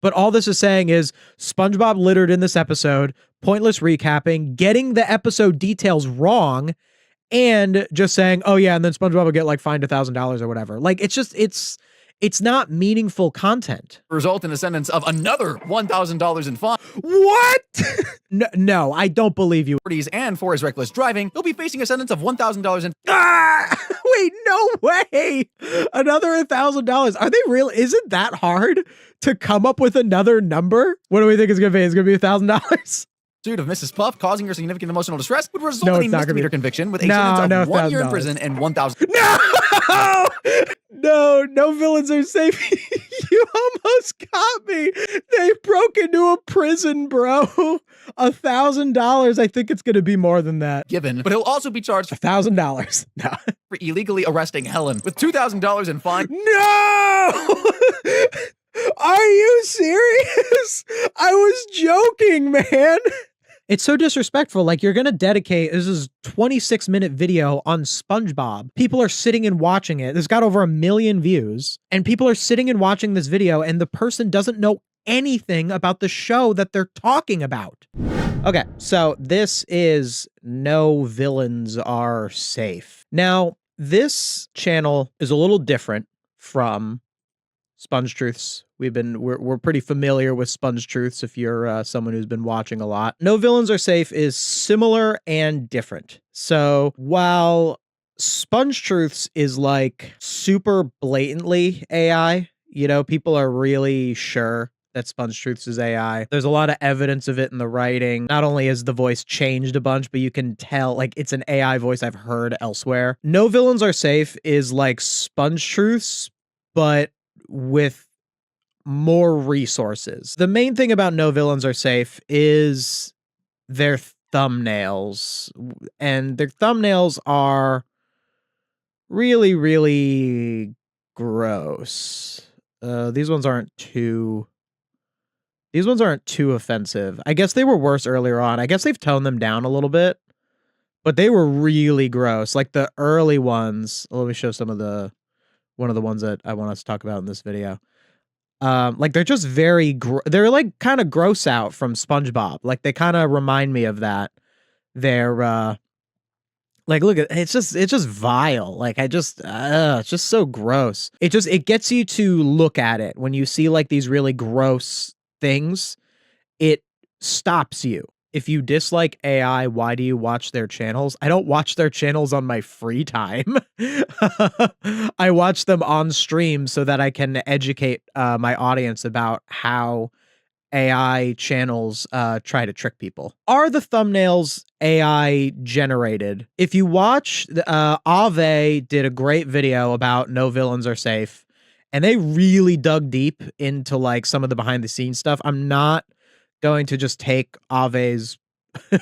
But all this is saying is SpongeBob littered in this episode, pointless recapping, getting the episode details wrong, and just saying, oh yeah, and then SpongeBob will get like fined $1,000 or whatever. Like it's not meaningful content. Result in a sentence of another $1,000 in fine. What? No, I don't believe you. And for his reckless driving, he'll be facing a sentence of $1,000 in. Wait, no way. Another $1,000. Are they real? Is it that hard to come up with another number? What do we think it's going to be? It's going to be $1,000. Pursuit of Mrs. Puff causing her significant emotional distress would result in a misdemeanor conviction with a sentence of 1 year in prison and $1,000. No villains are safe. You almost got me. They broke into a prison, bro. $1,000. I think it's going to be more than that. Given, but he'll also be charged $1,000. No. For illegally arresting Helen with $2,000 in fine. No! Are you serious? I was joking, man. It's so disrespectful. Like, you're going to dedicate, this is 26-minute video on SpongeBob. People are sitting and watching it. This got over 1 million views. And people are sitting and watching this video, and the person doesn't know anything about the show that they're talking about. Okay, so this is No Villains Are Safe. Now, this channel is a little different from SpongeTruths. We're pretty familiar with SpongeTruths if you're someone who's been watching a lot. No Villains Are Safe is similar and different. So while SpongeTruths is like super blatantly AI, you know, people are really sure that SpongeTruths is AI. There's a lot of evidence of it in the writing. Not only has the voice changed a bunch, but you can tell like it's an AI voice I've heard elsewhere. No Villains Are Safe is like SpongeTruths, but with more resources. The main thing about No Villains Are Safe is their thumbnails, and their thumbnails are really, really gross. These ones aren't too offensive. I guess they were worse earlier on. I guess they've toned them down a little bit, but they were really gross. Like the early ones. Let me show one of the ones that I want us to talk about in this video. Like they're just they're like kind of gross out from SpongeBob. Like they kind of remind me of that. They're like, look at it's just vile. Like it's just so gross. It gets you to look at it when you see like these really gross things. It stops you. If you dislike AI, why do you watch their channels? I don't watch their channels on my free time. I watch them on stream so that I can educate my audience about how AI channels try to trick people. Are the thumbnails AI generated? If you watch, Ave did a great video about No Villains Are Safe, and they really dug deep into like some of the behind the scenes stuff. I'm not going to just take Ave's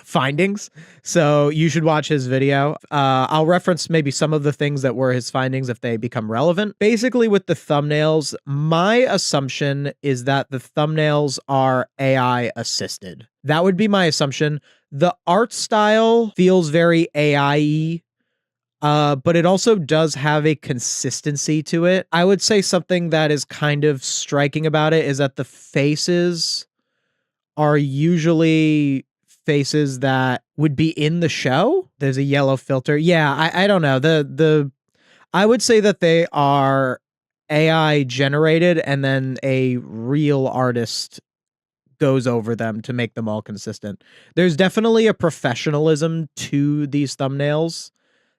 findings, so you should watch his video. I'll reference maybe some of the things that were his findings if they become relevant. Basically, with the thumbnails, my assumption is that the thumbnails are AI assisted. That would be my assumption. The art style feels very AI-y, but it also does have a consistency to it. I would say something that is kind of striking about it is that the faces are usually faces that would be in the show. There's a yellow filter. Yeah, I don't know. I would say that they are AI generated and then a real artist goes over them to make them all consistent. There's definitely a professionalism to these thumbnails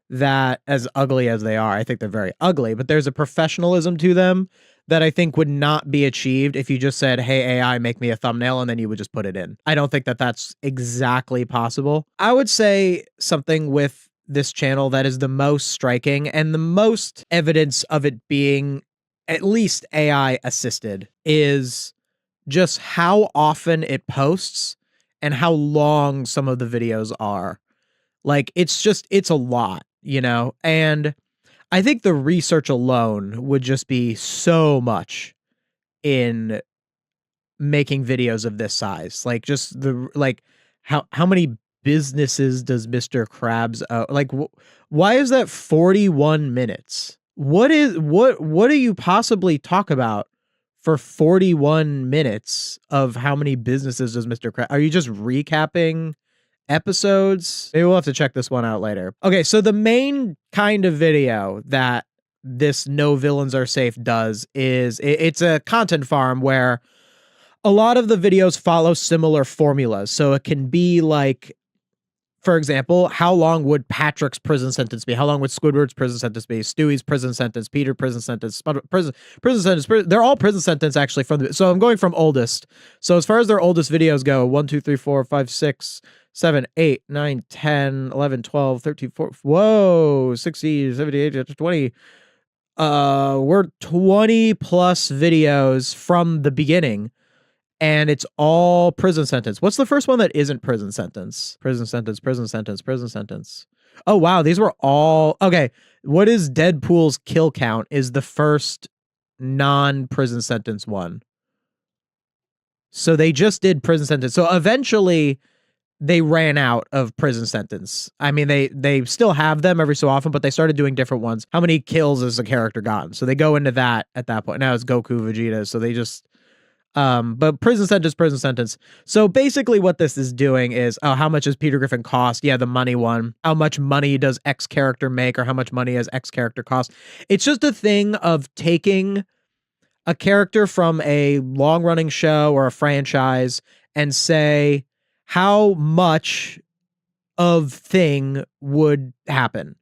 that, as ugly as they are, I think they're very ugly, but there's a professionalism to them that I think would not be achieved if you just said, hey, AI, make me a thumbnail, and then you would just put it in. I don't think that that's exactly possible. I would say something with this channel that is the most striking and the most evidence of it being at least AI assisted is just how often it posts and how long some of the videos are. Like, it's a lot, you know? And I think the research alone would just be so much in making videos of this size. Like, just how many businesses does Mr. Krabs like why is that 41 minutes? What do you possibly talk about for 41 minutes of how many businesses does Mr. Krabs? Are you just recapping episodes? Maybe we'll have to check this one out later. Okay, so the main kind of video that this No Villains Are Safe does is it's a content farm where a lot of the videos follow similar formulas. So it can be like, for example, how long would Patrick's prison sentence be? How long would Squidward's prison sentence be? Stewie's prison sentence, Peter prison sentence, prison sentence. They're all prison sentence actually from the. So I'm going from oldest. So as far as their oldest videos go, 1, 2, 3, 4, 5, 6, 7, 8, 9, 10, 11, 12, 13, 14. Whoa, 60, 70, 20. We're 20 plus videos from the beginning. And it's all prison sentence. What's the first one that isn't prison sentence? Prison sentence, prison sentence, prison sentence. Oh, wow. These were all... Okay. What is Deadpool's kill count is the first non-prison sentence one. So they just did prison sentence. So eventually they ran out of prison sentence. I mean, they still have them every so often, but they started doing different ones. How many kills has a character gotten? So they go into that at that point. Now it's Goku, Vegeta. So they just... but prison sentence. So basically what this is doing is, oh, how much does Peter Griffin cost? Yeah, the money one. How much money does X character make, or how much money has X character cost? It's just a thing of taking a character from a long-running show or a franchise and say, how much of thing would happen?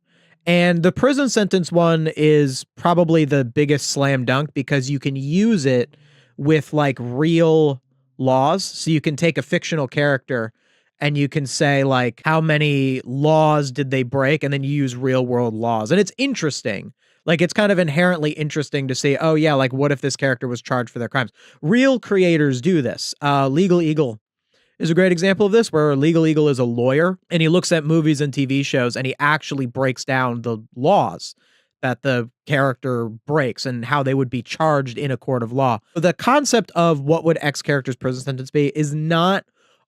And the prison sentence one is probably the biggest slam dunk because you can use it with like real laws. So you can take a fictional character and you can say like, how many laws did they break? And then you use real world laws. And it's interesting. Like, it's kind of inherently interesting to say, oh yeah, like what if this character was charged for their crimes? Real creators do this. Legal Eagle is a great example of this, where Legal Eagle is a lawyer and he looks at movies and TV shows and he actually breaks down the laws that the character breaks and how they would be charged in a court of law. The concept of what would X character's prison sentence be is not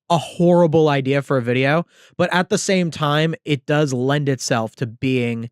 a horrible idea for a video, but at the same time, it does lend itself to being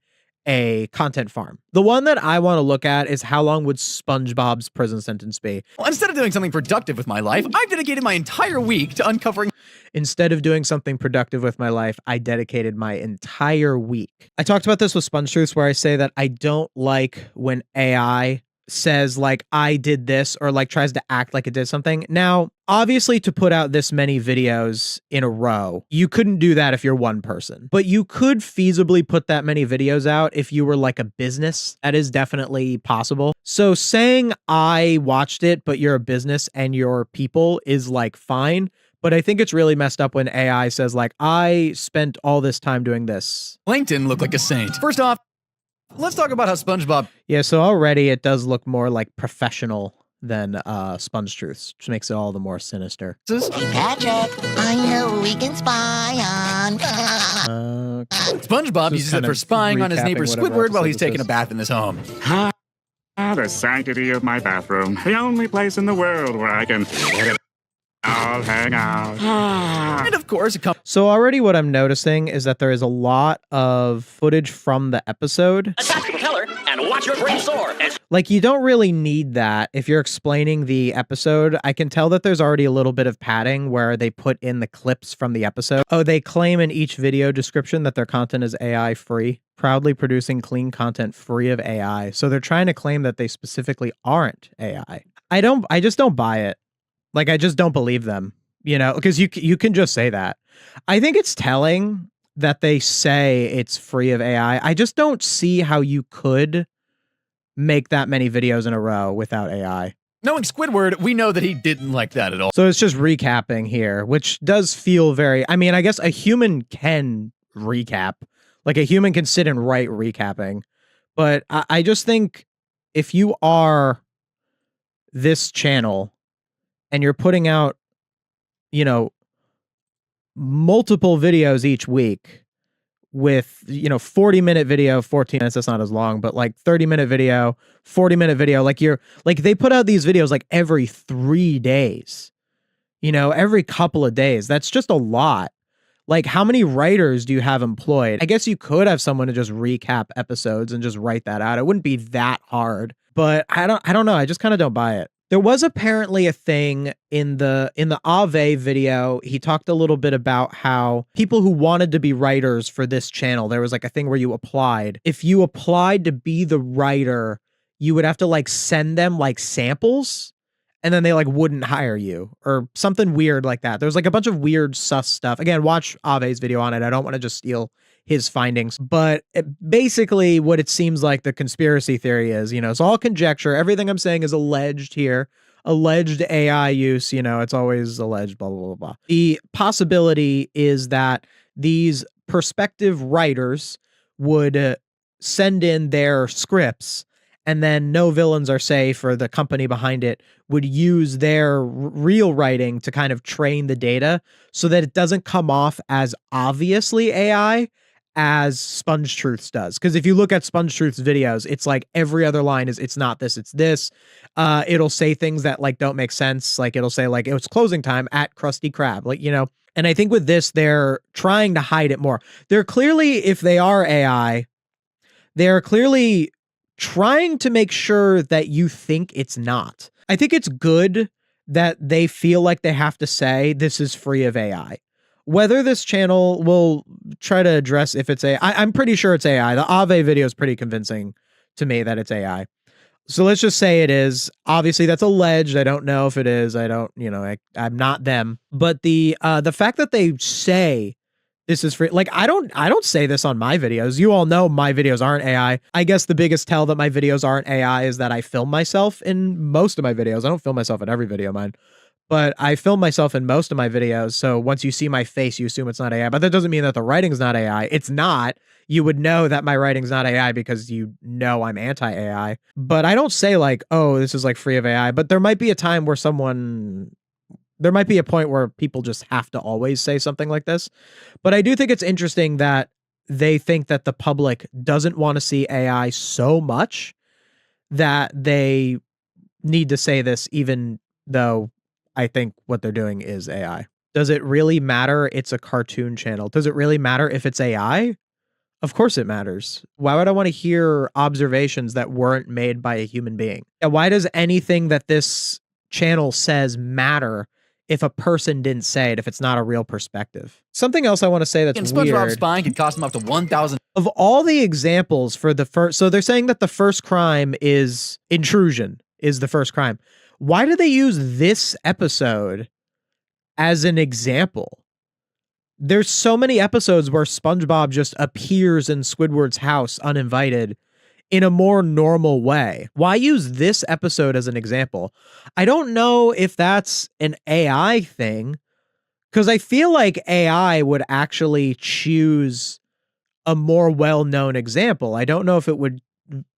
a content farm. The one that I want to look at is how long would SpongeBob's prison sentence be? Well, instead of doing something productive with my life, I've dedicated my entire week to uncovering... Instead of doing something productive with my life, I dedicated my entire week. I talked about this with SpongeTruths, where I say that I don't like when AI says like, I did this, or like tries to act like it did something. Now, obviously, to put out this many videos in a row, you couldn't do that if you're one person, but you could feasibly put that many videos out if you were like a business. That is definitely possible. So saying I watched it, but you're a business and your people is like fine. But I think it's really messed up when AI says like, I spent all this time doing this. Plankton looked like a saint. First off, let's talk about how SpongeBob... Yeah, so already it does look more like professional than SpongeTruths, which makes it all the more sinister. Hey Patrick, I know we can spy on. SpongeBob uses it for spying on his neighbor Squidward while he's taking a bath in his home. The sanctity of my bathroom, the only place in the world where I can let it all hang out. And of course, it comes... So already what I'm noticing is that there is a lot of footage from the episode. Attack the propeller and watch your brain soar. Like, you don't really need that if you're explaining the episode. I can tell that there's already a little bit of padding where they put in the clips from the episode. Oh, they claim in each video description that their content is AI free, proudly producing clean content free of AI. So they're trying to claim that they specifically aren't AI. I just don't buy it. Like, I just don't believe them, you know, because you can just say that. I think it's telling that they say it's free of AI. I just don't see how you could make that many videos in a row without AI. Knowing Squidward, we know that he didn't like that at all. So it's just recapping here, which does feel very... I mean, I guess a human can recap. Like, a human can sit and write recapping. But I just think if you are this channel and you're putting out, you know, multiple videos each week with, you know, 40-minute video, 14 minutes, that's not as long, but like 30-minute video, 40-minute video, like they put out these videos like every 3 days, you know, every couple of days. That's just a lot. Like, how many writers do you have employed? I guess you could have someone to just recap episodes and just write that out. It wouldn't be that hard, but I don't know. I just kind of don't buy it. There was apparently a thing in the Ave video. He talked a little bit about how people who wanted to be writers for this channel, there was like a thing where you applied. If you applied to be the writer, you would have to like send them like samples, and then they like wouldn't hire you or something weird like that. There was like a bunch of weird sus stuff. Again, watch Ave's video on it. I don't want to just steal his findings, but basically what it seems like the conspiracy theory is, it's all conjecture. Everything I'm saying is alleged here, alleged AI use, it's always alleged, blah, blah, blah, blah. The possibility is that these prospective writers would send in their scripts, and then No Villains Are Safe, or the company behind it, would use their real writing to kind of train the data so that it doesn't come off as obviously AI as SpongeTruths does. Because if you look at SpongeTruths videos, it's like every other line is, it's not this, it's this. It'll say things that like don't make sense. Like it'll say like, it was closing time at Krusty Krab. Like, and I think with this, they're trying to hide it more. They're clearly, if they are AI, they're clearly trying to make sure that you think it's not. I think it's good that they feel like they have to say this is free of AI. Whether this channel will try to address if it's AI, I'm pretty sure it's AI. The Ave video is pretty convincing to me that it's AI. So let's just say it is. Obviously, that's alleged. I don't know if it is. I don't, I'm not them. But the fact that they say this is free, like I don't say this on my videos. You all know my videos aren't AI. I guess the biggest tell that my videos aren't AI is that I film myself in most of my videos. I don't film myself in every video of mine, but I film myself in most of my videos. So once you see my face, you assume it's not AI, but that doesn't mean that the writing's not AI. It's not. You would know that my writing's not AI because I'm anti-AI, but I don't say like, oh, this is like free of AI, but there might be a time where there might be a point where people just have to always say something like this. But I do think it's interesting that they think that the public doesn't want to see AI so much that they need to say this, even though I think what they're doing is AI. Does it really matter? It's a cartoon channel. Does it really matter if it's AI? Of course it matters. Why would I want to hear observations that weren't made by a human being? Why does anything that this channel says matter if a person didn't say it, if it's not a real perspective? Something else I want to say that's weird. SpongeBob's spine could cost him up to 1,000. Of all the examples for the first, so they're saying that the first crime is intrusion, is the first crime. Why do they use this episode as an example? There's so many episodes where SpongeBob just appears in Squidward's house uninvited in a more normal way. Why use this episode as an example? I don't know if that's an AI thing, because I feel like AI would actually choose a more well-known example. I don't know if it would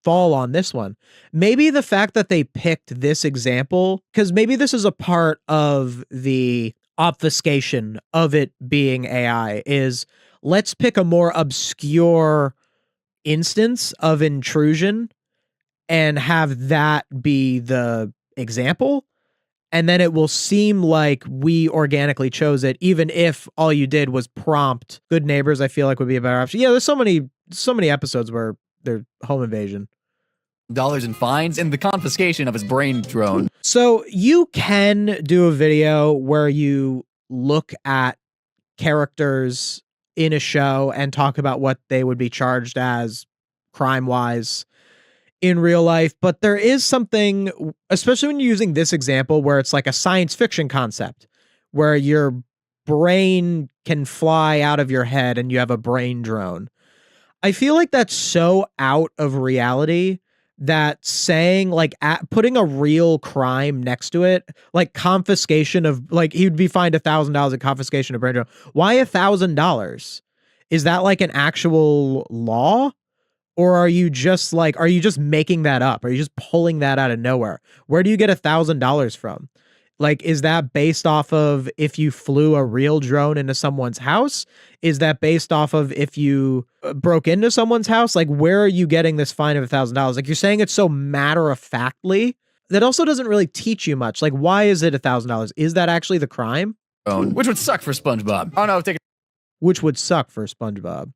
fall on this one. Maybe the fact that they picked this example, because maybe this is a part of the obfuscation of it being AI, is let's pick a more obscure instance of intrusion and have that be the example, and then it will seem like we organically chose it, even if all you did was prompt Good Neighbors. I feel like would be a better option. Yeah, there's so many episodes where they're home invasion. Dollars in fines and the confiscation of his brain drone. So you can do a video where you look at characters in a show and talk about what they would be charged as crime-wise in real life, but there is something, especially when you're using this example, where it's like a science fiction concept where your brain can fly out of your head and you have a brain drone. I feel like that's so out of reality that saying like putting a real crime next to it, like confiscation of, like he'd be fined $1,000 in confiscation of brain drone. Why $1,000? Is that like an actual law? Or are you just making that up? Are you just pulling that out of nowhere? Where do you get $1,000 from? Like, is that based off of if you flew a real drone into someone's house? Is that based off of if you broke into someone's house? Like, where are you getting this fine of $1,000? Like, you're saying it so matter-of-factly. That also doesn't really teach you much. Like, why is it $1,000? Is that actually the crime? Which would suck for SpongeBob. Oh no, which would suck for SpongeBob.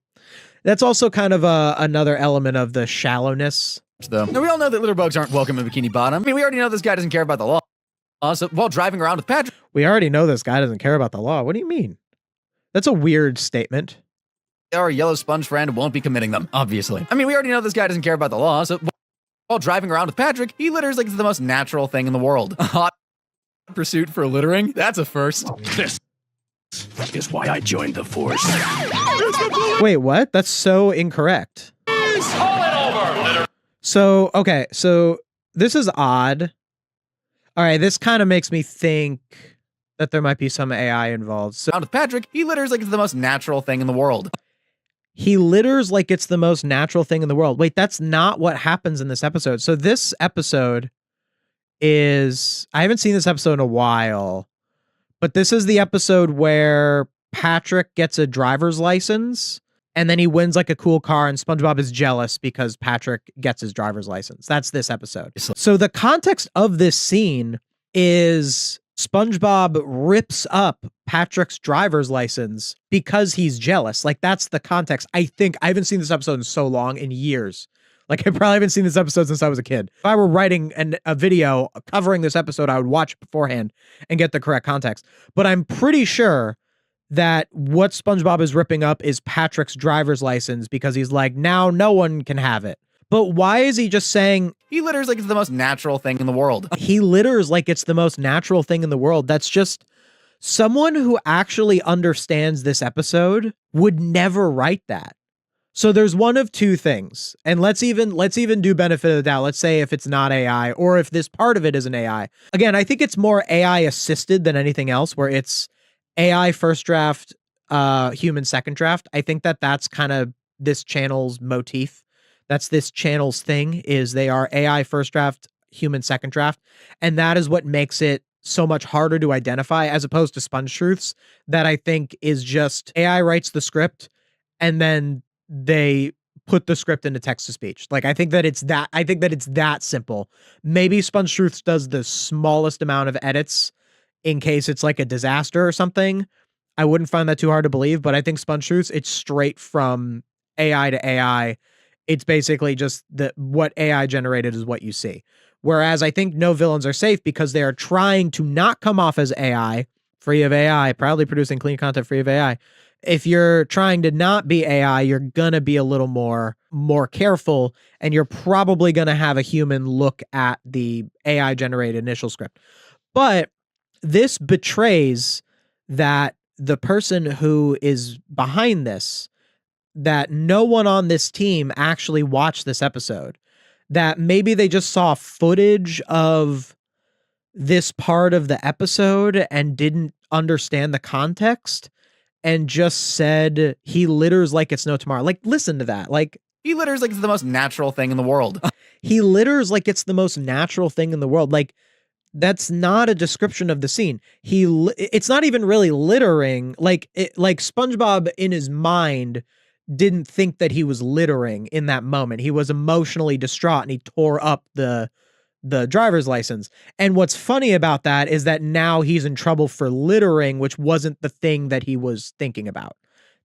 That's also kind of another element of the shallowness though. Now, we all know that litter bugs aren't welcome in Bikini Bottom. I mean, we already know this guy doesn't care about the law. So while driving around with Patrick, we already know this guy doesn't care about the law. What do you mean? That's a weird statement. Our yellow sponge friend won't be committing them, obviously. I mean, we already know this guy doesn't care about the law, so while driving around with Patrick, he litters like it's the most natural thing in the world. A hot pursuit for littering? That's a first. This is why I joined the force. Wait, what? That's so incorrect. So, okay, so this is odd. All right, this kind of makes me think that there might be some AI involved. So, with Patrick, he litters like it's the most natural thing in the world. He litters like it's the most natural thing in the world. Wait, that's not what happens in this episode. So this episode is... I haven't seen this episode in a while, but this is the episode where Patrick gets a driver's license and then he wins like a cool car and SpongeBob is jealous because Patrick gets his driver's license. That's this episode. So the context of this scene is SpongeBob rips up Patrick's driver's license because he's jealous. Like, that's the context. I think I haven't seen this episode in so long, in years. Like, I probably haven't seen this episode since I was a kid. If I were writing a video covering this episode, I would watch it beforehand and get the correct context. But I'm pretty sure that what SpongeBob is ripping up is Patrick's driver's license because he's like, now no one can have it. But why is he just saying... He litters like it's the most natural thing in the world. He litters like it's the most natural thing in the world. That's just... Someone who actually understands this episode would never write that. So there's one of two things. And let's even do benefit of the doubt. Let's say if it's not AI or if this part of it is an AI. Again, I think it's more AI assisted than anything else, where it's AI first draft, human second draft. I think that that's kind of this channel's motif. That's this channel's thing, is they are AI first draft, human second draft. And that is what makes it so much harder to identify, as opposed to SpongeTruths, that I think is just AI writes the script and then they put the script into text to speech. Like, I think that it's that simple. Maybe SpongeTruths does the smallest amount of edits in case it's like a disaster or something. I wouldn't find that too hard to believe, but I think SpongeTruths, it's straight from AI to AI. It's basically just what AI generated is what you see. Whereas I think No Villains Are Safe, because they are trying to not come off as AI, free of AI, proudly producing clean content free of AI. If you're trying to not be AI, you're gonna be a little more careful, and you're probably gonna have a human look at the AI generated initial script. But this betrays that the person who is behind this, that no one on this team actually watched this episode, that maybe they just saw footage of this part of the episode and didn't understand the context and just said he litters like it's no tomorrow. Like, listen to that. Like, he litters like it's the most natural thing in the world. He litters like it's the most natural thing in the world. Like, that's not a description of the scene. It's not even really littering. Like SpongeBob in his mind didn't think that he was littering in that moment. He was emotionally distraught and he tore up the driver's license. And what's funny about that is that now he's in trouble for littering, which wasn't the thing that he was thinking about.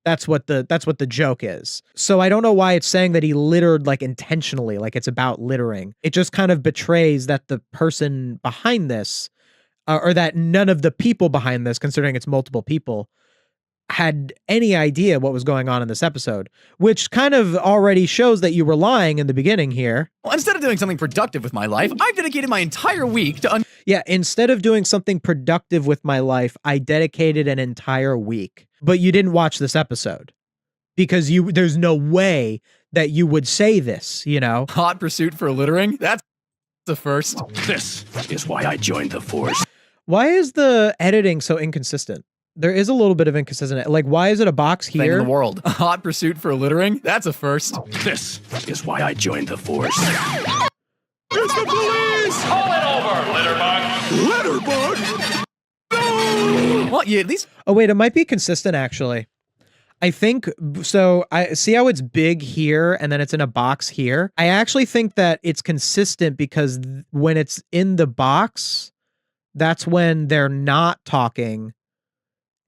That's what the joke is. So I don't know why it's saying that he littered like intentionally, like it's about littering. It just kind of betrays that the person behind this, or that none of the people behind this, considering it's multiple people, had any idea what was going on in this episode, which kind of already shows that you were lying in the beginning here. Well, instead of doing something productive with my life, I've dedicated my entire week to... Yeah, instead of doing something productive with my life, I dedicated an entire week. But you didn't watch this episode because there's no way that you would say this, you know? Hot pursuit for littering? That's the first. This is why I joined the force. Why is the editing so inconsistent? There is a little bit of inconsistency. Like, why is it a box here? Thing in the world. A hot pursuit for littering? That's a first. This is why I joined the force. It's the police! Call it over, litterbug! Litterbug? No! Well, yeah, at least... Oh, wait, it might be consistent, actually. I think, so I see how it's big here and then it's in a box here. I actually think that it's consistent because when it's in the box, that's when they're not talking.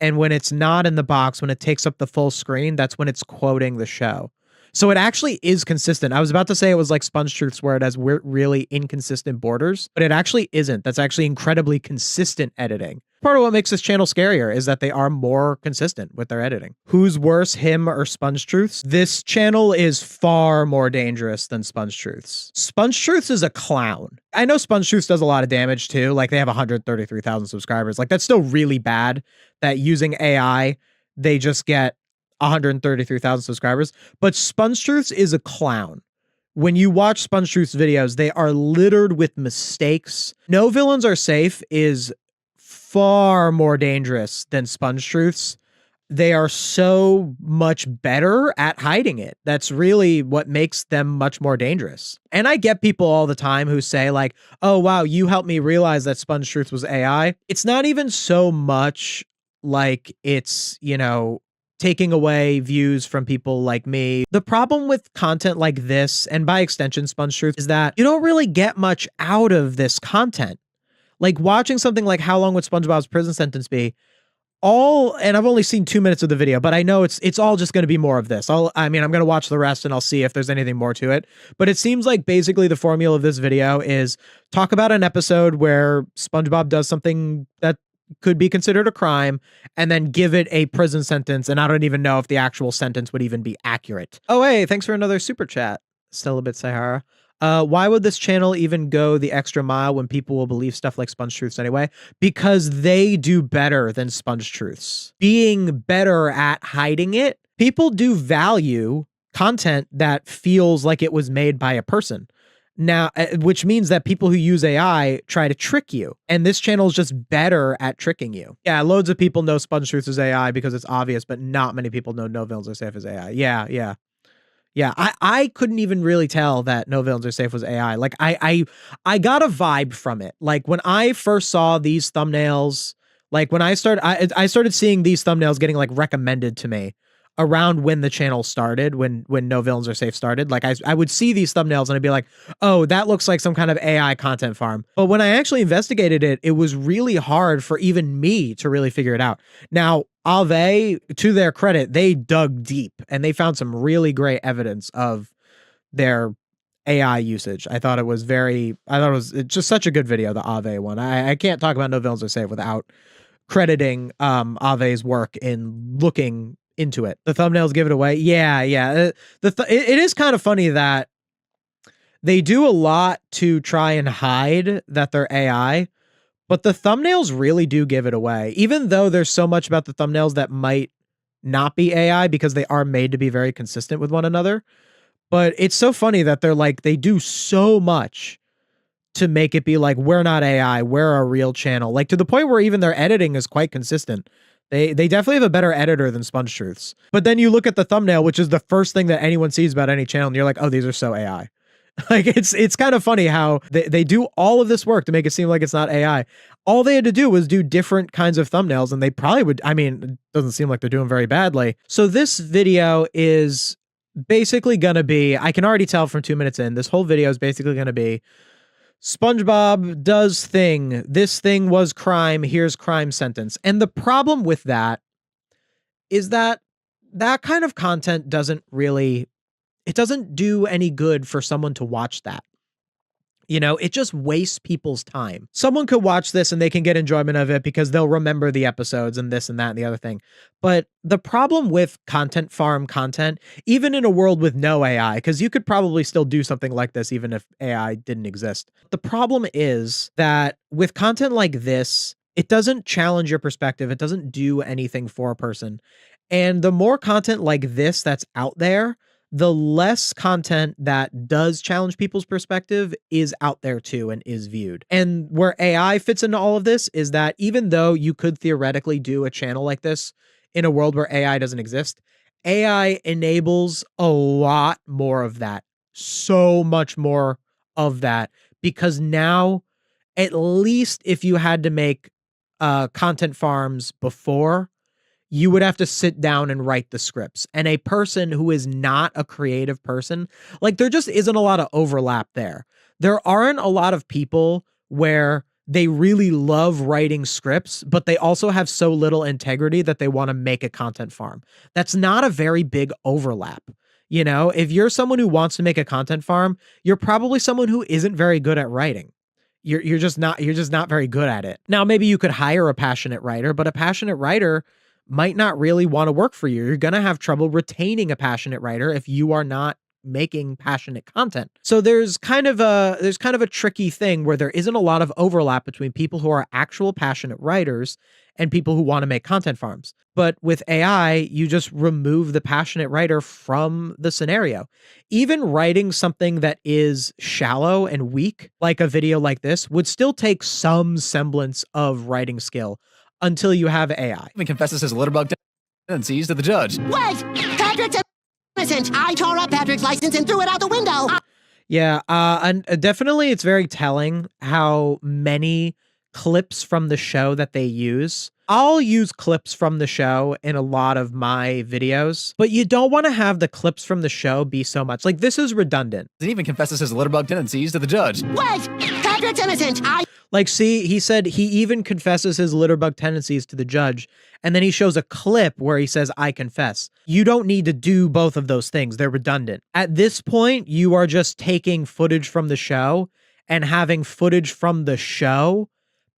And when it's not in the box, when it takes up the full screen, that's when it's quoting the show. So it actually is consistent. I was about to say it was like SpongeTruths where it has really inconsistent borders, but it actually isn't. That's actually incredibly consistent editing. Part of what makes this channel scarier is that they are more consistent with their editing. Who's worse, him or SpongeTruths? This channel is far more dangerous than SpongeTruths. SpongeTruths is a clown. I know SpongeTruths does a lot of damage too. Like they have 133,000 subscribers. Like that's still really bad that using AI, they just get 133,000 subscribers. But SpongeTruths is a clown. When you watch SpongeTruths videos, they are littered with mistakes. No Villains Are Safe is far more dangerous than SpongeTruths. They are so much better at hiding it. That's really what makes them much more dangerous. And I get people all the time who say like, oh, wow, you helped me realize that SpongeTruths was AI. It's not even so much like it's, you know, taking away views from people like me. The problem with content like this, and by extension SpongeTruths, is that you don't really get much out of this content. Like watching something like How Long Would SpongeBob's Prison Sentence Be? And I've only seen 2 minutes of the video, but I know it's all just going to be more of this. I'm going to watch the rest and I'll see if there's anything more to it. But it seems like basically the formula of this video is talk about an episode where SpongeBob does something that could be considered a crime and then give it a prison sentence. And I don't even know if the actual sentence would even be accurate. Oh, hey, thanks for another super chat. Still a bit Sahara. Why would this channel even go the extra mile when people will believe stuff like SpongeTruths anyway? Because they do better than SpongeTruths. Being better at hiding it, people do value content that feels like it was made by a person. Now, which means that people who use AI try to trick you. And this channel is just better at tricking you. Yeah, loads of people know SpongeTruths is AI because it's obvious, but not many people know No Villains Are Safe as AI. Yeah. I couldn't even really tell that No Villains Are Safe was AI. Like I got a vibe from it. Like when I first saw these thumbnails, like when I started seeing these thumbnails getting like recommended to me around when the channel started, when No Villains Are Safe started. Like I would see these thumbnails and I'd be like, oh, that looks like some kind of AI content farm. But when I actually investigated it, it was really hard for even me to really figure it out. Now, Ave, to their credit, they dug deep and they found some really great evidence of their AI usage. I thought it was just such a good video, the Ave one. I can't talk about No Villains Are Safe without crediting Ave's work in looking into it. The thumbnails give it away. Yeah. It is kind of funny that they do a lot to try and hide that they're AI, but the thumbnails really do give it away, even though there's so much about the thumbnails that might not be AI because they are made to be very consistent with one another. But it's so funny that they do so much to make it be like, we're not AI, we're a real channel. Like to the point where even their editing is quite consistent. They definitely have a better editor than SpongeTruths. But then you look at the thumbnail, which is the first thing that anyone sees about any channel, and you're like, oh, these are so AI. Like it's kind of funny how they do all of this work to make it seem like it's not AI. All they had to do was do different kinds of thumbnails, and they probably would. I mean, it doesn't seem like they're doing very badly. So this video is basically gonna be, I can already tell from 2 minutes in, this whole video is basically gonna be SpongeBob does thing. This thing was crime. Here's crime sentence. And the problem with that is that that kind of content doesn't do any good for someone to watch that. You know, it just wastes people's time. Someone could watch this and they can get enjoyment of it because they'll remember the episodes and this and that and the other thing. But the problem with content farm content, even in a world with no AI, because you could probably still do something like this even if AI didn't exist. The problem is that with content like this, it doesn't challenge your perspective. It doesn't do anything for a person. And the more content like this that's out there, the less content that does challenge people's perspective is out there too and is viewed. And where AI fits into all of this is that even though you could theoretically do a channel like this in a world where AI doesn't exist, AI enables a lot more of that. So much more of that. Because now, at least if you had to make content farms before, you would have to sit down and write the scripts. And a person who is not a creative person, like there just isn't a lot of overlap there. There aren't a lot of people where they really love writing scripts, but they also have so little integrity that they want to make a content farm. That's not a very big overlap. You know, if you're someone who wants to make a content farm, you're probably someone who isn't very good at writing. You're just not very good at it. Now, maybe you could hire a passionate writer, but a passionate writer might not really want to work for you. You're going to have trouble retaining a passionate writer if you are not making passionate content. So there's kind of a tricky thing where there isn't a lot of overlap between people who are actual passionate writers and people who want to make content farms. But with AI, you just remove the passionate writer from the scenario. Even writing something that is shallow and weak, like a video like this, would still take some semblance of writing skill until you have AI. Even confesses his litterbug tendencies to the judge. Wait! Patrick's innocent! I tore up Patrick's license and threw it out the window! Yeah, and definitely it's very telling how many clips from the show that they use. I'll use clips from the show in a lot of my videos, but you don't want to have the clips from the show be so much. Like, this is redundant. He even confesses his litterbug tendencies to the judge. Wait! Patrick's innocent! Like, see, he said he even confesses his litterbug tendencies to the judge, and then he shows a clip where he says, I confess. You don't need to do both of those things. They're redundant. At this point, you are just taking footage from the show and having footage from the show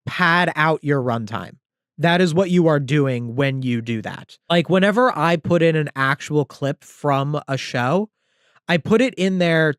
pad out your runtime. That is what you are doing when you do that. Like, whenever I put in an actual clip from a show, I put it in there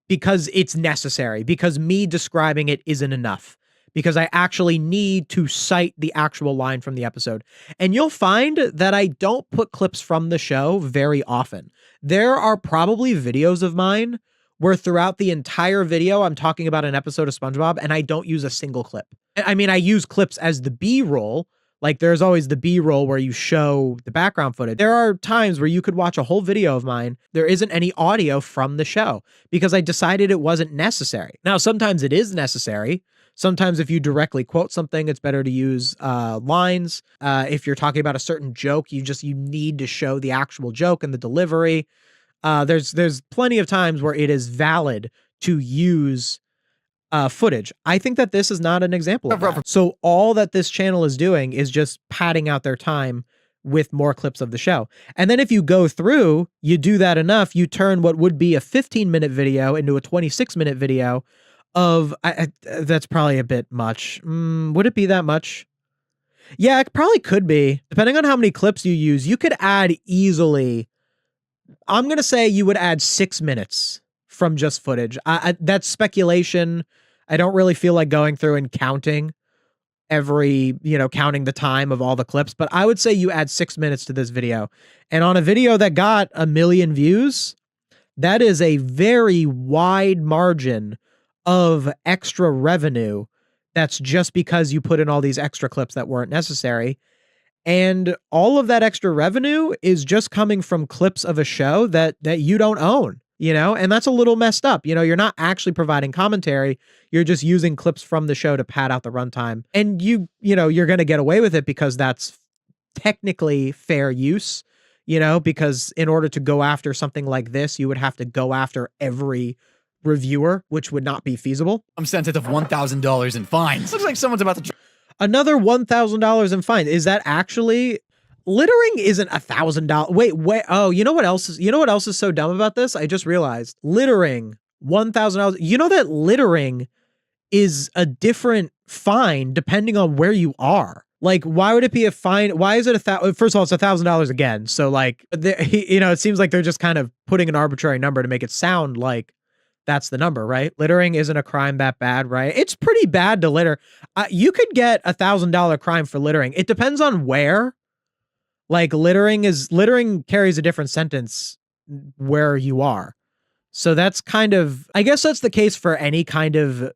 because it's necessary, because me describing it isn't enough, because I actually need to cite the actual line from the episode. And you'll find that I don't put clips from the show very often. There are probably videos of mine where throughout the entire video, I'm talking about an episode of SpongeBob and I don't use a single clip. I mean, I use clips as the B-roll. Like, there's always the B-roll where you show the background footage. There are times where you could watch a whole video of mine. There isn't any audio from the show because I decided it wasn't necessary. Now, sometimes it is necessary. Sometimes if you directly quote something, it's better to use lines. If you're talking about a certain joke, you need to show the actual joke and the delivery. There's plenty of times where it is valid to use footage. I think that this is not an example of that. So all that this channel is doing is just padding out their time with more clips of the show. And then if you go through, you do that enough, you turn what would be a 15-minute video into a 26-minute video of, that's probably a bit much. Would it be that much? Yeah, it probably could be. Depending on how many clips you use, you could add easily, I'm going to say you would add 6 minutes from just footage. That's speculation. I don't really feel like going through and counting counting the time of all the clips, but I would say you add 6 minutes to this video. And on a video that got 1 million views, that is a very wide margin of extra revenue. That's just because you put in all these extra clips that weren't necessary. And all of that extra revenue is just coming from clips of a show that you don't own. And that's a little messed up. You're not actually providing commentary. You're just using clips from the show to pad out the runtime. And you're going to get away with it because that's technically fair use, because in order to go after something like this, you would have to go after every reviewer, which would not be feasible. I'm sensitive $1,000 in fines. Looks like someone's about to... Another $1,000 in fines. Is that actually... Littering isn't $1,000. Wait. Oh, you know what else is so dumb about this? I just realized littering, $1,000. You know that littering is a different fine depending on where you are. Like, why would it be a fine? Why is it first of all, it's $1,000 again. So like, it seems like they're just kind of putting an arbitrary number to make it sound like that's the number, right? Littering isn't a crime that bad, right? It's pretty bad to litter. You could get $1,000 crime for littering. It depends on where. Like, littering carries a different sentence where you are. So that's I guess that's the case for any kind of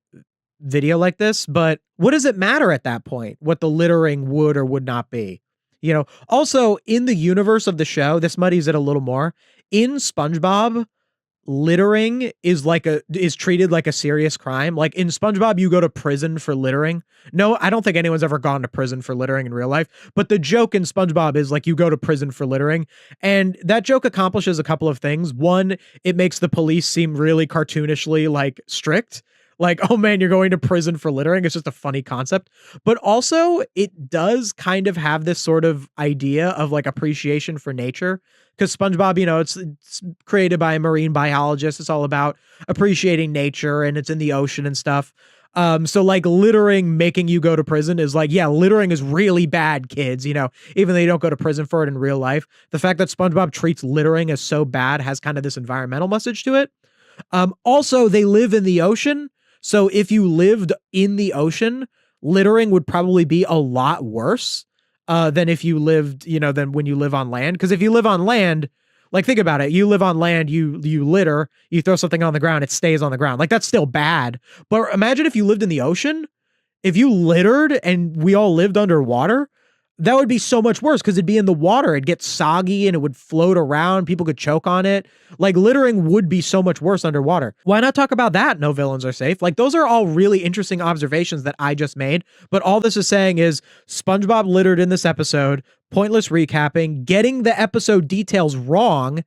video like this, but what does it matter at that point? What the littering would or would not be? Also in the universe of the show, this muddies it a little more. In SpongeBob, littering is treated like a serious crime. Like in SpongeBob, you go to prison for littering. No, I don't think anyone's ever gone to prison for littering in real life, but the joke in SpongeBob is like you go to prison for littering. And that joke accomplishes a couple of things. One, it makes the police seem really cartoonishly like strict. Like, oh man, you're going to prison for littering. It's just a funny concept. But also, it does kind of have this sort of idea of like appreciation for nature. Because SpongeBob, you know, it's created by a marine biologist. It's all about appreciating nature, and it's in the ocean and stuff. So like littering making you go to prison is like, yeah, littering is really bad, kids, you know, even though you don't go to prison for it in real life. The fact that SpongeBob treats littering as so bad has kind of this environmental message to it. Also, they live in the ocean. So if you lived in the ocean, littering would probably be a lot worse than if you lived, you know, than when you live on land. Because if you live on land, like think about it, you live on land, you litter, you throw something on the ground, it stays on the ground. Like that's still bad. But imagine if you lived in the ocean, if you littered and we all lived underwater, that would be so much worse because it'd be in the water. It'd get soggy and it would float around. People could choke on it. Like littering would be so much worse underwater. Why not talk about that? No villains are safe. Like those are all really interesting observations that I just made. But all this is saying is SpongeBob littered in this episode, pointless recapping, getting the episode details wrong,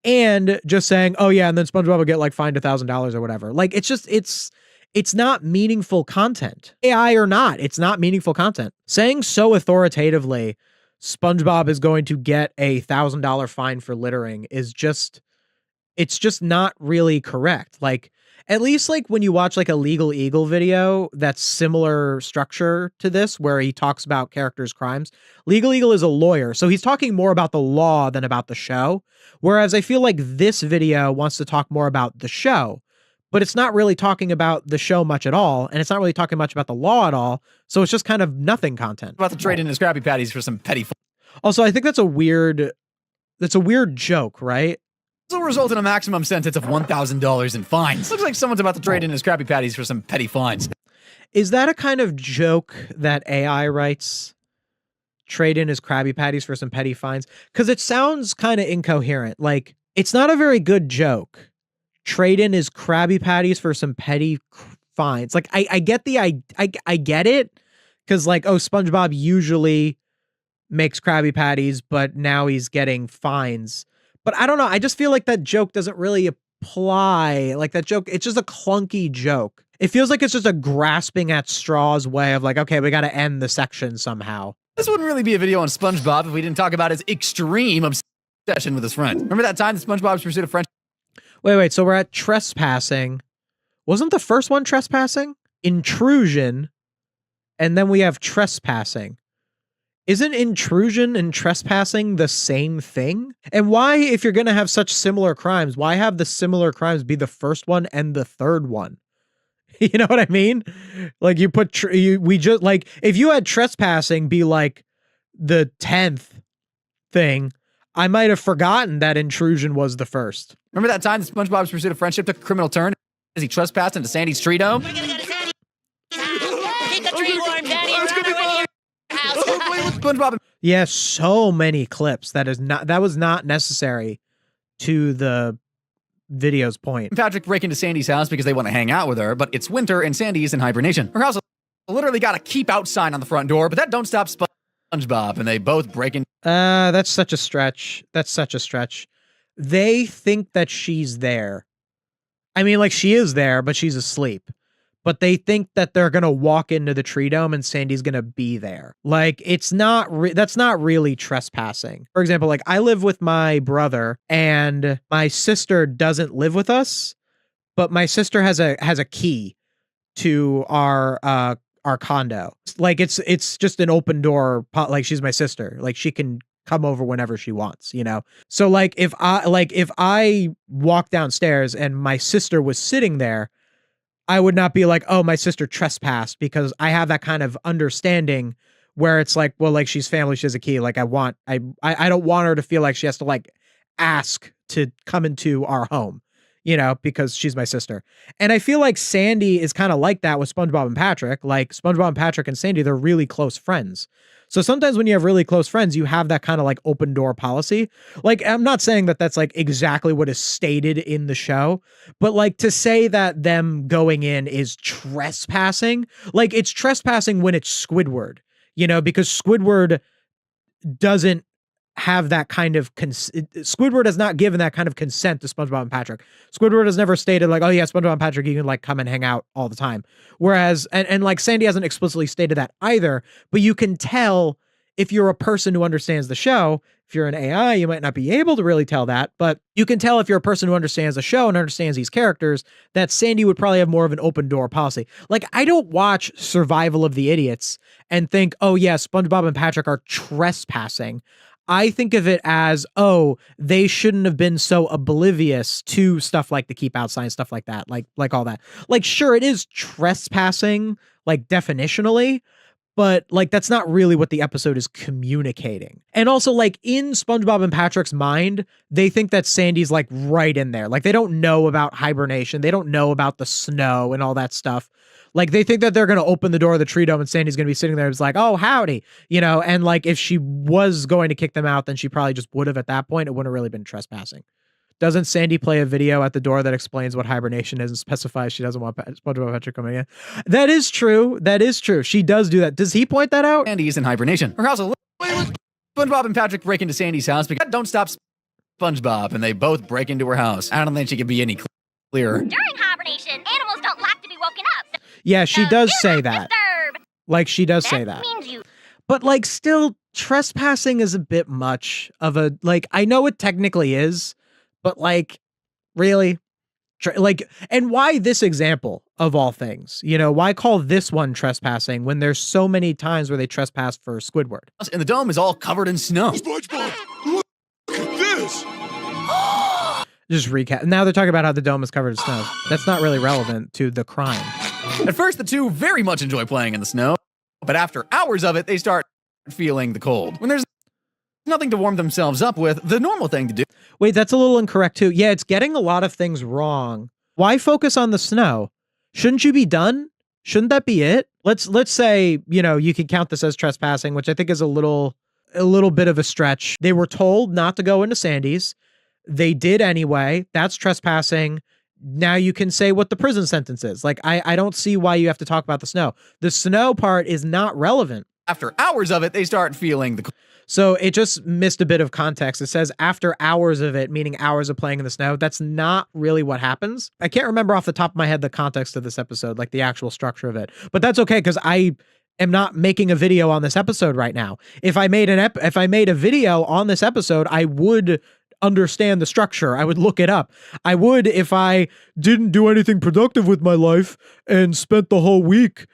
and just saying, oh yeah, and then SpongeBob will get like fined $1,000 or whatever. Like it's not meaningful content. AI or not, it's not meaningful content. Saying so authoritatively, SpongeBob is going to get a $1,000 fine for littering is just, it's just not really correct. Like, at least like when you watch like a Legal Eagle video that's similar structure to this, where he talks about characters' crimes. Legal Eagle is a lawyer, so he's talking more about the law than about the show. Whereas I feel like this video wants to talk more about the show, but it's not really talking about the show much at all, and it's not really talking much about the law at all, so it's just kind of nothing content. About to trade in his Krabby Patties for some petty Also, I think that's a weird joke, right? This will result in a maximum sentence of $1,000 in fines. Looks like someone's about to trade in his Krabby Patties for some petty fines. Is that a kind of joke that AI writes? Trade in his Krabby Patties for some petty fines? Because it sounds kind of incoherent. Like, it's not a very good joke. Trade in his Krabby Patties for some petty fines. Like, I get I get it. Because like, oh, SpongeBob usually makes Krabby Patties, but now he's getting fines. But I don't know. I just feel like that joke doesn't really apply. Like that joke, it's just a clunky joke. It feels like it's just a grasping at straws way of like, okay, we got to end the section somehow. This wouldn't really be a video on SpongeBob if we didn't talk about his extreme obsession with his friend. Remember that time that SpongeBob's pursuit of friendship? Wait. So we're at trespassing. Wasn't the first one trespassing? Intrusion. And then we have trespassing. Isn't intrusion and trespassing the same thing? And why, if you're going to have such similar crimes, why have the similar crimes be the first one and the third one? You know what I mean? Like you put, we just like, if you had trespassing be like the 10th thing, I might have forgotten that intrusion was the first. Remember that time that SpongeBob's pursuit of friendship took a criminal turn as he trespassed into Sandy's tree dome? We're gonna go to Sandy's house. Keep the tree warm, Daddy. Run over to your house. SpongeBob. Yeah, so many clips. That was not necessary to the video's point. Patrick break into Sandy's house because they want to hang out with her, but it's winter and Sandy is in hibernation. Her house literally got a keep out sign on the front door, but that don't stop SpongeBob, and they both break in. That's such a stretch. That's such a stretch. They think that she's there. I mean, like she is there, but she's asleep. But they think that they're going to walk into the tree dome and Sandy's going to be there. Like, it's not, that's not really trespassing. For example, like I live with my brother and my sister doesn't live with us, but my sister has a key to our condo. Like it's just an open door, like she's my sister. Like she can come over whenever she wants, you know? So like if I walk downstairs and my sister was sitting there, I would not be like, oh, my sister trespassed, because I have that kind of understanding where it's like, well, like she's family, she has a key. Like I don't want her to feel like she has to like ask to come into our home, you know, because she's my sister. And I feel like Sandy is kind of like that with SpongeBob and Patrick. Like SpongeBob and Patrick and Sandy, they're really close friends. So sometimes when you have really close friends, you have that kind of like open door policy. Like, I'm not saying that that's like exactly what is stated in the show, but like to say that them going in is trespassing, like it's trespassing when it's Squidward, you know, because Squidward doesn't have that kind of Squidward has not given that kind of consent to SpongeBob and Patrick. Squidward has never stated like, oh yeah, SpongeBob and Patrick, you can like come and hang out all the time. Whereas, and like Sandy hasn't explicitly stated that either, but you can tell if you're a person who understands the show. If you're an AI, you might not be able to really tell that, but you can tell if you're a person who understands the show and understands these characters that Sandy would probably have more of an open door policy. Like, I don't watch Survival of the Idiots and think, oh yeah, SpongeBob and Patrick are trespassing. I think of it as, oh, they shouldn't have been so oblivious to stuff like the keep out sign, stuff like that, like all that. Like, sure, it is trespassing, like definitionally, but like that's not really what the episode is communicating. And also, like in SpongeBob and Patrick's mind, they think that Sandy's like right in there. Like they don't know about hibernation, they don't know about the snow and all that stuff. Like they think that they're going to open the door of the tree dome and Sandy's going to be sitting there. It's like, oh, howdy, you know? And like, if she was going to kick them out, then she probably just would have at that point. It wouldn't have really been trespassing. Doesn't Sandy play a video at the door that explains what hibernation is and specifies she doesn't want SpongeBob and Patrick coming in? That is true. That is true. She does do that. Does he point that out? Sandy's in hibernation. Her house SpongeBob and Patrick break into Sandy's house because don't stop SpongeBob, and they both break into her house. I don't think she could be any clearer. During hibernation, animals don't like to be woken up. Yeah, she So does do say not that. disturb. Like she does say that. Means you. But like still trespassing is a bit much of a, like, I know it technically is, but like really like, and why this example of all things, you know, why call this one trespassing when there's so many times where they trespass for Squidward? And the dome is all covered in snow. SpongeBob, look at this. Just recap. Now they're talking about how the dome is covered in snow. That's not really relevant to the crime. At first, the two very much enjoy playing in the snow, but after hours of it, they start feeling the cold. When there's nothing to warm themselves up with, the normal thing to do. Wait, that's a little incorrect too. Yeah, it's getting a lot of things wrong. Why focus on the snow? Shouldn't you be done? Shouldn't that be it? Let's say, you know, you could count this as trespassing, which I think is a little bit of a stretch. They were told not to go into Sandy's. They did anyway. That's trespassing. Now you can say what the prison sentence is. Like, I don't see why you have to talk about the snow. The snow part is not relevant. After hours of it, they start feeling the cold. So it just missed a bit of context. It says after hours of it, meaning hours of playing in the snow. That's not really what happens. I can't remember off the top of my head the context of this episode, like the actual structure of it. But that's okay, because I am not making a video on this episode right now. If I made a video on this episode, I would understand the structure. I would look it up. I would if I didn't do anything productive with my life and spent the whole week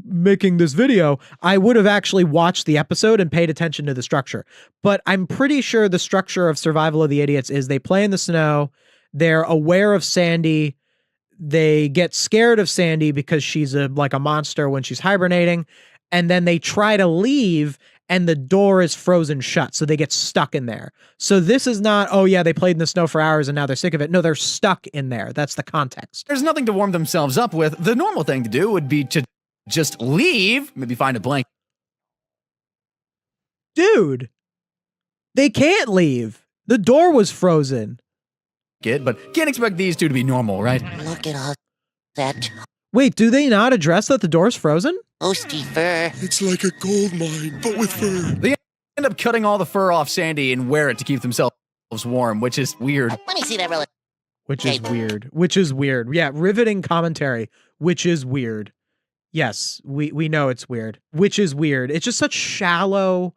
making this video, I would have actually watched the episode and paid attention to the structure. But I'm pretty sure the structure of Survival of the Idiots is they play in the snow, they're aware of Sandy, they get scared of Sandy because she's like a monster when she's hibernating, and then they try to leave and the door is frozen shut, so they get stuck in there. So this is not, oh yeah, they played in the snow for hours and now they're sick of it. No, they're stuck in there. That's the context. There's nothing to warm themselves up with. The normal thing to do would be to just leave, maybe find a blanket. Dude, they can't leave. The door was frozen. But can't expect these two to be normal, right? Look at all that Wait, do they not address that the door's frozen? toasty fur. It's like a gold mine, but with fur. They end up cutting all the fur off Sandy and wear it to keep themselves warm, which is weird. Let me see that relic. Which is weird. Which is weird. Yeah, riveting commentary, which is weird. Yes, we know it's weird. Which is weird. It's just such shallow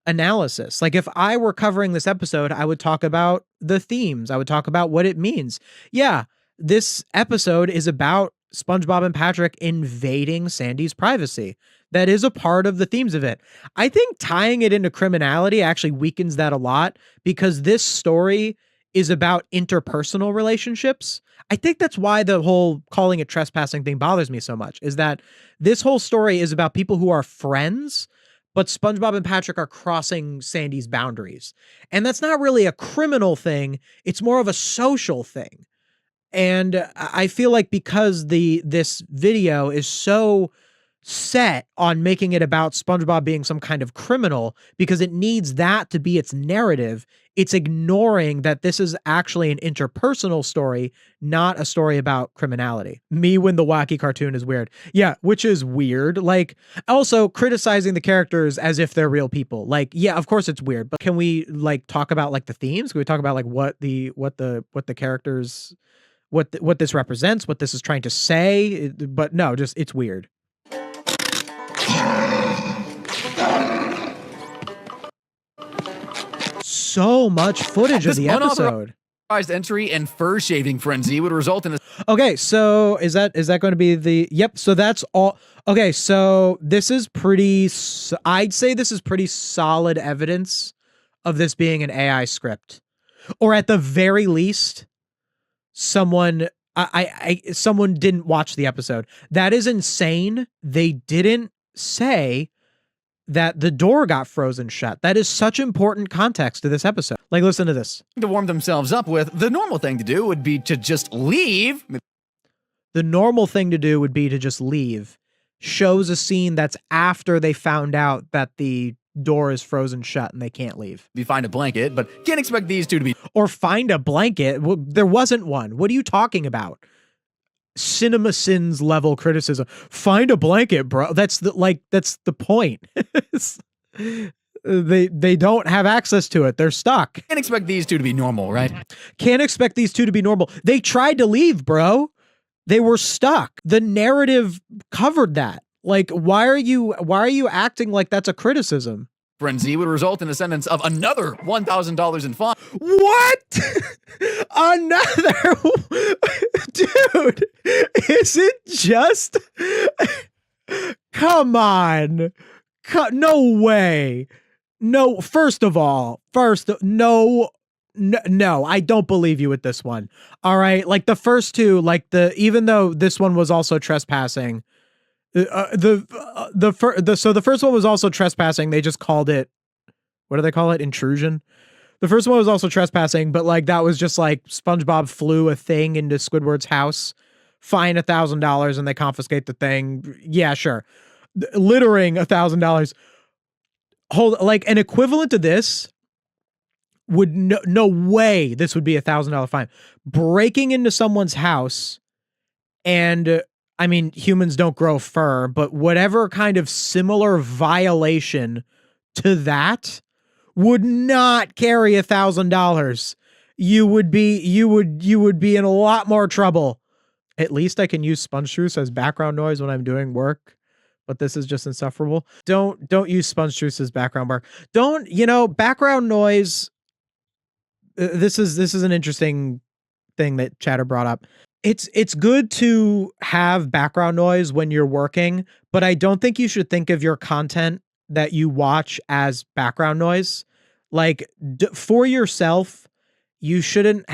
analysis. Like if I were covering this episode, I would talk about the themes. I would talk about what it means. Yeah, this episode is about SpongeBob and Patrick invading Sandy's privacy. That is a part of the themes of it. I think tying it into criminality actually weakens that a lot because this story is about interpersonal relationships. I think that's why the whole calling it trespassing thing bothers me so much, is that this whole story is about people who are friends, but SpongeBob and Patrick are crossing Sandy's boundaries. And that's not really a criminal thing. It's more of a social thing. And I feel like because this video is so set on making it about SpongeBob being some kind of criminal because it needs that to be its narrative. It's ignoring that this is actually an interpersonal story, not a story about criminality. Me when the wacky cartoon is weird. Yeah, which is weird. Like, also criticizing the characters as if they're real people. Like, yeah, of course it's weird, but can we like talk about like the themes? Can we talk about like what the characters, what this represents, what this is trying to say? But no, just it's weird. So much footage of the episode. Unauthorized entry and fur shaving frenzy would result in a Okay, so is that going to be the yep, so that's all. Okay, so this is pretty I'd say this is pretty solid evidence of this being an AI script. Or at the very least someone someone didn't watch the episode. That is insane. They didn't say that the door got frozen shut. That is such important context to this episode. Like, listen to this. to warm themselves up with. The normal thing to do would be to just leave. The normal thing to do would be to just leave. Shows a scene that's after they found out that the door is frozen shut and they can't leave. You find a blanket, but can't expect these two to be Or find a blanket. Well, there wasn't one. What are you talking about? Cinema sins level criticism. Find a blanket, bro. That's the point. They don't have access to it. They're stuck. Can't expect these two to be normal, right? Can't expect these two to be normal. They tried to leave, bro. They were stuck. The narrative covered that. Like, why are you acting like that's a criticism? Frenzy would result in the sentence of another $1,000 in fine. What? Another? Dude, is it just? Come on. No way. No, first of all, no, I don't believe you with this one. All right. Like the first two, like even though this one was also trespassing, the first one was also trespassing. They just called it, what do they call it? Intrusion. The first one was also trespassing, but like that was just like SpongeBob flew a thing into Squidward's house, fine $1,000, and they confiscate the thing. Yeah, sure. Littering $1,000. Hold, like an equivalent to this would no way this would be $1,000 fine. Breaking into someone's house, and I mean humans don't grow fur, but whatever kind of similar violation to that would not carry $1,000. You would be in a lot more trouble. At least I can use SpongeTruths as background noise when I'm doing work, but this is just insufferable. Don't use SpongeTruths as background work. Background noise. This is an interesting thing that Chatter brought up. It's good to have background noise when you're working, but I don't think you should think of your content that you watch as background noise. Like for yourself, you shouldn't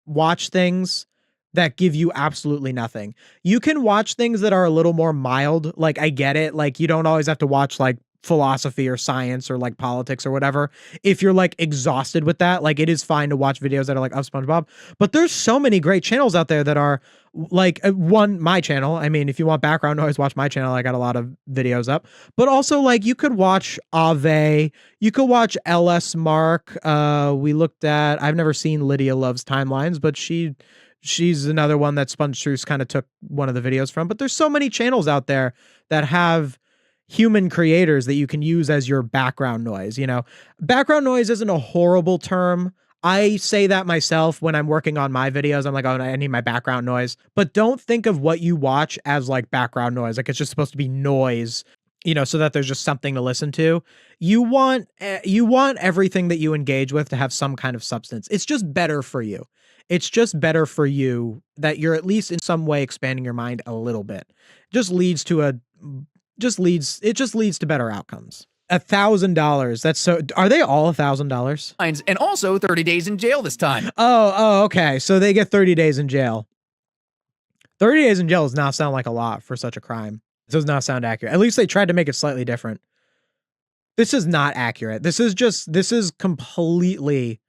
watch things that give you absolutely nothing. You can watch things that are a little more mild. Like, I get it. Like, you don't always have to watch like philosophy or science or like politics or whatever. If you're like exhausted with that, like it is fine to watch videos that are like of SpongeBob, but there's so many great channels out there that are like my channel. I mean, if you want background noise, watch my channel. I got a lot of videos up, but also like you could watch Ave, you could watch LS Mark. I've never seen Lydia Loves Timelines, but she's another one that SpongeTruths kind of took one of the videos from. But there's so many channels out there that have human creators that you can use as your background noise. Background noise isn't a horrible term. I say that myself when I'm working on my videos. I'm like, oh, I need my background noise. But don't think of what you watch as like background noise. Like it's just supposed to be noise, so that there's just something to listen to. You want everything that you engage with to have some kind of substance. It's just better for you. It's just better for you that you're at least in some way expanding your mind a little bit. It just leads to better outcomes. $1,000. That's so. Are they all $1,000? And also 30 days in jail this time. Oh, okay. So they get 30 days in jail. 30 days in jail does not sound like a lot for such a crime. It does not sound accurate. At least they tried to make it slightly different. This is not accurate. This is completely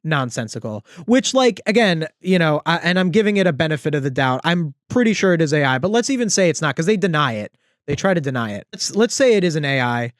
nonsensical, which, like, again, you know, and I'm giving it a benefit of the doubt. I'm pretty sure it is AI, but let's even say it's not, because they deny it. They try to deny it. Let's say it is an AI.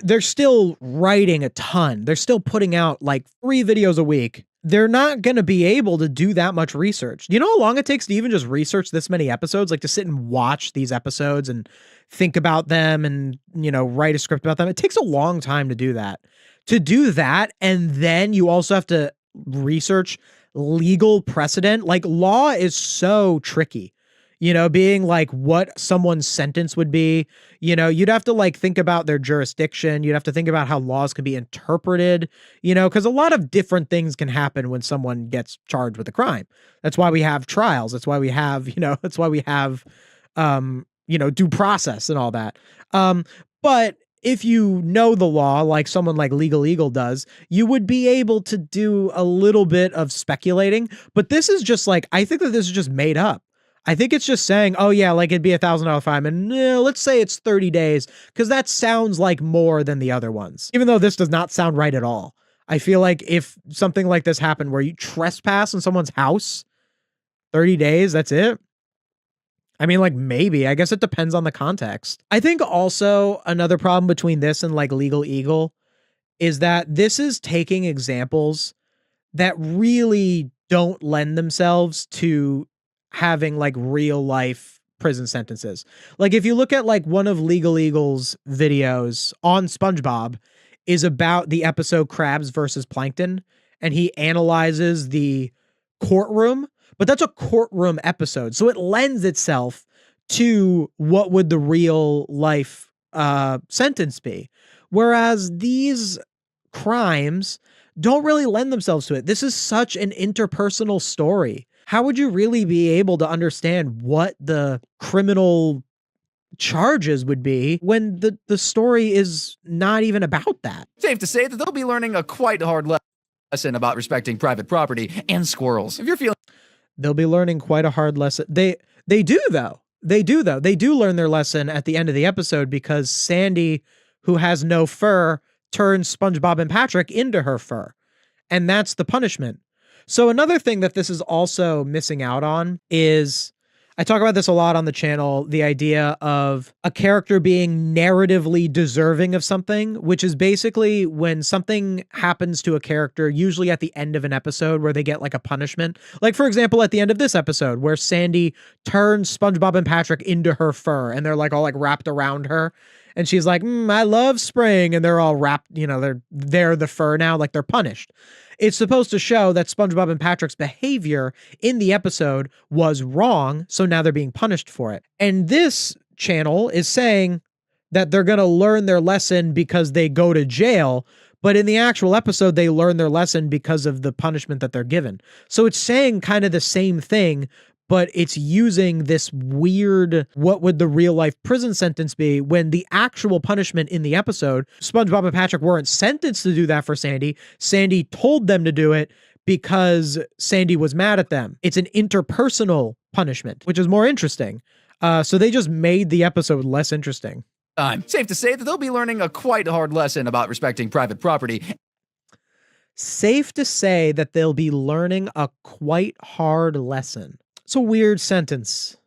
They're still writing a ton. They're still putting out like 3 videos a week. They're not going to be able to do that much research. You know how long it takes to even just research this many episodes? Like, to sit and watch these episodes and think about them and, you know, write a script about them. It takes a long time to do that. To do that, and then you also have to research legal precedent. Like, law is so tricky. You know, being like what someone's sentence would be, you know, you'd have to like think about their jurisdiction. You'd have to think about how laws can be interpreted, you know, because a lot of different things can happen when someone gets charged with a crime. That's why we have trials. That's why we have, you know, that's why we have, you know, due process and all that. But if you know the law, like someone like Legal Eagle does, you would be able to do a little bit of speculating. But this is just like, I think that this is just made up. I think it's just saying, oh yeah, like it'd be $1,000 fine, and let's say it's 30 days, because that sounds like more than the other ones. Even though this does not sound right at all. I feel like if something like this happened where you trespass in someone's house, 30 days, that's it. I mean, like, maybe. I guess it depends on the context. I think also another problem between this and like Legal Eagle is that this is taking examples that really don't lend themselves to having like real life prison sentences. Like, if you look at like one of Legal Eagle's videos on SpongeBob is about the episode Crabs versus Plankton, and he analyzes the courtroom, but that's a courtroom episode. So it lends itself to what would the real life sentence be. Whereas these crimes don't really lend themselves to it. This is such an interpersonal story. How would you really be able to understand what the criminal charges would be when the story is not even about that? Safe to say that they'll be learning a quite hard lesson about respecting private property and squirrels. If you're feeling They'll be learning quite a hard lesson. They do though. They do learn their lesson at the end of the episode, because Sandy, who has no fur, turns SpongeBob and Patrick into her fur. And that's the punishment. So another thing that this is also missing out on is, I talk about this a lot on the channel, the idea of a character being narratively deserving of something, which is basically when something happens to a character, usually at the end of an episode, where they get like a punishment. Like, for example, at the end of this episode, where Sandy turns SpongeBob and Patrick into her fur, and they're like all like wrapped around her. And she's like, I love spring. And they're all wrapped, you know, they're the fur now, like they're punished. It's supposed to show that SpongeBob and Patrick's behavior in the episode was wrong, so now they're being punished for it. And this channel is saying that they're going to learn their lesson because they go to jail, but in the actual episode, they learn their lesson because of the punishment that they're given. So it's saying kind of the same thing, but it's using this weird, what would the real life prison sentence be, when the actual punishment in the episode, SpongeBob and Patrick weren't sentenced to do that for Sandy. Sandy told them to do it because Sandy was mad at them. It's an interpersonal punishment, which is more interesting. So they just made the episode less interesting. safe to say that they'll be learning a quite hard lesson about respecting private property. Safe to say that they'll be learning a quite hard lesson. It's a weird sentence.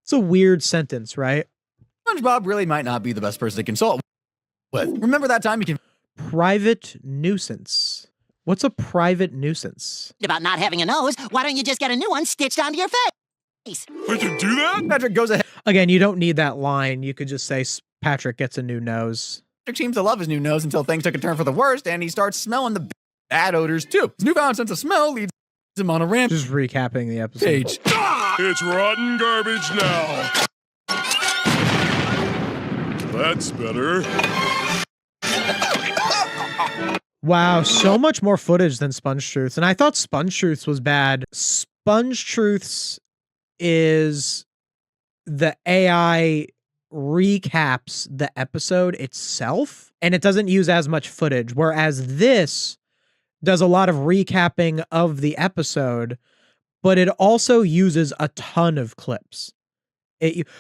It's a weird sentence, right? SpongeBob really might not be the best person to consult with. Remember that time you can Private nuisance. What's a private nuisance? About not having a nose, why don't you just get a new one stitched onto your face? I can do that? Patrick goes ahead. Again, you don't need that line. You could just say Patrick gets a new nose. Patrick seems to love his new nose until things took a turn for the worst, and he starts smelling the bad odors too. His newfound sense of smell leads him on a rampage. Just recapping the episode. It's rotten garbage now. That's better. Wow, so much more footage than SpongeTruths. And I thought SpongeTruths was bad. SpongeTruths is the AI recaps the episode itself, and it doesn't use as much footage, whereas this does a lot of recapping of the episode, but it also uses a ton of clips.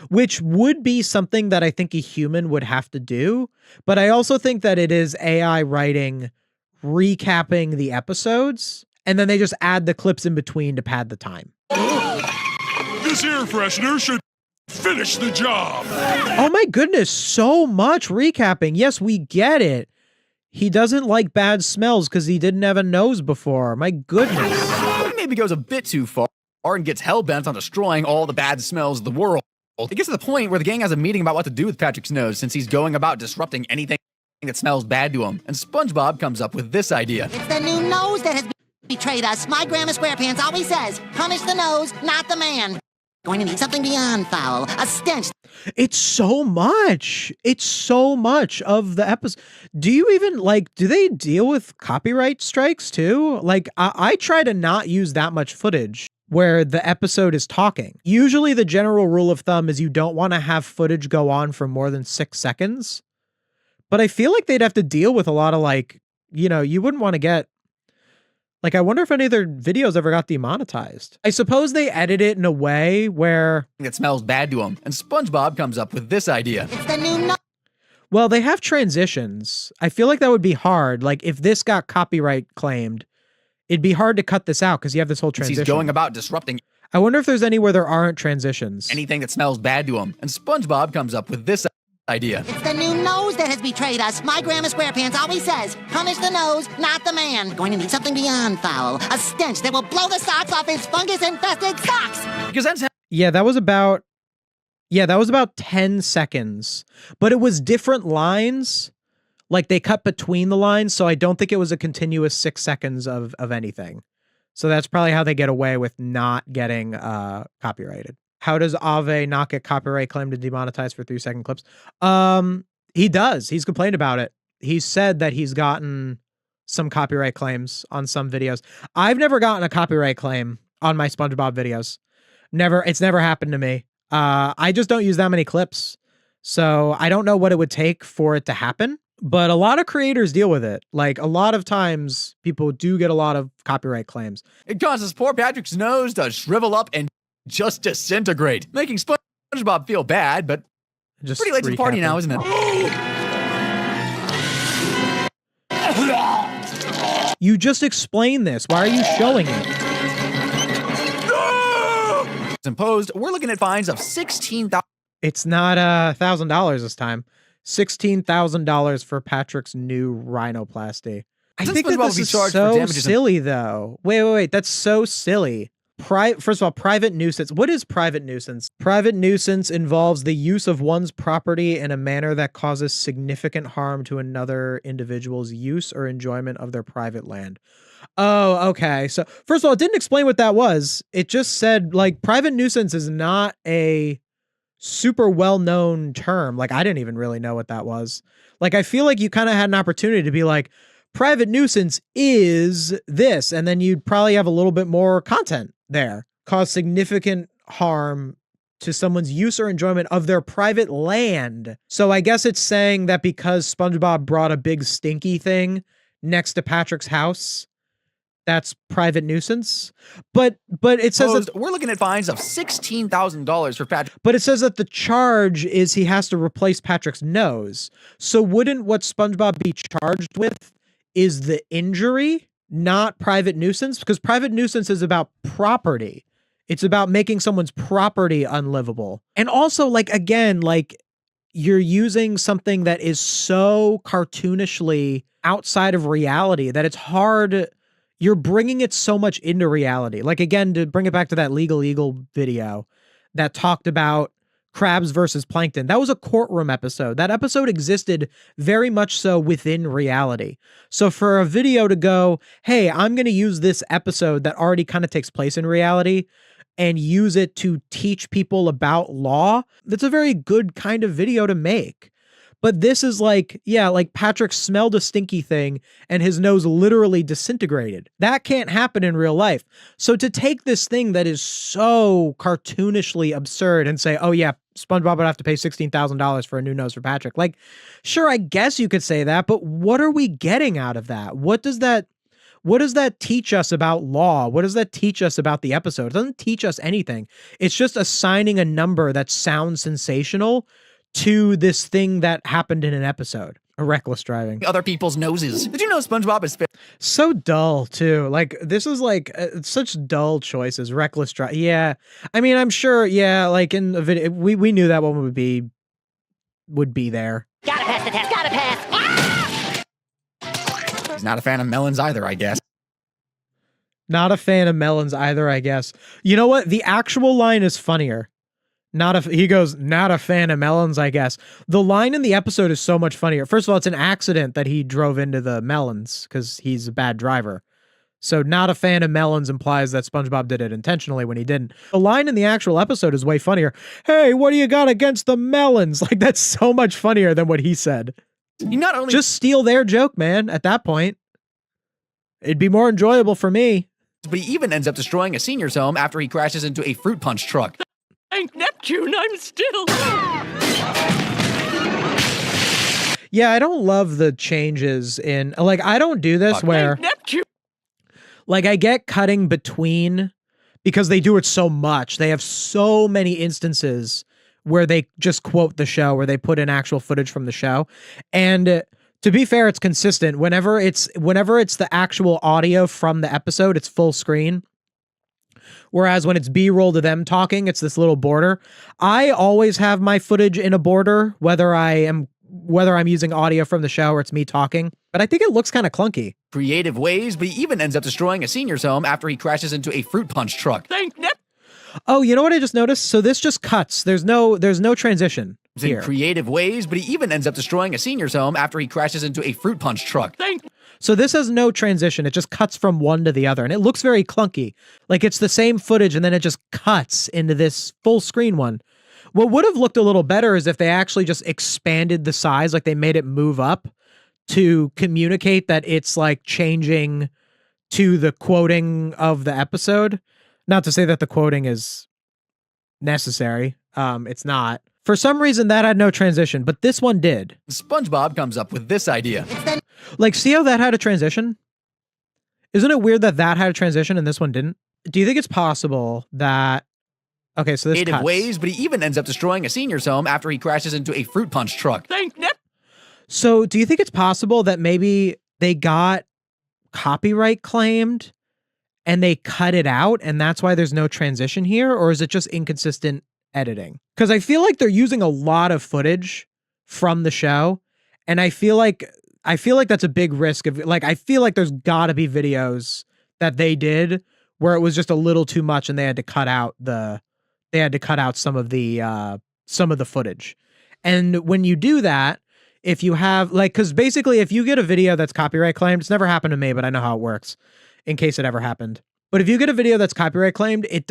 Which would be something that I think a human would have to do, but I also think that it is AI writing, recapping the episodes and then they just add the clips in between to pad the time. This air freshener should finish the job. Oh my goodness, so much recapping. Yes, we get it. He doesn't like bad smells because he didn't have a nose before. My goodness. He maybe goes a bit too far and gets hell-bent on destroying all the bad smells of the world. It gets to the point where the gang has a meeting about what to do with Patrick's nose since he's going about disrupting anything that smells bad to him. And SpongeBob comes up with this idea. It's the new nose that has betrayed us. My Grandma SquarePants always says, punish the nose, not the man. Going to need something beyond foul, a stench. It's so much. It's so much of the episode. Do you even, like, do they deal with copyright strikes too? Like, I try to not use that much footage where the episode is talking. Usually the general rule of thumb is you don't want to have footage go on for more than 6 seconds. But I feel like they'd have to deal with a lot of, like, you know, you wouldn't want to get, like, I wonder if any of their videos ever got demonetized. I suppose they edit it in a way where That smells bad to him. And SpongeBob comes up with this idea. It's the new nose. well, they have transitions. I feel like that would be hard. Like, if this got copyright claimed, it'd be hard to cut this out because you have this whole transition. He's going about disrupting I wonder if there's any where there aren't transitions. anything that smells bad to him. And SpongeBob comes up with this idea. It's the new nose that has betrayed us. My Grandma SquarePants always says, punish the nose, not the man. Going to need something beyond foul, a stench that will blow the socks off his fungus-infested socks. Because that's Yeah, that was about 10 seconds. But it was different lines. Like, they cut between the lines, so I don't think it was a continuous 6 seconds of anything. So that's probably how they get away with not getting copyrighted. How does Ave not get copyright claimed and demonetized for 3-second clips? He does. He's complained about it. He said that he's gotten some copyright claims on some videos. I've never gotten a copyright claim on my SpongeBob videos. It's never happened to me. I just don't use that many clips. So I don't know what it would take for it to happen. But a lot of creators deal with it. Like, a lot of times people do get a lot of copyright claims. it causes poor Patrick's nose to shrivel up and just disintegrate, making SpongeBob feel bad, but Just pretty late to the party recapping. now, isn't it? You just explained this. Why are you showing it? It's imposed. We're looking at fines of $16,000 It's not $1,000 this time. $16,000 for Patrick's new rhinoplasty. I Doesn't think that SpongeBob this be is charged for so damages and- silly, though. Wait. That's so silly. First of all, private nuisance. What is private nuisance? Private nuisance involves the use of one's property in a manner that causes significant harm to another individual's use or enjoyment of their private land. Oh, okay. So first of all, it didn't explain what that was. It just said, like, private nuisance is not a super well-known term. Like, I didn't even really know what that was. Like, I feel like you kind of had an opportunity to be like, private nuisance is this, and then you'd probably have a little bit more content there. Cause significant harm to someone's use or enjoyment of their private land. So I guess it's saying that because SpongeBob brought a big stinky thing next to Patrick's house, that's private nuisance. But it says that, We're looking at fines of $16,000 for Patrick. but it says that the charge is he has to replace Patrick's nose. So wouldn't what SpongeBob be charged with is the injury, not private nuisance? Because private nuisance is about property. It's about making someone's property unlivable. And also, like, again, like, you're using something that is so cartoonishly outside of reality that it's hard. You're bringing it so much into reality. Like, again, to bring it back to that Legal Eagle video that talked about crabs versus plankton. That was a courtroom episode. That episode existed very much so within reality. So for a video to go, hey, I'm going to use this episode that already kind of takes place in reality and use it to teach people about law, that's a very good kind of video to make. But this is like, yeah, like Patrick smelled a stinky thing and his nose literally disintegrated. That can't happen in real life. So to take this thing that is so cartoonishly absurd and say, oh yeah, SpongeBob would have to pay $16,000 for a new nose for Patrick. Like, sure, I guess you could say that, but what are we getting out of that? What does that teach us about law? What does that teach us about the episode? It doesn't teach us anything. It's just assigning a number that sounds sensational to this thing that happened in an episode. A reckless driving. other people's noses. Did you know SpongeBob is So dull too. Like this is like such dull choices. Reckless drive. Yeah. I mean, I'm sure. Yeah. Like in the video, we knew that one would be there. Gotta pass the test, gotta pass. He's not a fan of melons either, I guess. Not a fan of melons either, I guess. You know what? The actual line is funnier. He goes, not a fan of melons, I guess. The line in the episode is so much funnier. First of all, it's an accident that he drove into the melons because he's a bad driver. So not a fan of melons implies that SpongeBob did it intentionally when he didn't. The line in the actual episode is way funnier. Hey, what do you got against the melons? Like, that's so much funnier than what he said. He not only Just steal their joke, man, at that point. It'd be more enjoyable for me. but he even ends up destroying a senior's home after he crashes into a fruit punch truck. Thank Neptune, I'm still. Yeah, I don't love the changes in, like, I don't do this where, Neptune. like, I get cutting between because they do it so much. They have so many instances where they just quote the show, where they put in actual footage from the show. And to be fair, it's consistent. Whenever it's the actual audio from the episode, it's full screen. Whereas when it's B-roll to them talking, it's this little border. I always have my footage in a border, whether I'm using audio from the show or it's me talking. But I think it looks kind of clunky. Creative ways, but he even ends up destroying a senior's home after he crashes into a fruit punch truck. Thank Neptune. Oh, you know what I just noticed? So this just cuts. There's no transition In here. creative ways, but he even ends up destroying a senior's home after he crashes into a fruit punch truck. So this has no transition. It just cuts from one to the other, and it looks very clunky. Like it's the same footage, and then it just cuts into this full screen one. What would have looked a little better is if they actually just expanded the size, like they made it move up to communicate that it's like changing to the quoting of the episode. Not to say that the quoting is necessary. It's not. For some reason, that had no transition, but this one did. SpongeBob comes up with this idea. Like, see how that had a transition? Isn't it weird that had a transition and this one didn't? Do you think it's possible that... Okay, so this Creative cuts. ways, but he even ends up destroying a senior's home after he crashes into a fruit punch truck. So do you think it's possible that maybe they got copyright claimed and they cut it out and that's why there's no transition here? Or is it just inconsistent editing? Because I feel like they're using a lot of footage from the show, and I feel like that's a big risk of, like, I feel like there's gotta be videos that they did where it was just a little too much and they had to cut out some of the footage. And when you do that, if you have, like, because basically if you get a video that's copyright claimed, it's never happened to me, but I know how it works in case it ever happened. But if you get a video that's copyright claimed, it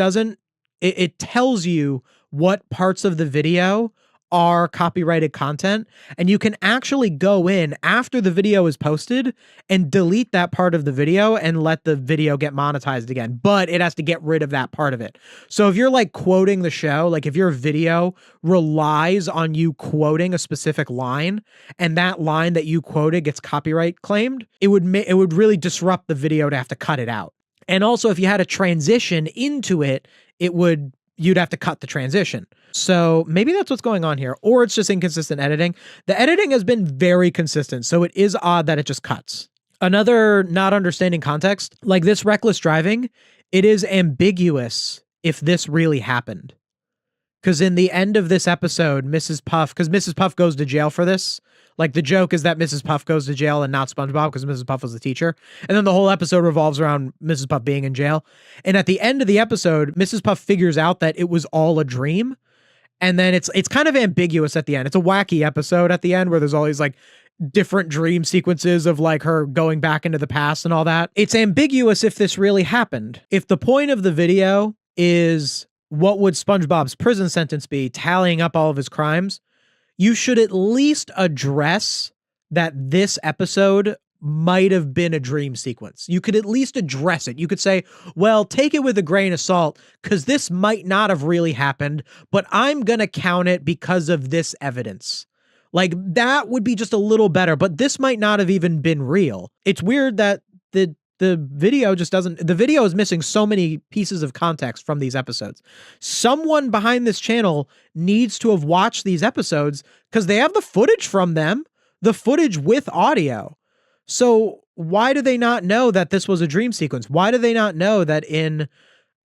tells you what parts of the video are copyrighted content, and you can actually go in after the video is posted and delete that part of the video and let the video get monetized again, but it has to get rid of that part of it. So if you're like quoting the show, like if your video relies on you quoting a specific line and that line that you quoted gets copyright claimed, it would really disrupt the video to have to cut it out. And also if you had a transition into it, you'd have to cut the transition. So maybe that's what's going on here, or it's just inconsistent editing. The editing has been very consistent, so it is odd that it just cuts. Another not understanding context, like this reckless driving, it is ambiguous if this really happened. Because in the end of this episode, Mrs. Puff goes to jail for this. Like the joke is that Mrs. Puff goes to jail and not SpongeBob because Mrs. Puff was the teacher. And then the whole episode revolves around Mrs. Puff being in jail. And at the end of the episode, Mrs. Puff figures out that it was all a dream. And then it's kind of ambiguous at the end. It's a wacky episode at the end where there's all these like different dream sequences of like her going back into the past and all that. It's ambiguous if this really happened. If the point of the video is what would SpongeBob's prison sentence be, tallying up all of his crimes, you should at least address that this episode might have been a dream sequence. You could at least address it. You could say, well, take it with a grain of salt because this might not have really happened, but I'm going to count it because of this evidence. Like that would be just a little better, but this might not have even been real. It's weird that the video just doesn't, the video is missing so many pieces of context from these episodes. Someone behind this channel needs to have watched these episodes because they have the footage from them. the footage with audio. So why do they not know that this was a dream sequence? Why do they not know that in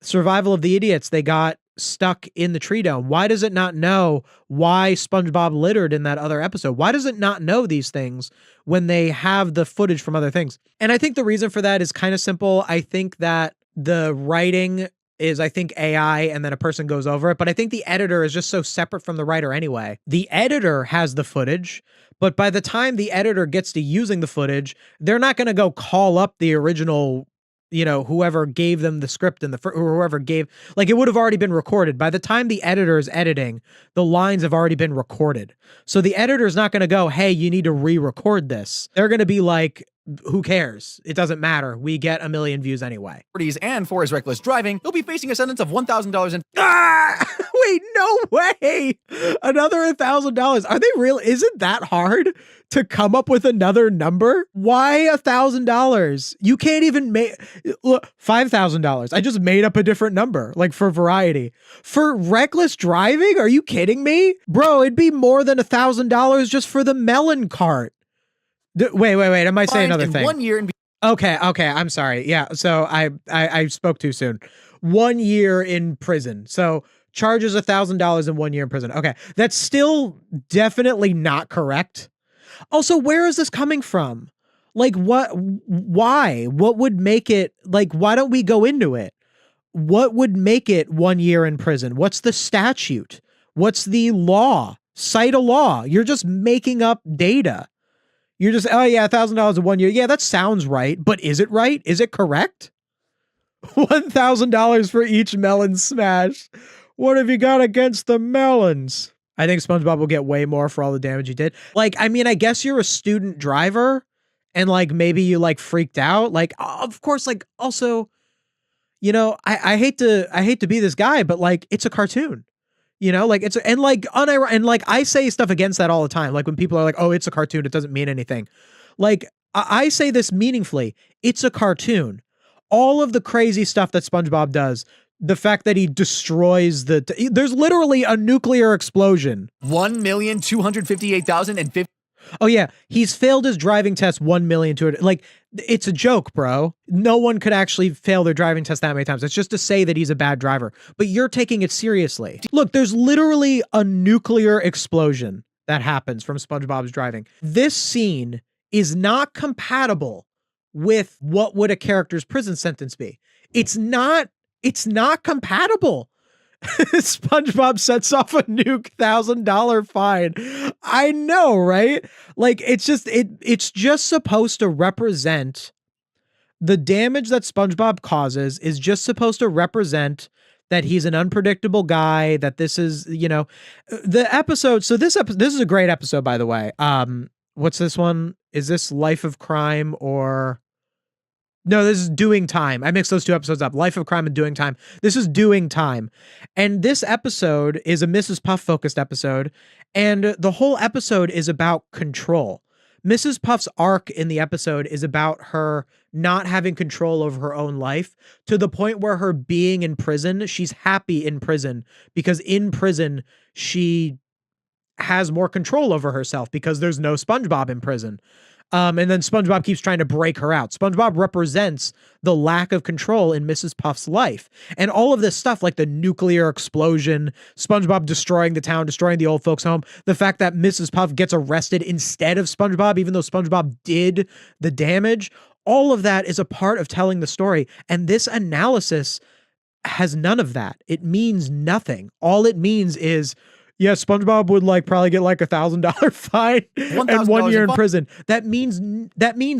Survival of the Idiots, they got stuck in the tree dome? Why does it not know why SpongeBob littered in that other episode? Why does it not know these things when they have the footage from other things? And I think the reason for that is kind of simple. I think that the writing is, I think, AI, and then a person goes over it. But I think the editor is just so separate from the writer anyway. The editor has the footage, but by the time the editor gets to using the footage, they're not going to go call up the original, whoever gave them the script and or whoever gave, like, it would have already been recorded. By the time the editor is editing, the lines have already been recorded. So the editor is not going to go, hey, you need to re-record this. They're going to be like, who cares? It doesn't matter. We get 1 million views anyway. And for his reckless driving, he'll be facing a sentence of $1,000 in. Wait, no way. Another $1,000. Are they real? Is it that hard to come up with another number? Why $1,000? You can't even make, look, $5,000. I just made up a different number, like, for variety. For reckless driving? Are you kidding me? Bro, it'd be more than $1,000 just for the melon cart. Wait. Am I saying another thing? 1 year. Okay. I'm sorry. Yeah. So I spoke too soon. 1 year in prison. So charges $1,000 in 1 year in prison. Okay. That's still definitely not correct. Also, where is this coming from? Like, why? What would make it, like, why don't we go into it? What would make it 1 year in prison? What's the statute? What's the law? Cite a law. You're just making up data. You're just, oh yeah, $1,000 in 1 year. Yeah, that sounds right. But is it right? Is it correct? $1,000 for each melon smash. What have you got against the melons? I think SpongeBob will get way more for all the damage he did. Like, I mean, I guess you're a student driver and, like, maybe you, like, freaked out. Like, of course, like, also, I hate to be this guy, but, like, it's a cartoon. Like, it's, and like, and like, I say stuff against that all the time. Like, when people are like, oh, it's a cartoon, it doesn't mean anything. Like, I say this meaningfully. It's a cartoon. All of the crazy stuff that SpongeBob does, the fact that he destroys there's literally a nuclear explosion. 1,258,050. Oh yeah, he's failed his driving test 1,200,000. Like, it's a joke, bro. No one could actually fail their driving test that many times. It's just to say that he's a bad driver, but you're taking it seriously. Look, there's literally a nuclear explosion that happens from SpongeBob's driving. This scene is not compatible with what would a character's prison sentence be. It's not compatible. SpongeBob sets off a nuke $1,000 fine. I know, right? Like, it's just supposed to represent the damage that SpongeBob causes, is just supposed to represent that he's an unpredictable guy, that this is, the episode. So this is a great episode, by the way. What's this one? Is this Life of Crime or... No, this is Doing Time. I mixed those two episodes up. Life of Crime and Doing Time. This is Doing Time. And this episode is a Mrs. Puff focused episode. And the whole episode is about control. Mrs. Puff's arc in the episode is about her not having control over her own life, to the point where her being in prison, she's happy in prison, because in prison, she has more control over herself because there's no SpongeBob in prison. And then SpongeBob keeps trying to break her out. SpongeBob represents the lack of control in Mrs. Puff's life. And all of this stuff, like the nuclear explosion, SpongeBob destroying the town, destroying the old folks' home, the fact that Mrs. Puff gets arrested instead of SpongeBob, even though SpongeBob did the damage, all of that is a part of telling the story. And this analysis has none of that. It means nothing. All it means is, yeah, SpongeBob would probably get $1,000 fine and 1 year in prison. That means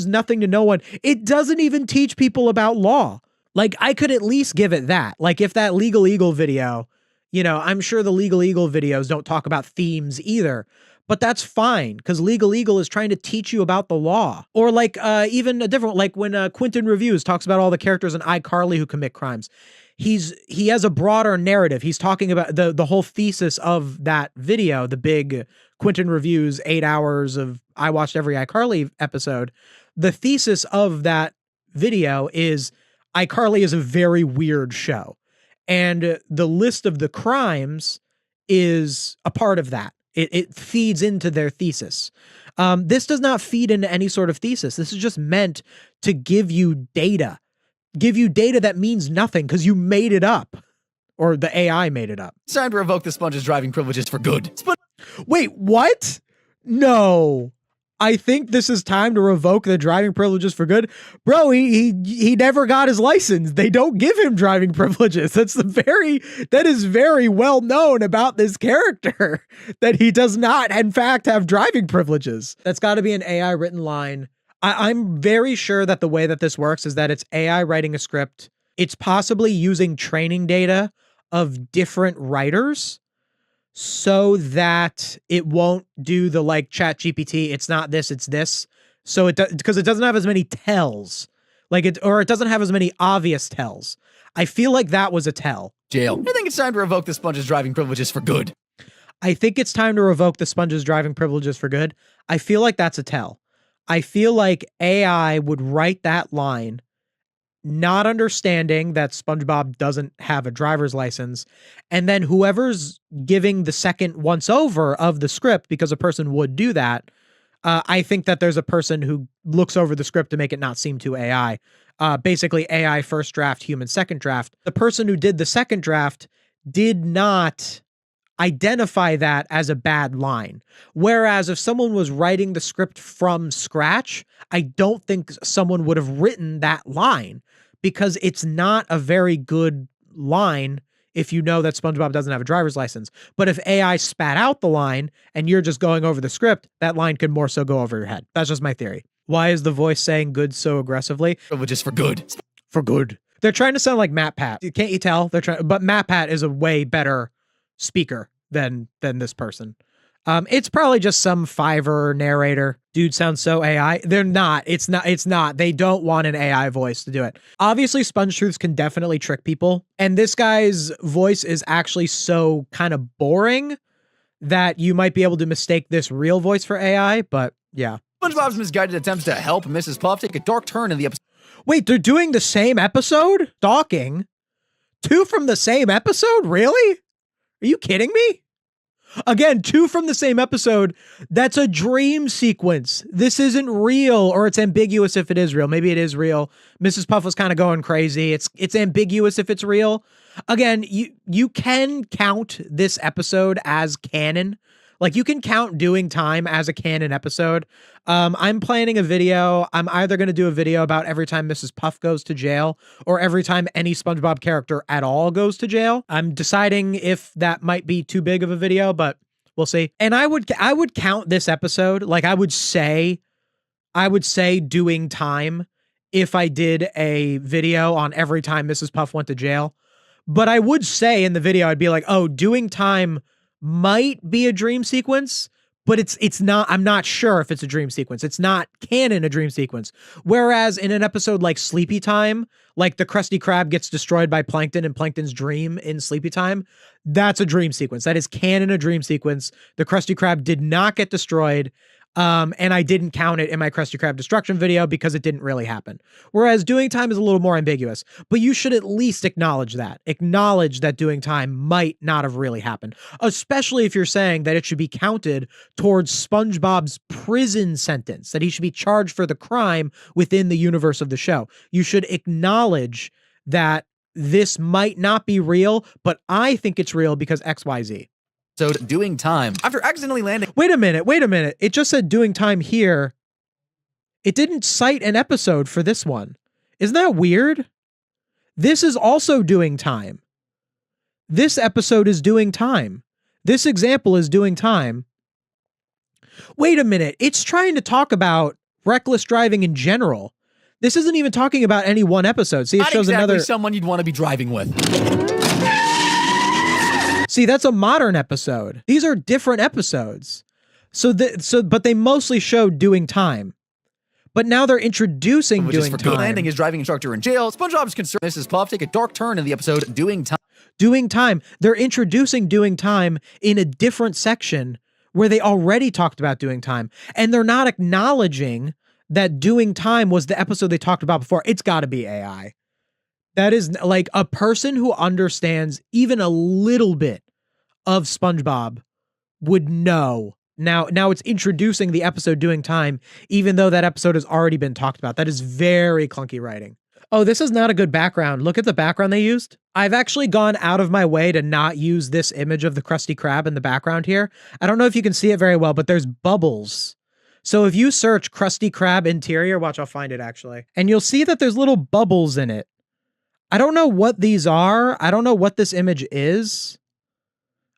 nothing to no one. It doesn't even teach people about law. Like, I could at least give it that. Like, if that Legal Eagle video, I'm sure the Legal Eagle videos don't talk about themes either, but that's fine, because Legal Eagle is trying to teach you about the law. Or even a different, like when Quentin Reviews talks about all the characters in iCarly who commit crimes. He has a broader narrative. He's talking about the whole thesis of that video, the big Quentin Reviews 8 hours of I watched every iCarly episode. The thesis of that video is iCarly is a very weird show. And the list of the crimes is a part of that. It feeds into their thesis. This does not feed into any sort of thesis. This is just meant to give you data. Give you data that means nothing because you made it up. Or the AI made it up. It's time to revoke the Sponge's driving privileges for good. Wait, what? No. I think this is time to revoke the driving privileges for good. Bro, he never got his license. They don't give him driving privileges. That is very well known about this character, that he does not, in fact, have driving privileges. That's got to be an AI written line. I'm very sure that the way that this works is that it's AI writing a script. It's possibly using training data of different writers, so that it won't do the like chat GPT. It's not this, it's this. So because it doesn't have as many tells, or it doesn't have as many obvious tells. I feel like that was a tell. Jail. I think it's time to revoke the Sponge's driving privileges for good. I think it's time to revoke the Sponge's driving privileges for good. I feel like that's a tell. I feel like AI would write that line not understanding that SpongeBob doesn't have a driver's license, and then whoever's giving the second once over of the script, because a person would do that, I think that there's a person who looks over the script to make it not seem too AI. Basically AI first draft, human second draft. The person who did the second draft did not identify that as a bad line. Whereas if someone was writing the script from scratch, I don't think someone would have written that line, because it's not a very good line if you know that SpongeBob doesn't have a driver's license. But if AI spat out the line and you're just going over the script, that line could more so go over your head. That's just my theory. Why is the voice saying good so aggressively? Privileges for good. For good. They're trying to sound like MatPat. Can't you tell? But MatPat is a way better speaker than this person. It's probably just some Fiverr narrator. Dude sounds so AI. They're not. It's not. They don't want an AI voice to do it. Obviously, SpongeTruths can definitely trick people. And this guy's voice is actually so kind of boring that you might be able to mistake this real voice for AI. But yeah. SpongeBob's misguided attempts to help Mrs. Puff take a dark turn in the episode. Wait, they're doing the same episode? Stalking? 2 from the same episode? Really? Are you kidding me? Again, 2 from the same episode. That's a dream sequence. This isn't real, or it's ambiguous if it is real. Maybe it is real. Mrs. Puff was kind of going crazy. It's ambiguous if it's real. Again, you can count this episode as canon. Like, you can count Doing Time as a canon episode. I'm planning a video. I'm either going to do a video about every time Mrs. Puff goes to jail, or every time any SpongeBob character at all goes to jail. I'm deciding if that might be too big of a video, but we'll see. And I would count this episode. Like, I would say Doing Time if I did a video on every time Mrs. Puff went to jail. But I would say in the video, I'd be like, oh, Doing Time might be a dream sequence, but it's not. I'm not sure if it's a dream sequence. It's not canon a dream sequence. Whereas in an episode like Sleepy Time, like the Krusty Krab gets destroyed by Plankton and Plankton's dream in Sleepy Time, that's a dream sequence. That is canon a dream sequence. The Krusty Krab did not get destroyed. And I didn't count it in my Krusty Krab destruction video because it didn't really happen. Whereas Doing Time is a little more ambiguous, but you should at least acknowledge that. Acknowledge that Doing Time might not have really happened, especially if you're saying that it should be counted towards SpongeBob's prison sentence, that he should be charged for the crime within the universe of the show. You should acknowledge that this might not be real, but I think it's real because XYZ. So Doing Time, after accidentally landing. Wait a minute. It just said Doing Time here. It didn't cite an episode for this one. Isn't that weird? This is also Doing Time. This episode is Doing Time. This example is Doing Time. Wait a minute. It's trying to talk about reckless driving in general. This isn't even talking about any one episode. See, it shows another someone you'd want to be driving with. See, that's a modern episode. These are different episodes. But they mostly showed Doing Time. But now they're introducing Doing Time. Landing his driving instructor in jail. SpongeBob's concerned Mrs. Puff take a dark turn in the episode Doing Time. Doing Time. They're introducing Doing Time in a different section where they already talked about Doing Time. And they're not acknowledging that Doing Time was the episode they talked about before. It's got to be AI. That is like a person who understands even a little bit of SpongeBob would know Now it's introducing the episode doing time, even though that episode has already been talked about. That is very clunky writing. Oh, this is not a good background. Look at the background they used. I've actually gone out of my way to not use this image of the Krusty Krab in the background here. I don't know if you can see it very well, but there's bubbles. So if you search Krusty Krab interior, watch, I'll find it actually, and you'll see that there's little bubbles in it. I don't know what these are. I don't know what this image is.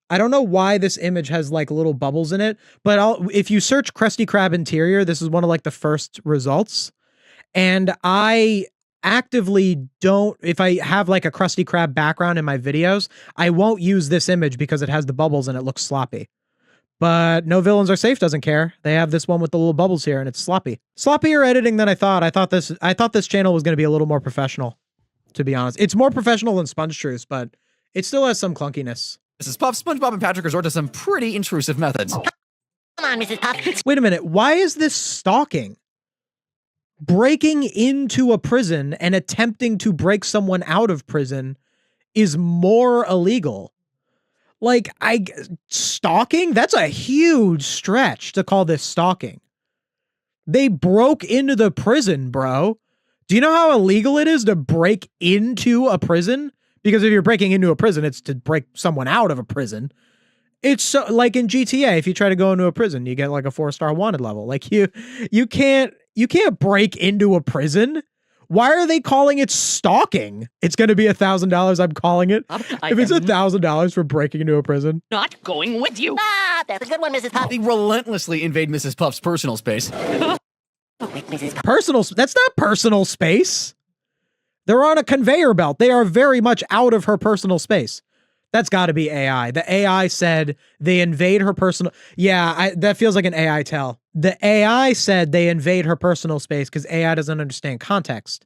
I don't know why this image has like little bubbles in it, but if you search Krusty Krab interior, this is one of like the first results. And I actively don't, if I have like a Krusty Krab background in my videos, I won't use this image because it has the bubbles and it looks sloppy. But No Villains Are Safe doesn't care. They have this one with the little bubbles here and it's sloppy. Sloppier editing than I thought. I thought this channel was going to be a little more professional, to be honest. It's more professional than SpongeTruths, but it still has some clunkiness. Mrs. Puff, SpongeBob and Patrick resort to some pretty intrusive methods. Come on, Mrs. Puff. Wait a minute. Why is this stalking? Breaking into a prison and attempting to break someone out of prison is more illegal. Like, stalking? That's a huge stretch to call this stalking. They broke into the prison, bro. Do you know how illegal it is to break into a prison? Because if you're breaking into a prison, it's to break someone out of a prison. It's so, like in GTA, if you try to go into a prison, you get like a 4-star wanted level. Like you can't break into a prison. Why are they calling it stalking? It's going to be $1,000. I'm calling it. If it's $1,000 for breaking into a prison. Not going with you. Ah, that's a good one, Mrs. Puff. They relentlessly invade Mrs. Puff's personal space. Mrs. Puff. That's not personal space. They're on a conveyor belt. They are very much out of her personal space. That's got to be AI. The AI said they invade her personal. Yeah, that feels like an AI tell. The AI said they invade her personal space because AI doesn't understand context.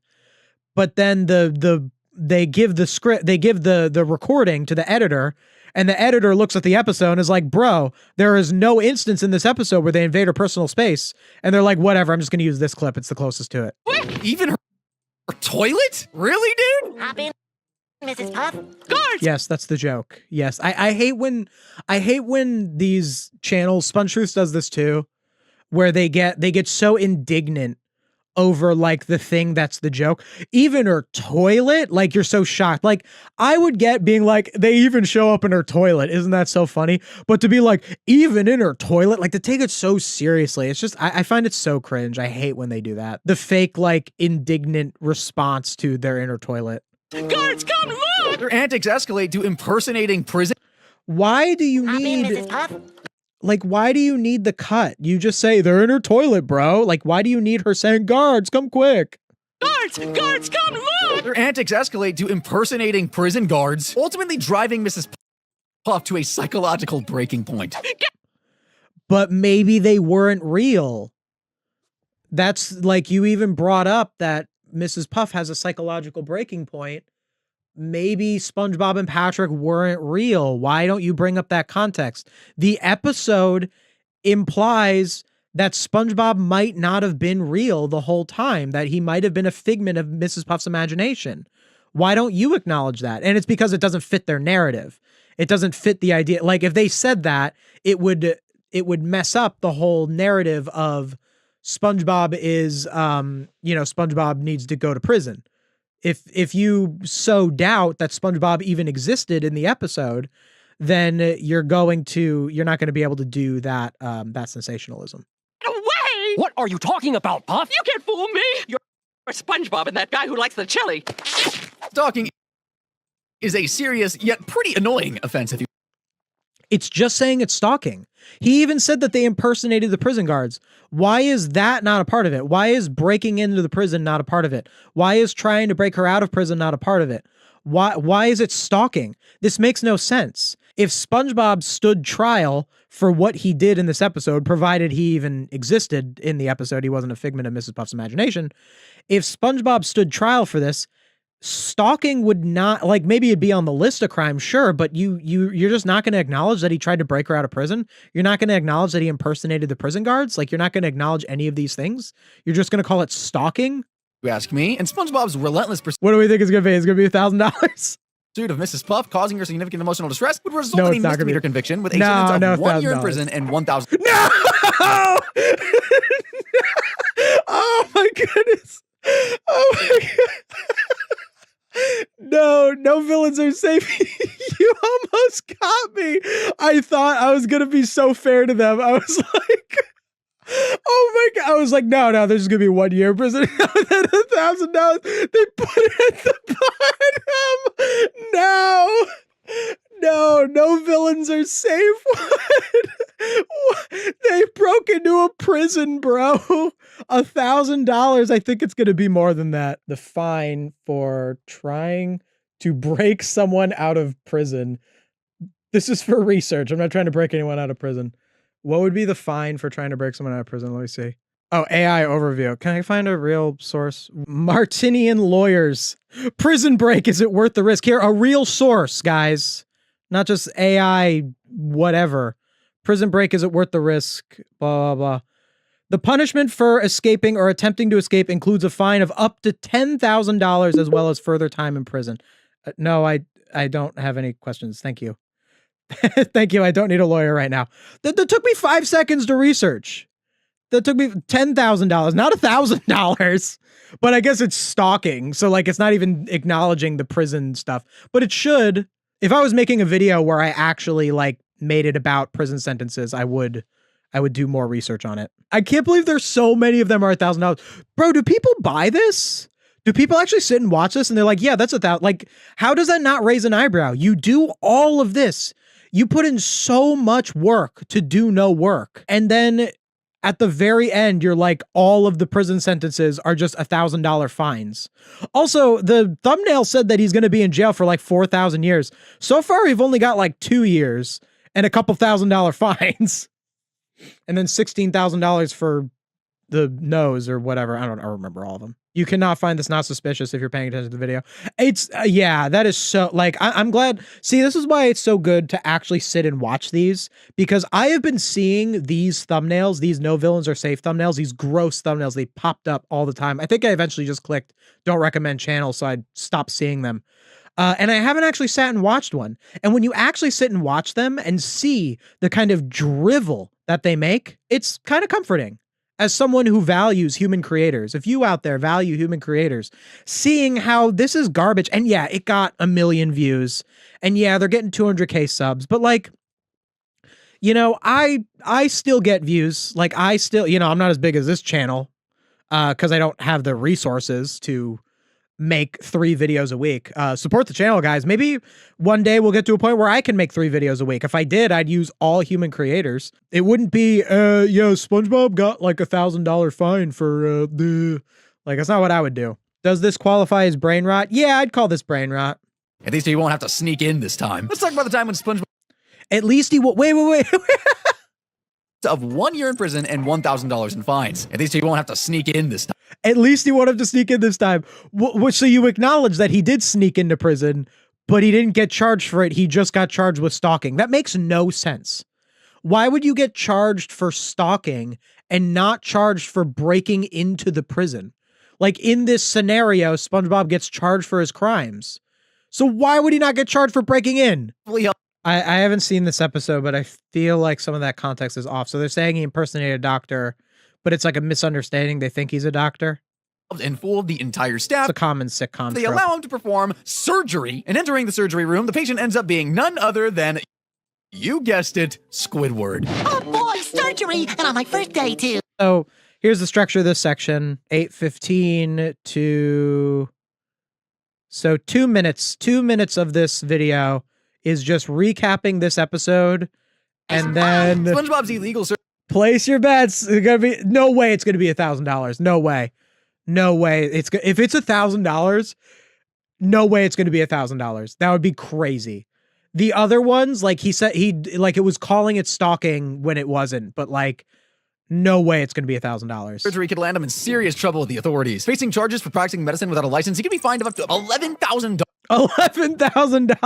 But then they give the script, they give the recording to the editor, and the editor looks at the episode and is like, bro, there is no instance in this episode where they invade her personal space. And they're like, whatever, I'm just going to use this clip. It's the closest to it. Even her toilet? Really, dude? Hop in, Mrs. Puff. Guards! Yes, that's the joke. Yes, I hate when these channels, SpongeTruths does this too, where they get so indignant over like the thing that's the joke. Even her toilet, like you're so shocked. Like I would get being like, they even show up in her toilet. Isn't that so funny? But to be like, even in her toilet, like to take it so seriously. It's just, I find it so cringe. I hate when they do that. The fake like indignant response to their inner toilet. Guards, come look! Their antics escalate to impersonating prison. Why do you Hop in, need... Mrs. Puff. Like, why do you need the cut? You just say, they're in her toilet, bro. Like, why do you need her saying, guards, come quick? Guards, come look! Their antics escalate to impersonating prison guards, ultimately driving Mrs. Puff to a psychological breaking point. But maybe they weren't real. That's like, you even brought up that Mrs. Puff has a psychological breaking point. Maybe SpongeBob and Patrick weren't real. Why don't you bring up that context? The episode implies that SpongeBob might not have been real the whole time, that he might have been a figment of Mrs. Puff's imagination. Why don't you acknowledge that? And it's because it doesn't fit their narrative. It doesn't fit the idea. Like if they said that, it would mess up the whole narrative of SpongeBob is, SpongeBob needs to go to prison. If you so doubt that SpongeBob even existed in the episode, then you're not going to be able to do that sensationalism. Get away! What are you talking about, Puff? You can't fool me! You're SpongeBob and that guy who likes the chili. Stalking is a serious yet pretty annoying offense if you... It's just saying it's stalking. He even said that they impersonated the prison guards. Why is that not a part of it? Why is breaking into the prison not a part of it? Why is trying to break her out of prison not a part of it? Why is it stalking? This makes no sense. If SpongeBob stood trial for what he did in this episode, provided he even existed in the episode, he wasn't a figment of Mrs. Puff's imagination. If SpongeBob stood trial for this, stalking would not, like, maybe it'd be on the list of crimes, sure, but you're just not going to acknowledge that he tried to break her out of prison. You're not going to acknowledge that he impersonated the prison guards. Like, you're not going to acknowledge any of these things. You're just going to call it stalking. ask me. And SpongeBob's relentless pursuit What do we think it's going to be? It's going to be $1,000. pursuit of Mrs. Puff, causing her significant emotional distress, would result No, in a it's not gonna misdemeanor be- conviction with a No, sentence no, of 1 year in $1,000. prison and 1,000. No! Oh my goodness. Oh my god. No, no villains are safe. You almost got me. I thought I was gonna be so fair to them. I was like, oh my god. I was like, no, there's gonna be 1 year in prison. And then $1,000. They put it at the bottom. No villains are safe. What? They broke into a prison, bro. $1,000. I think it's gonna be more than that. The fine for trying to break someone out of prison. This is for research. I'm not trying to break anyone out of prison. What would be the fine for trying to break someone out of prison? Let me see. Oh, AI overview. Can I find a real source? Martinian lawyers. Prison break. Is it worth the risk? Here, a real source, guys. Not just AI, whatever. Prison break. Is it worth the risk? Blah, blah, blah. The punishment for escaping or attempting to escape includes a fine of up to $10,000 as well as further time in prison. No, I don't have any questions. Thank you. Thank you. I don't need a lawyer right now. That took me 5 seconds to research. That took me $10,000, not $1,000. But I guess it's stalking. So like, it's not even acknowledging the prison stuff, but it should. If I was making a video where I actually like made it about prison sentences, I would do more research on it. I can't believe there's so many of them are $1,000. Bro, do people buy this? Do people actually sit and watch this and they're like, yeah, that's $1,000. Like, how does that not raise an eyebrow? You do all of this. You put in so much work to do no work. And then at the very end, you're like, all of the prison sentences are just $1,000 fines. Also, the thumbnail said that he's going to be in jail for like 4,000 years. So far, we've only got like 2 years and a couple $1,000 fines. And then $16,000 for the nose or whatever. I remember all of them. You cannot find this not suspicious if you're paying attention to the video. It's, yeah, that is so, like, I'm glad. See, this is why it's so good to actually sit and watch these, because I have been seeing these thumbnails, these no villains are safe thumbnails, these gross thumbnails. They popped up all the time. I think I eventually just clicked don't recommend channel, so I stopped seeing them. And I haven't actually sat and watched one. And when you actually sit and watch them and see the kind of drivel that they make, it's kind of comforting. As someone who values human creators, if you out there value human creators, seeing how this is garbage, and yeah, it got 1 million views, and yeah, they're getting 200K subs, but like, you know, I still get views. Like I still, you know, I'm not as big as this channel, because I don't have the resources to make 3 videos a week. Support the channel, guys. Maybe one day we'll get to a point where I can make 3 videos a week. If I did, I'd use all human creators. It wouldn't be, yo, SpongeBob got like $1,000 fine for like, that's not what I would do. Does this qualify as brain rot? Yeah, I'd call this brain rot. At least he won't have to sneak in this time. Let's talk about the time when SpongeBob At least he will. Wait. of 1 year in prison and $1,000 in fines. At least he won't have to sneak in this time. At least he won't have to sneak in this time. So you acknowledge that he did sneak into prison, but he didn't get charged for it. He just got charged with stalking. That makes no sense. Why would you get charged for stalking and not charged for breaking into the prison? Like in this scenario, SpongeBob gets charged for his crimes. So why would he not get charged for breaking in? I haven't seen this episode, but I feel like some of that context is off. So they're saying he impersonated a doctor, but it's like a misunderstanding. They think he's a doctor. And fooled the entire staff. It's a common sitcom They trope. allow him to perform surgery, and entering the surgery room, the patient ends up being none other than, you guessed it, Squidward. Oh boy, surgery! And on my first day, too. So here's the structure of this section. 8:15 to... So 2 minutes. 2 minutes of this video is just recapping this episode, and then... SpongeBob's illegal surgery. Place your bets. It's gonna be no way. It's gonna be $1,000. No way. No way. If it's $1,000, no way it's gonna be $1,000. That would be crazy. The other ones, like he said, it was calling it stalking when it wasn't, but like, no way it's gonna be $1,000. Surgery could land him in serious trouble with the authorities. Facing charges for practicing medicine without a license, he could be fined up to $11,000. $11,000.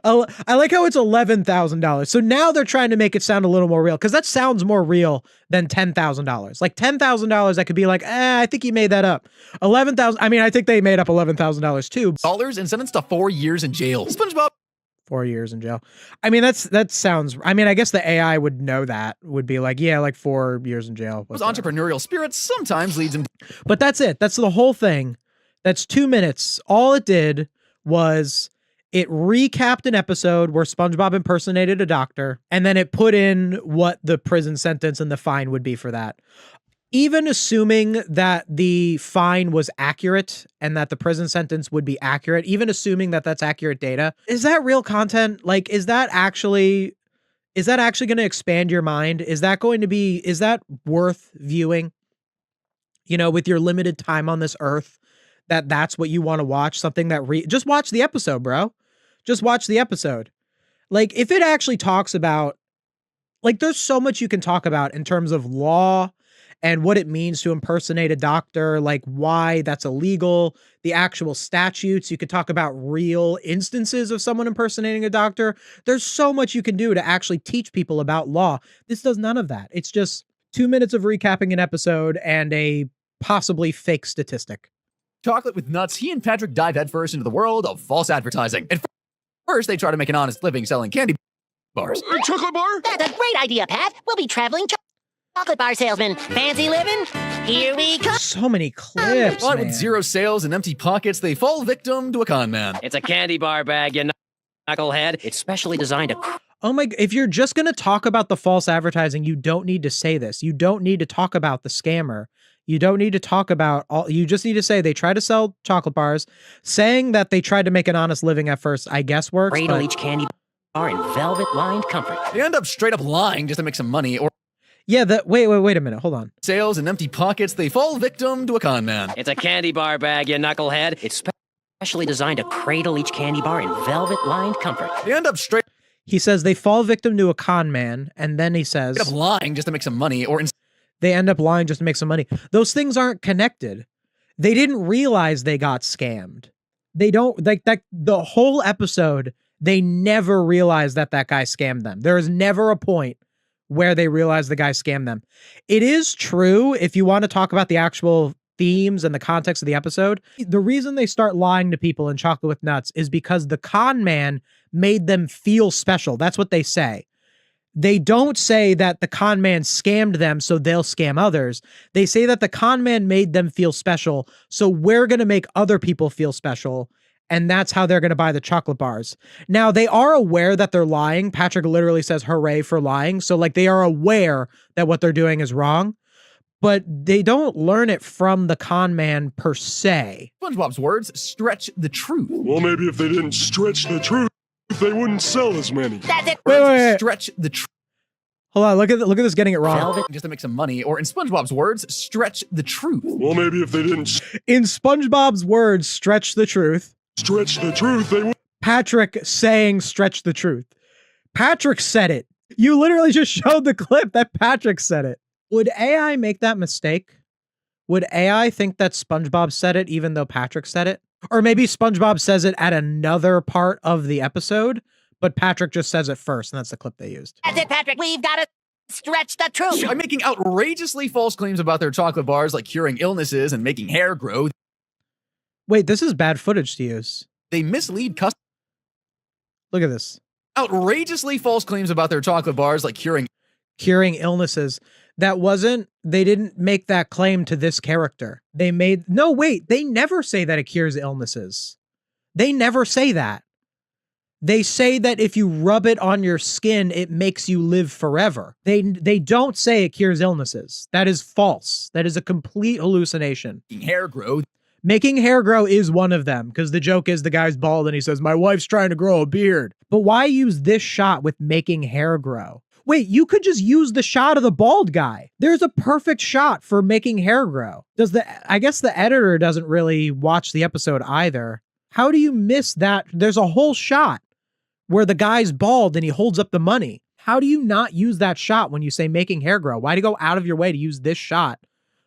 I like how it's $11,000. So now they're trying to make it sound a little more real, because that sounds more real than $10,000. Like $10,000, I could be like, I think he made that up. 11,000. I mean, I think they made up $11,000 too. Dollars and sentenced to 4 years in jail. SpongeBob 4 years in jail. I mean, that sounds. I mean, I guess the AI would know that. Would be like, yeah, like 4 years in jail. His entrepreneurial spirit sometimes leads him. But that's it. That's the whole thing. That's 2 minutes. All it did was it recapped an episode where SpongeBob impersonated a doctor, and then it put in what the prison sentence and the fine would be for that. Even assuming that the fine was accurate and that the prison sentence would be accurate, even assuming that that's accurate data, is that real content? Like, is that actually going to expand your mind? Is that worth viewing? You know, with your limited time on this earth, that's what you want to watch, something that just watch the episode, bro. Just watch the episode. Like, if it actually talks about, like, there's so much you can talk about in terms of law and what it means to impersonate a doctor, like why that's illegal, the actual statutes. You could talk about real instances of someone impersonating a doctor. There's so much you can do to actually teach people about law. This does none of that. It's just 2 minutes of recapping an episode and a possibly fake statistic. Chocolate with nuts, he and Patrick dive headfirst into the world of false advertising. And first, they try to make an honest living selling candy bars. A chocolate bar? That's a great idea, Pat. We'll be traveling chocolate bar salesmen. Fancy living? Here we come. So many clips, But man. with zero sales and empty pockets, they fall victim to a con man. It's a candy bar bag, you knucklehead. It's specially designed to. Oh my, if you're just going to talk about the false advertising, you don't need to say this. You don't need to talk about the scammer. You don't need to talk about you just need to say they try to sell chocolate bars. Saying that they tried to make an honest living at first, I guess works. Cradle But each candy bar in velvet-lined comfort. They end up straight up lying just to make some money, or yeah, wait a minute. Hold on. sales and empty pockets, they fall victim to a con man. It's a candy bar bag, you knucklehead. It's specially designed to cradle each candy bar in velvet-lined comfort. They end up straight He says they fall victim to a con man, and then he says up lying just to make some money, or they end up lying just to make some money. Those things aren't connected. They didn't realize they got scammed. They don't, like, that the whole episode, they never realized that guy scammed them. There is never a point where they realize the guy scammed them. It is true, if you want to talk about the actual themes and the context of the episode, the reason they start lying to people in Chocolate with Nuts is because the con man made them feel special. That's what they say. They don't say that the con man scammed them so they'll scam others. They say that the con man made them feel special, so we're going to make other people feel special, and that's how they're going to buy the chocolate bars. Now, they are aware that they're lying. Patrick literally says hooray for lying. So, like, they are aware that what they're doing is wrong, but they don't learn it from the con man per se. SpongeBob's words stretch the truth. Well, maybe if they didn't stretch the truth, they wouldn't sell as many. That's it. Wait. Stretch the truth Hold on, look at this getting it wrong. Velvet. just to make some money, or in SpongeBob's words, stretch the truth. Well, maybe if they didn't In SpongeBob's words, stretch the truth. stretch the truth, they would. Patrick saying stretch the truth. Patrick said it. You literally just showed the clip that Patrick said it. Would AI make that mistake? Would AI think that SpongeBob said it even though Patrick said it? Or maybe SpongeBob says it at another part of the episode, but Patrick just says it first, and that's the clip they used. That's it, Patrick. We've got to stretch the truth. By making outrageously false claims about their chocolate bars, like curing illnesses and making hair grow, Wait, this is bad footage to use. they mislead customers. Look at this. Outrageously false claims about their chocolate bars, like curing Illnesses. They didn't make that claim to this character. They never say that it cures illnesses. They never say that. They say that if you rub it on your skin, it makes you live forever. They don't say it cures illnesses. That is false. That is a complete hallucination. hair grow. Making hair grow is one of them, because the joke is the guy's bald and he says, my wife's trying to grow a beard. But why use this shot with making hair grow? Wait, you could just use the shot of the bald guy. There's a perfect shot for making hair grow. I guess the editor doesn't really watch the episode either. How do you miss that? There's a whole shot where the guy's bald and he holds up the money. How do you not use that shot when you say making hair grow? Why do you go out of your way to use this shot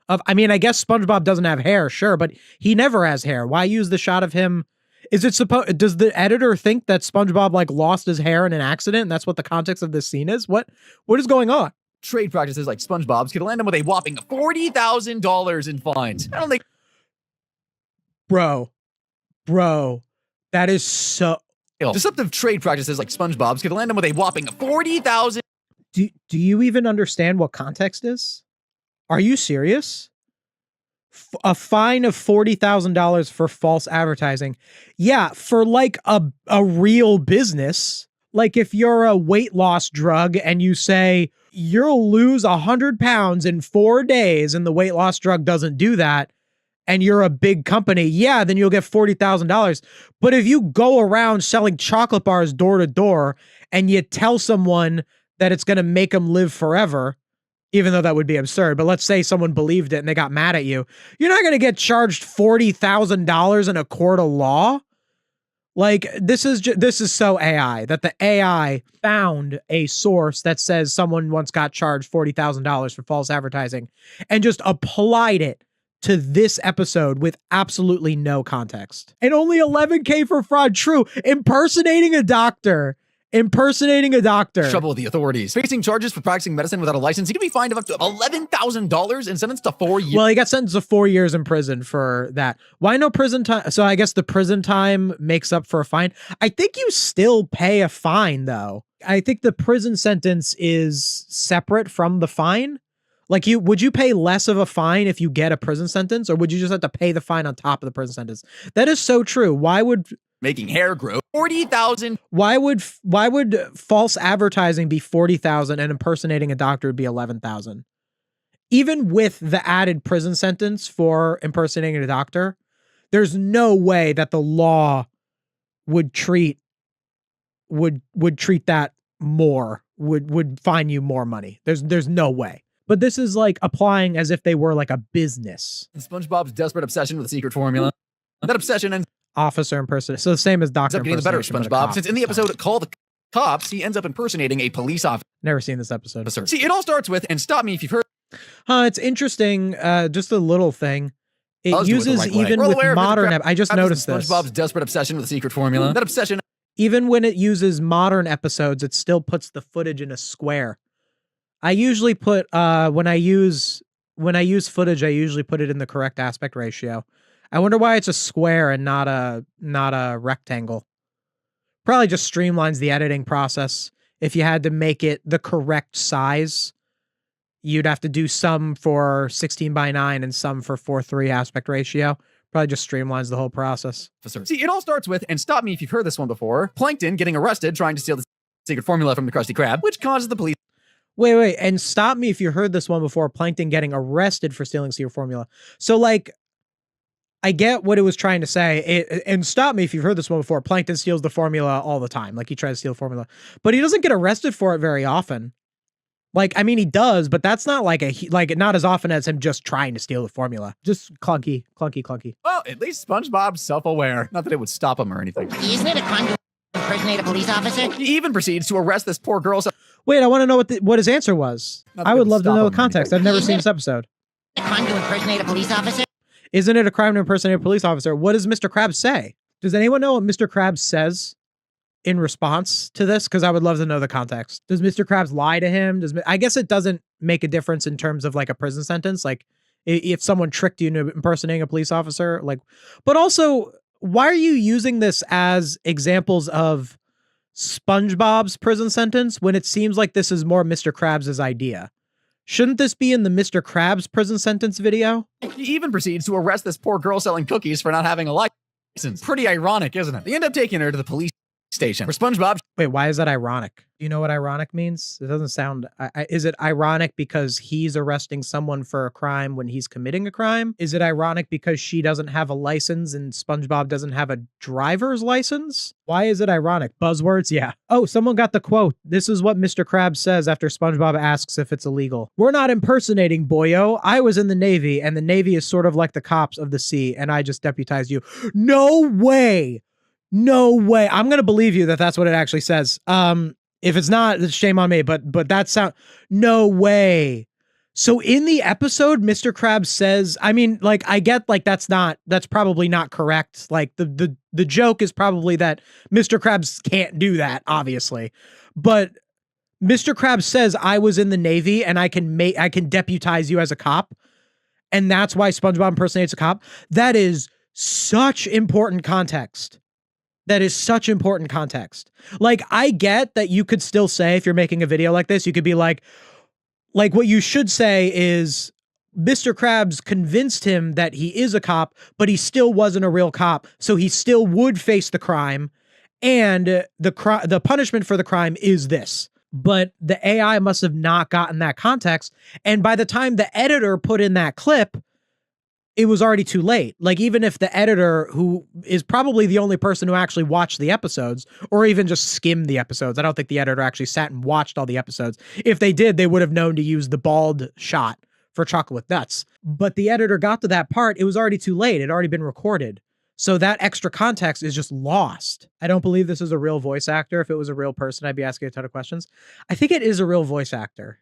I mean, I guess SpongeBob doesn't have hair, sure, but he never has hair. Why use the shot of him? Does the editor think that SpongeBob like lost his hair in an accident and that's what the context of this scene is? What is going on? Trade practices like SpongeBob's could land him with a whopping $40,000 in fines. I don't think. Bro, that is so. Deceptive trade practices like SpongeBob's could land him with a whopping $40,000. Do you even understand what context is? Are you serious? A fine of $40,000 for false advertising. Yeah, for like a real business. Like if you're a weight loss drug and you say you'll lose 100 pounds in 4 days and the weight loss drug doesn't do that, and you're a big company, yeah, then you'll get $40,000. But if you go around selling chocolate bars door to door and you tell someone that it's going to make them live forever, even though that would be absurd, but let's say someone believed it and they got mad at you, you're not going to get charged $40,000 in a court of law. Like this is so AI that the AI found a source that says someone once got charged $40,000 for false advertising and just applied it to this episode with absolutely no context. And only $11K for fraud. True. Impersonating a doctor. Trouble with the authorities. Facing charges for practicing medicine without a license, he could be fined up to $11,000 and sentenced to 4 years. Well, he got sentenced to 4 years in prison for that. Why no prison time? So I guess the prison time makes up for a fine. I think you still pay a fine, though. I think the prison sentence is separate from the fine. Like would you pay less of a fine if you get a prison sentence, or would you just have to pay the fine on top of the prison sentence? That is so true. Why would making hair grow 40,000? Why would false advertising be 40,000 and impersonating a doctor would be 11,000? Even with the added prison sentence for impersonating a doctor, there's no way that the law would treat that more, would fine you more money. There's no way. But this is like applying as if they were like a business. SpongeBob's desperate obsession with a secret formula. That obsession ends officer impersonator. So the same as doctor. Ends up getting the better of SpongeBob. Since in the episode Call the Cops, he ends up impersonating a police officer. Never seen this episode. See, it all starts with, and stop me if you've heard. It's interesting. Just a little thing. It uses even with modern. I just noticed this. SpongeBob's desperate obsession with a secret formula. That obsession. Even when it uses modern episodes, it still puts the footage in a square. I usually put when I use footage, I usually put it in the correct aspect ratio. I wonder why it's a square and not a rectangle. Probably just streamlines the editing process. If you had to make it the correct size, you'd have to do some for 16:9 and some for 4:3 aspect ratio. Probably just streamlines the whole process. See, it all starts with, and stop me if you've heard this one before, Plankton getting arrested trying to steal the secret formula from the Krusty Krab, which causes the police. Wait, and stop me if you heard this one before, Plankton getting arrested for stealing secret formula. So like, I get what it was trying to say. And stop me if you've heard this one before, Plankton steals the formula all the time. Like he tries to steal the formula, but he doesn't get arrested for it very often. Like, I mean, he does, but that's not like not as often as him just trying to steal the formula. Just clunky. Well, at least SpongeBob's self-aware. Not that it would stop him or anything. Isn't it a crime to impersonate a police officer? He even proceeds to arrest this poor girl. Wait, I want to know what his answer was. I would love to know the context. I've never seen this episode. A crime to impersonate a police officer? Isn't it a crime to impersonate a police officer? What does Mr. Krabs say? Does anyone know what Mr. Krabs says in response to this? Because I would love to know the context. Does Mr. Krabs lie to him? I guess it doesn't make a difference in terms of like a prison sentence. Like if someone tricked you into impersonating a police officer, like, but also why are you using this as examples of SpongeBob's prison sentence when it seems like this is more Mr. Krabs' idea? Shouldn't this be in the Mr. Krabs prison sentence video? He even proceeds to arrest this poor girl selling cookies for not having a license. Pretty ironic, isn't it? They end up taking her to the police station where SpongeBob. Wait, why is that ironic? Do you know what ironic means? It doesn't sound. Is it ironic because he's arresting someone for a crime when he's committing a crime? Is it ironic because she doesn't have a license and SpongeBob doesn't have a driver's license? Why is it ironic? Buzzwords? Yeah. Oh, someone got the quote. This is what Mr. Krabs says after SpongeBob asks if it's illegal. We're not impersonating, boyo. I was in the Navy, and the Navy is sort of like the cops of the sea, and I just deputized you. No way. No way. I'm going to believe you that that's what it actually says. If it's not, shame on me, but that sound, no way. So in the episode, Mr. Krabs says, I mean, like, I get like that's probably not correct. Like the joke is probably that Mr. Krabs can't do that, obviously. But Mr. Krabs says, I was in the Navy and I can deputize you as a cop. And that's why SpongeBob impersonates a cop. That is such important context. That is such important context. Like, I get that you could still say, if you're making a video like this, you could be like what you should say is Mr. Krabs convinced him that he is a cop, but he still wasn't a real cop. So he still would face the crime. And the punishment for the crime is this. But the AI must have not gotten that context. And by the time the editor put in that clip, it was already too late. Like, even if the editor, who is probably the only person who actually watched the episodes or even just skimmed the episodes, I don't think the editor actually sat and watched all the episodes. If they did, they would have known to use the bald shot for Chocolate with Nuts. But the editor got to that part. It was already too late. It had already been recorded. So that extra context is just lost. I don't believe this is a real voice actor. If it was a real person, I'd be asking a ton of questions. I think it is a real voice actor.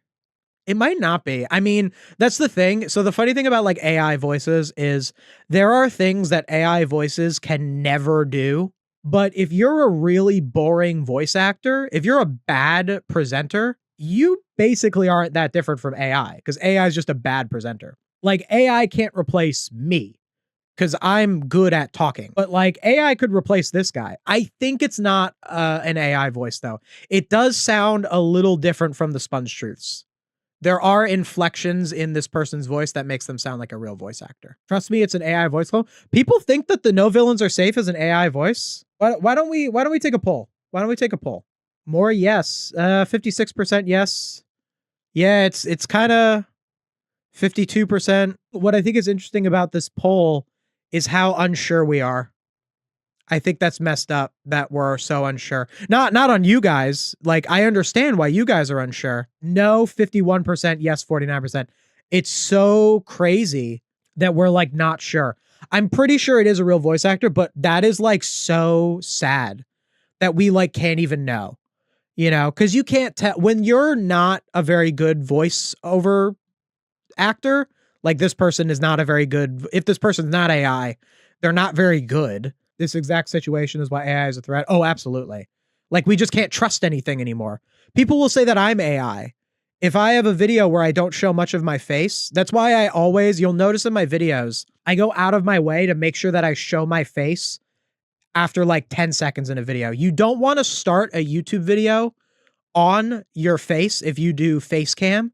It might not be. I mean, that's the thing. So the funny thing about like AI voices is there are things that AI voices can never do. But if you're a really boring voice actor, if you're a bad presenter, you basically aren't that different from AI, because AI is just a bad presenter. Like, AI can't replace me because I'm good at talking, but like AI could replace this guy. I think it's not an AI voice though. It does sound a little different from the SpongeTruths. There are inflections in this person's voice that makes them sound like a real voice actor. Trust me, it's an AI voice clone. People think that the No Villains Are Safe as an AI voice. Why don't we take a poll? Why don't we take a poll? More yes. 56% yes. Yeah, it's kind of 52%. What I think is interesting about this poll is how unsure we are. I think that's messed up that we're so unsure. Not on you guys. Like, I understand why you guys are unsure. No, 51%. Yes, 49%. It's so crazy that we're like not sure. I'm pretty sure it is a real voice actor, but that is like so sad that we like can't even know, you know, because you can't tell when you're not a very good voiceover actor. Like, this person is not a very good, if this person's not AI, they're not very good. This exact situation is why AI is a threat. Oh, absolutely. Like, we just can't trust anything anymore. People will say that I'm AI. If I have a video where I don't show much of my face, that's why I always, you'll notice in my videos, I go out of my way to make sure that I show my face after like 10 seconds in a video. You don't want to start a YouTube video on your face if you do face cam.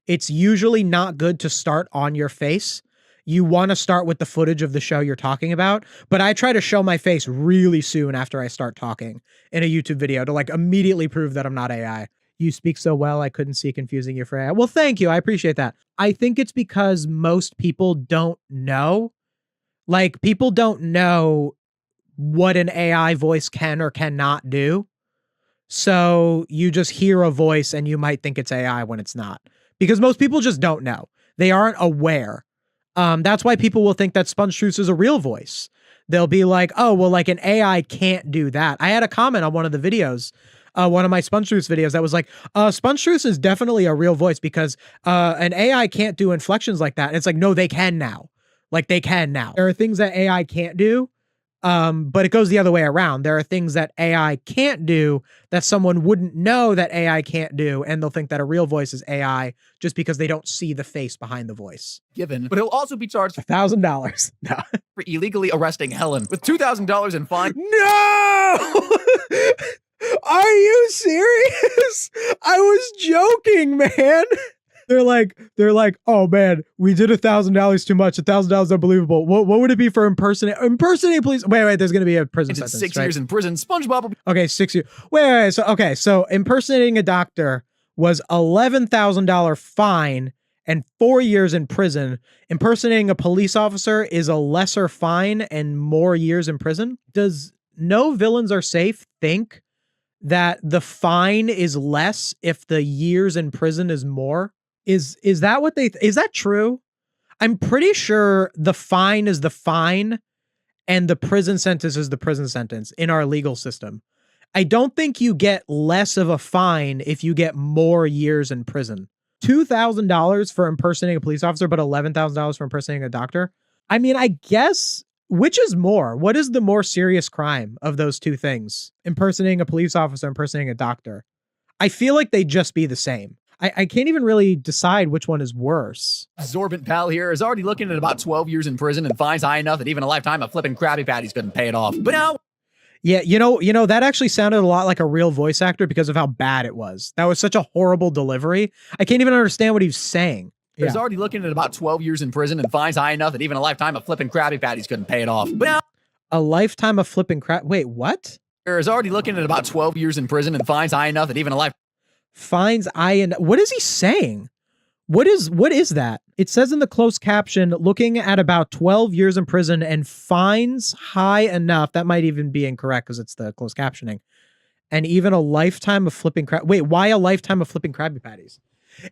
It's usually not good to start on your face. You want to start with the footage of the show you're talking about, but I try to show my face really soon after I start talking in a YouTube video to like immediately prove that I'm not AI. You speak so well, I couldn't see confusing you for AI. Well, thank you. I appreciate that. I think it's because most people don't know. Like, people don't know what an AI voice can or cannot do. So you just hear a voice and you might think it's AI when it's not. Because most people just don't know. They aren't aware. That's why people will think that SpongeTruths is a real voice. They'll be like, oh, well, like an AI can't do that. I had a comment on one of the videos, one of my SpongeTruths videos that was like, SpongeTruths is definitely a real voice because an AI can't do inflections like that. And it's like, no, they can now. Like, they can now. There are things that AI can't do. But it goes the other way around. There are things that AI can't do that someone wouldn't know that AI can't do, and they'll think that a real voice is AI just because they don't see the face behind the voice. Given, but he'll also be charged $1,000. No. for illegally arresting Helen with $2,000 in fine. No! Are you serious? I was joking, man. They're like, oh man, we did $1,000 too much. $1,000 is unbelievable. What would it be for impersonating police? Wait, there's gonna be a prison sentence. 6 right? years in prison. SpongeBob will be Okay, 6 years. Wait. So impersonating a doctor was $11,000 fine and 4 years in prison. Impersonating a police officer is a lesser fine and more years in prison. Does No Villains Are Safe think that the fine is less if the years in prison is more? Is that what is that true? I'm pretty sure the fine is the fine and the prison sentence is the prison sentence in our legal system. I don't think you get less of a fine if you get more years in prison. $2,000 for impersonating a police officer, but $11,000 for impersonating a doctor. I mean, I guess, which is more? What is the more serious crime of those two things? Impersonating a police officer, impersonating a doctor. I feel like they'd just be the same. I can't even really decide which one is worse. Absorbent pal here is already looking at about 12 years in prison and fines high enough that even a lifetime of flipping Krabby Patties couldn't pay it off. But now, yeah, you know, that actually sounded a lot like a real voice actor because of how bad it was. That was such a horrible delivery. I can't even understand what he was saying. He's already looking at about 12 years in prison and fines high enough that even a lifetime of flipping Krabby Patties couldn't pay it off. But now, a lifetime of flipping crap. Wait, what? Is already looking at about 12 years in prison and fines high enough that even a life. Fines what is he saying? What is that? It says in the closed caption, looking at about 12 years in prison and fines high enough. That might even be incorrect because it's the closed captioning. And even a lifetime of flipping crap. Wait, why a lifetime of flipping Krabby Patties?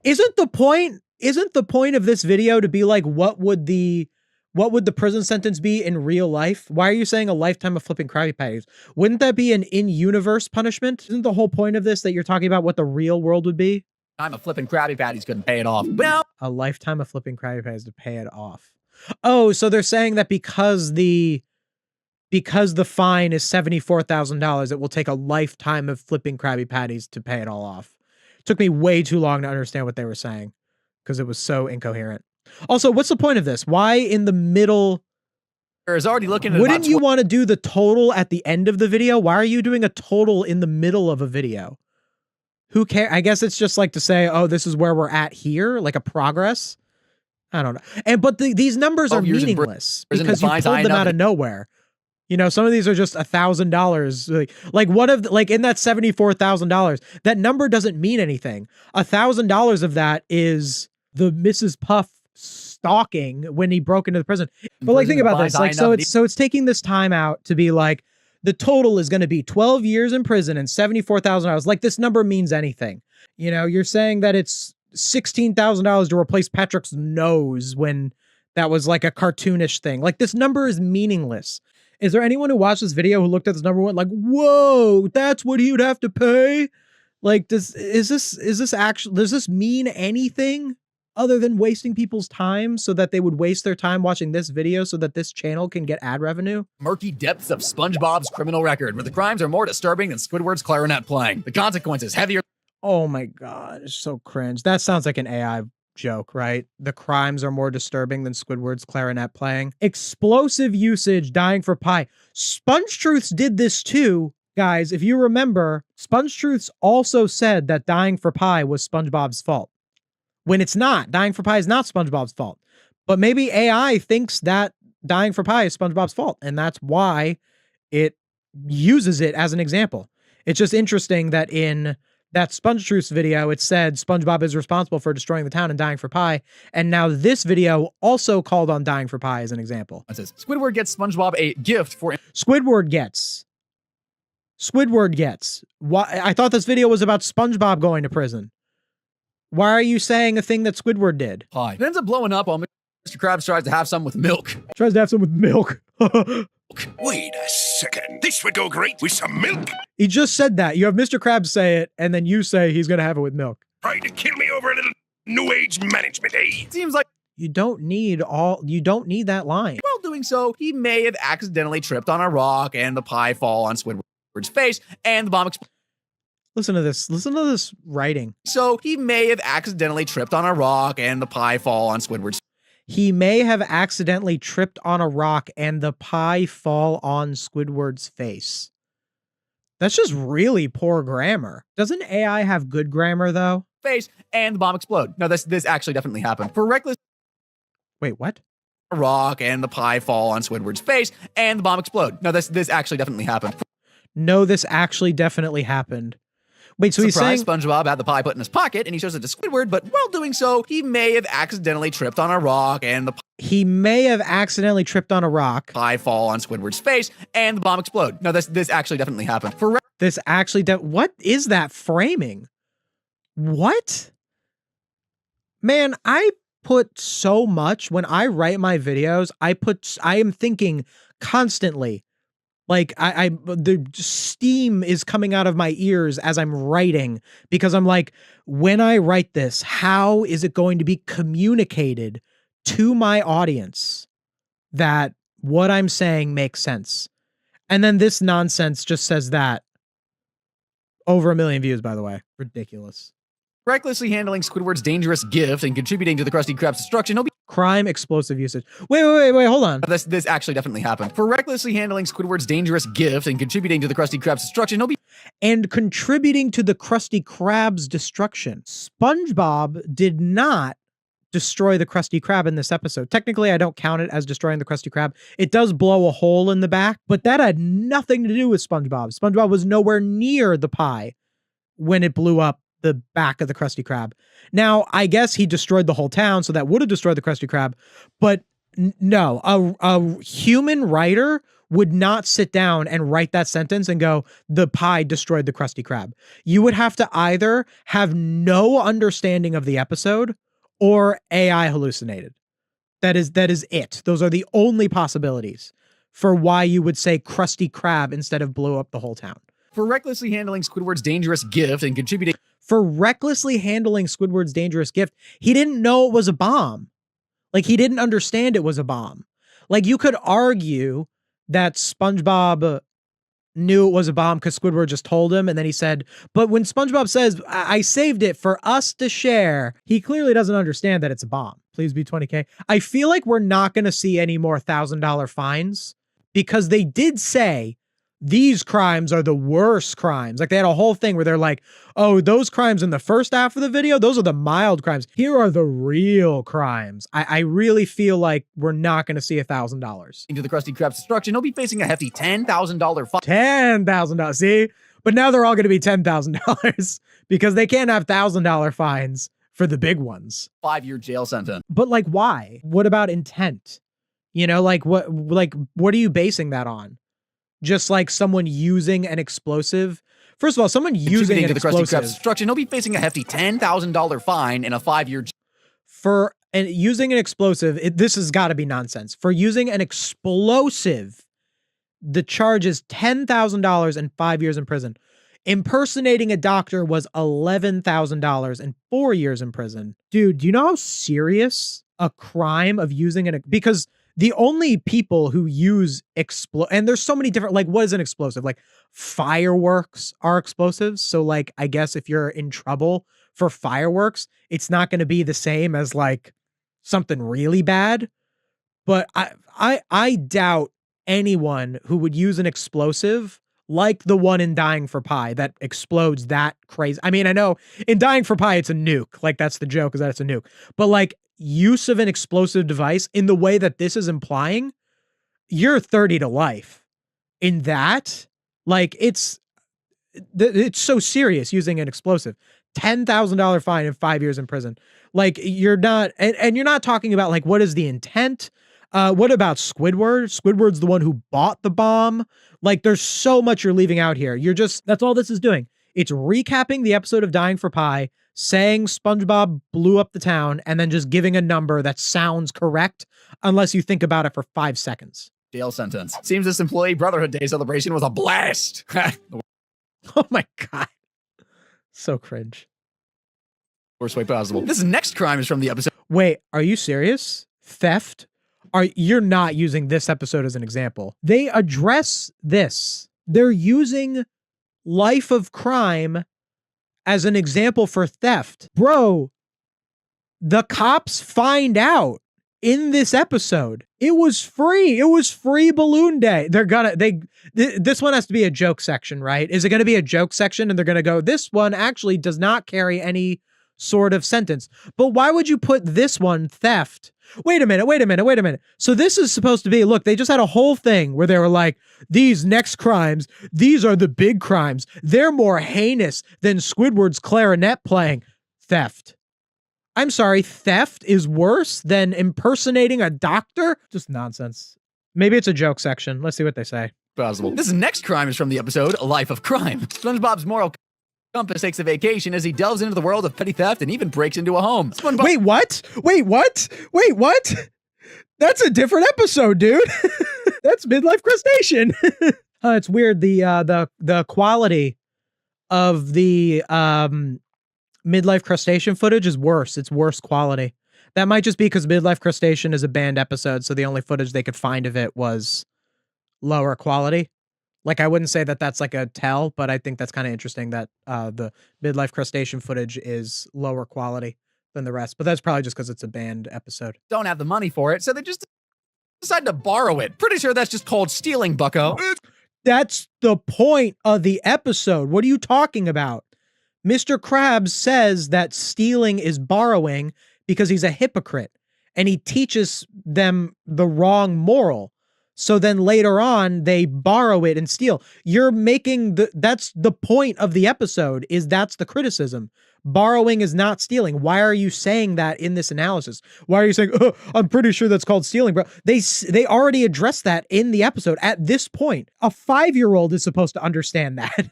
Isn't the point of this video to be like, what would the prison sentence be in real life? Why are you saying a lifetime of flipping Krabby Patties? Wouldn't that be an in-universe punishment? Isn't the whole point of this that you're talking about what the real world would be? Time of flipping Krabby Patties couldn't pay it off. But now, a lifetime of flipping Krabby Patties to pay it off. Oh, so they're saying that because the fine is $74,000, it will take a lifetime of flipping Krabby Patties to pay it all off. It took me way too long to understand what they were saying because it was so incoherent. Also, what's the point of this? Why in the middle? Is already looking at Wouldn't you want to do the total at the end of the video? Why are you doing a total in the middle of a video? Who cares? I guess it's just like to say, oh, this is where we're at here, like a progress. I don't know. But these numbers are meaningless because you pulled them out of nowhere. You know, some of these are just $1,000. Like what of like in that $74,000, that number doesn't mean anything. $1,000 of that is the Mrs. Puff stalking when he broke into the prison. But like, think about this. Like, so it's taking this time out to be like, the total is going to be 12 years in prison and $74,000. Like, this number means anything. You know, you're saying that it's $16,000 to replace Patrick's nose when that was like a cartoonish thing. Like, this number is meaningless. Is there anyone who watched this video who looked at this number and went like, whoa, that's what he would have to pay? Like, does this mean anything other than wasting people's time so that they would waste their time watching this video so that this channel can get ad revenue? Murky depths of SpongeBob's criminal record, where the crimes are more disturbing than Squidward's clarinet playing. The consequences heavier. Oh my God, it's so cringe. That sounds like an AI joke, right? The crimes are more disturbing than Squidward's clarinet playing. Explosive usage, dying for pie. SpongeTruths did this too. Guys, if you remember, SpongeTruths also said that dying for pie was SpongeBob's fault. When it's not. Dying for pie is not SpongeBob's fault. But maybe AI thinks that dying for pie is SpongeBob's fault, and that's why it uses it as an example. It's just interesting that in that SpongeTruths video, it said SpongeBob is responsible for destroying the town and dying for pie, and now this video also called on dying for pie as an example. It says, Squidward gets SpongeBob a gift for... Squidward gets. Why? I thought this video was about SpongeBob going to prison. Why are you saying a thing that Squidward did? Pie. It ends up blowing up while Mr. Krabs tries to have some with milk. Tries to have some with milk. Wait a second. This would go great with some milk. He just said that. You have Mr. Krabs say it, and then you say he's going to have it with milk. Trying to kill me over a little new age management, eh? Seems like you don't need that line. while doing so, he may have accidentally tripped on a rock and the pie fall on Squidward's face and the bomb explodes. Listen to this writing. So he may have accidentally tripped on a rock and the pie fall on Squidward's. He may have accidentally tripped on a rock and the pie fall on Squidward's face. That's just really poor grammar. Doesn't AI have good grammar though? Face and the bomb explode. No, this actually definitely happened. For reckless. Wait, what? A rock and the pie fall on Squidward's face and the bomb explode. No, this actually definitely happened. No, this actually definitely happened. Wait, so Surprise, he's saying SpongeBob had the pie put in his pocket and he shows it to Squidward, but while doing so, he may have accidentally tripped on a rock and the pie fall on Squidward's face and the bomb explode. No, this actually definitely happened. For what is that framing? What? Man, I put so much when I write my videos, I am thinking constantly, Like the steam is coming out of my ears as I'm writing, because I'm like, when I write this, how is it going to be communicated to my audience that what I'm saying makes sense? And then this nonsense just says that. Over 1 million views, by the way. Ridiculous. Recklessly handling Squidward's dangerous gift and contributing to the Krusty Krab's destruction, he'll be Crime explosive usage. Wait, hold on. This actually definitely happened. For recklessly handling Squidward's dangerous gift and contributing to the Krusty Krab's destruction, he'll be And contributing to the Krusty Krab's destruction. SpongeBob did not destroy the Krusty Krab in this episode. Technically, I don't count it as destroying the Krusty Krab. It does blow a hole in the back, but that had nothing to do with SpongeBob. SpongeBob was nowhere near the pie when it blew up the back of the Krusty Krab. Now, I guess he destroyed the whole town, so that would have destroyed the Krusty Krab, but no, a human writer would not sit down and write that sentence and go, the pie destroyed the Krusty Krab. You would have to either have no understanding of the episode or AI hallucinated. That is it. Those are the only possibilities for why you would say Krusty Krab instead of blew up the whole town. For recklessly handling Squidward's dangerous gift and contributing For recklessly handling Squidward's dangerous gift, he didn't know it was a bomb. Like, he didn't understand it was a bomb. Like, you could argue that SpongeBob knew it was a bomb because Squidward just told him, and then he said, but when SpongeBob says, I saved it for us to share, he clearly doesn't understand that it's a bomb. Please be 20K. I feel like we're not going to see any more $1,000 fines, because they did say these crimes are the worst crimes. Like, they had a whole thing where they're like, oh, those crimes in the first half of the video, those are the mild crimes. Here are the real crimes. I really feel like we're not going to see $1,000. into the Krusty Krab's destruction, he'll be facing a hefty $10,000 fine. $10,000. See? But now they're all going to be $10,000 because they can't have $1,000 fines for the big ones. 5-year jail sentence. But like, why? What about intent? You know, like what are you basing that on? Just like someone using an explosive. First of all, someone using an the Krusty Krab's explosive destruction, he'll be facing a hefty $10,000 fine and a 5-year for using an explosive. This has got to be nonsense. For using an explosive, the charge is $10,000 and 5 years in prison. Impersonating a doctor was $11,000 and 4 years in prison. Dude, do you know how serious a crime of using because the only people who use and there's so many different, like, what is an explosive? Like, fireworks are explosives. So, like, I guess if you're in trouble for fireworks, it's not going to be the same as like something really bad. But I doubt anyone who would use an explosive like the one in Dying for Pi that explodes that crazy. I mean, I know in Dying for Pi, it's a nuke. Like, that's the joke, is that it's a nuke. But like, use of an explosive device in the way that this is implying, you're 30 to life. In that, like, it's so serious using an explosive. $10,000 fine and 5 years in prison. Like, you're not, and you're not talking about like, what is the intent? What about Squidward? Squidward's the one who bought the bomb. Like, there's so much you're leaving out here. That's all this is doing. It's recapping the episode of Dying for Pi, saying SpongeBob blew up the town, and then just giving a number that sounds correct unless you think about it for 5 seconds. jail sentence. Seems this employee Brotherhood Day celebration was a blast. Oh my God. So cringe. Worst way possible. This next crime is from the episode. Wait, are you serious? Theft? You're not using this episode as an example. They address this. They're using life of crime as an example for theft. Bro, the cops find out in this episode. It was free. It was free balloon day. This one has to be a joke section, right? Is it going to be a joke section? And they're going to go, this one actually does not carry any sort of sentence. But why would you put this one theft? Wait a minute. So this is supposed to be, look, they just had a whole thing where they were like, these next crimes, these are the big crimes. They're more heinous than Squidward's clarinet playing. Theft. I'm sorry, theft is worse than impersonating a doctor? Just nonsense. Maybe it's a joke section. Let's see what they say. Possible. This next crime is from the episode Life of Crime. SpongeBob's moral compass takes a vacation as he delves into the world of petty theft and even breaks into a home. SpongeBob— Wait, what? That's a different episode, dude. That's Midlife Crustacean. It's weird. The quality of the midlife crustacean footage is worse. It's worse quality. That might just be because midlife crustacean is a banned episode, so the only footage they could find of it was lower quality. Like, I wouldn't say that that's like a tell, but I think that's kind of interesting that the midlife crustacean footage is lower quality than the rest. But that's probably just because it's a banned episode. Don't have the money for it, so they just decide to borrow it. Pretty sure that's just called stealing, bucko. That's the point of the episode. What are you talking about? Mr. Krabs says that stealing is borrowing because he's a hypocrite and he teaches them the wrong moral. So then later on, they borrow it and steal. You're making that's the point of the episode, is that's the criticism. Borrowing is not stealing. Why are you saying that in this analysis? Why are you saying, oh, I'm pretty sure that's called stealing, bro? They already addressed that in the episode. At this point, a 5-year-old is supposed to understand that.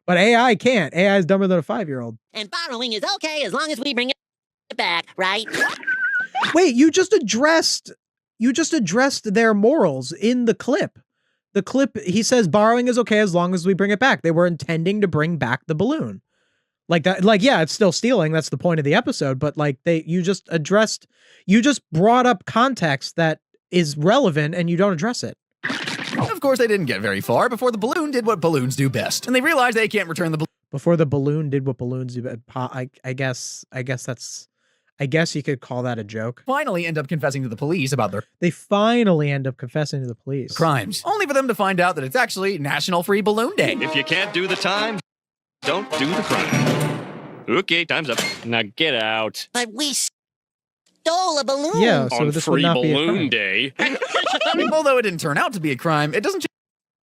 But AI can't. AI is dumber than a 5-year-old. And borrowing is okay as long as we bring it back, right? Wait, you just addressed their morals in the clip. The clip, he says borrowing is okay as long as we bring it back. They were intending to bring back the balloon. Like that, like, yeah, it's still stealing. That's the point of the episode. But like you just brought up context that is relevant and you don't address it. Of course, they didn't get very far before the balloon did what balloons do best. And they realized they can't return the balloon. Before the balloon did what balloons do. I guess you could call that a joke. Finally end up confessing to the police about their They finally end up confessing to the police. crimes. Only for them to find out that it's actually National Free Balloon Day. If you can't do the time, don't do the crime. Okay, time's up. Now get out. But we stole a balloon. Yeah, so On this would Free not be a Balloon crime. Day. Although it didn't turn out to be a crime, it doesn't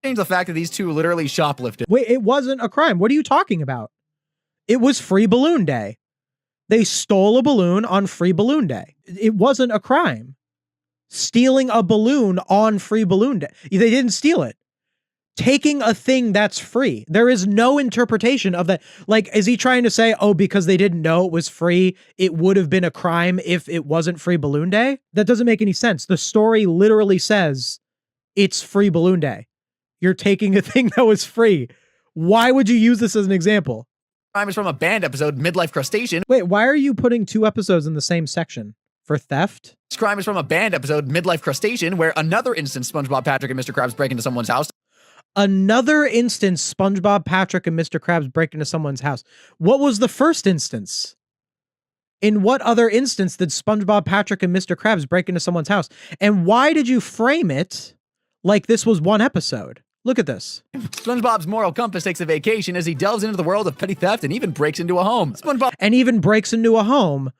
change the fact that these two literally shoplifted. Wait, it wasn't a crime. What are you talking about? It was Free Balloon Day. They stole a balloon on Free Balloon Day. It wasn't a crime. Stealing a balloon on Free Balloon Day. They didn't steal it. Taking a thing that's free. There is no interpretation of that. Like, is he trying to say, oh, because they didn't know it was free, it would have been a crime if it wasn't Free Balloon Day? That doesn't make any sense. The story literally says it's Free Balloon Day. You're taking a thing that was free. Why would you use this as an example? Crime is from a banned episode, Midlife Crustacean. Wait, why are you putting two episodes in the same section? For theft? This crime is from a banned episode, Midlife Crustacean, where another instance SpongeBob, Patrick, and Mr. Krabs break into someone's house. Another instance, SpongeBob, Patrick, and Mr. Krabs break into someone's house. What was the first instance? In what other instance did SpongeBob, Patrick, and Mr. Krabs break into someone's house? And why did you frame it like this was one episode? Look at this. SpongeBob's moral compass takes a vacation as he delves into the world of petty theft and even breaks into a home. SpongeBob And even breaks into a home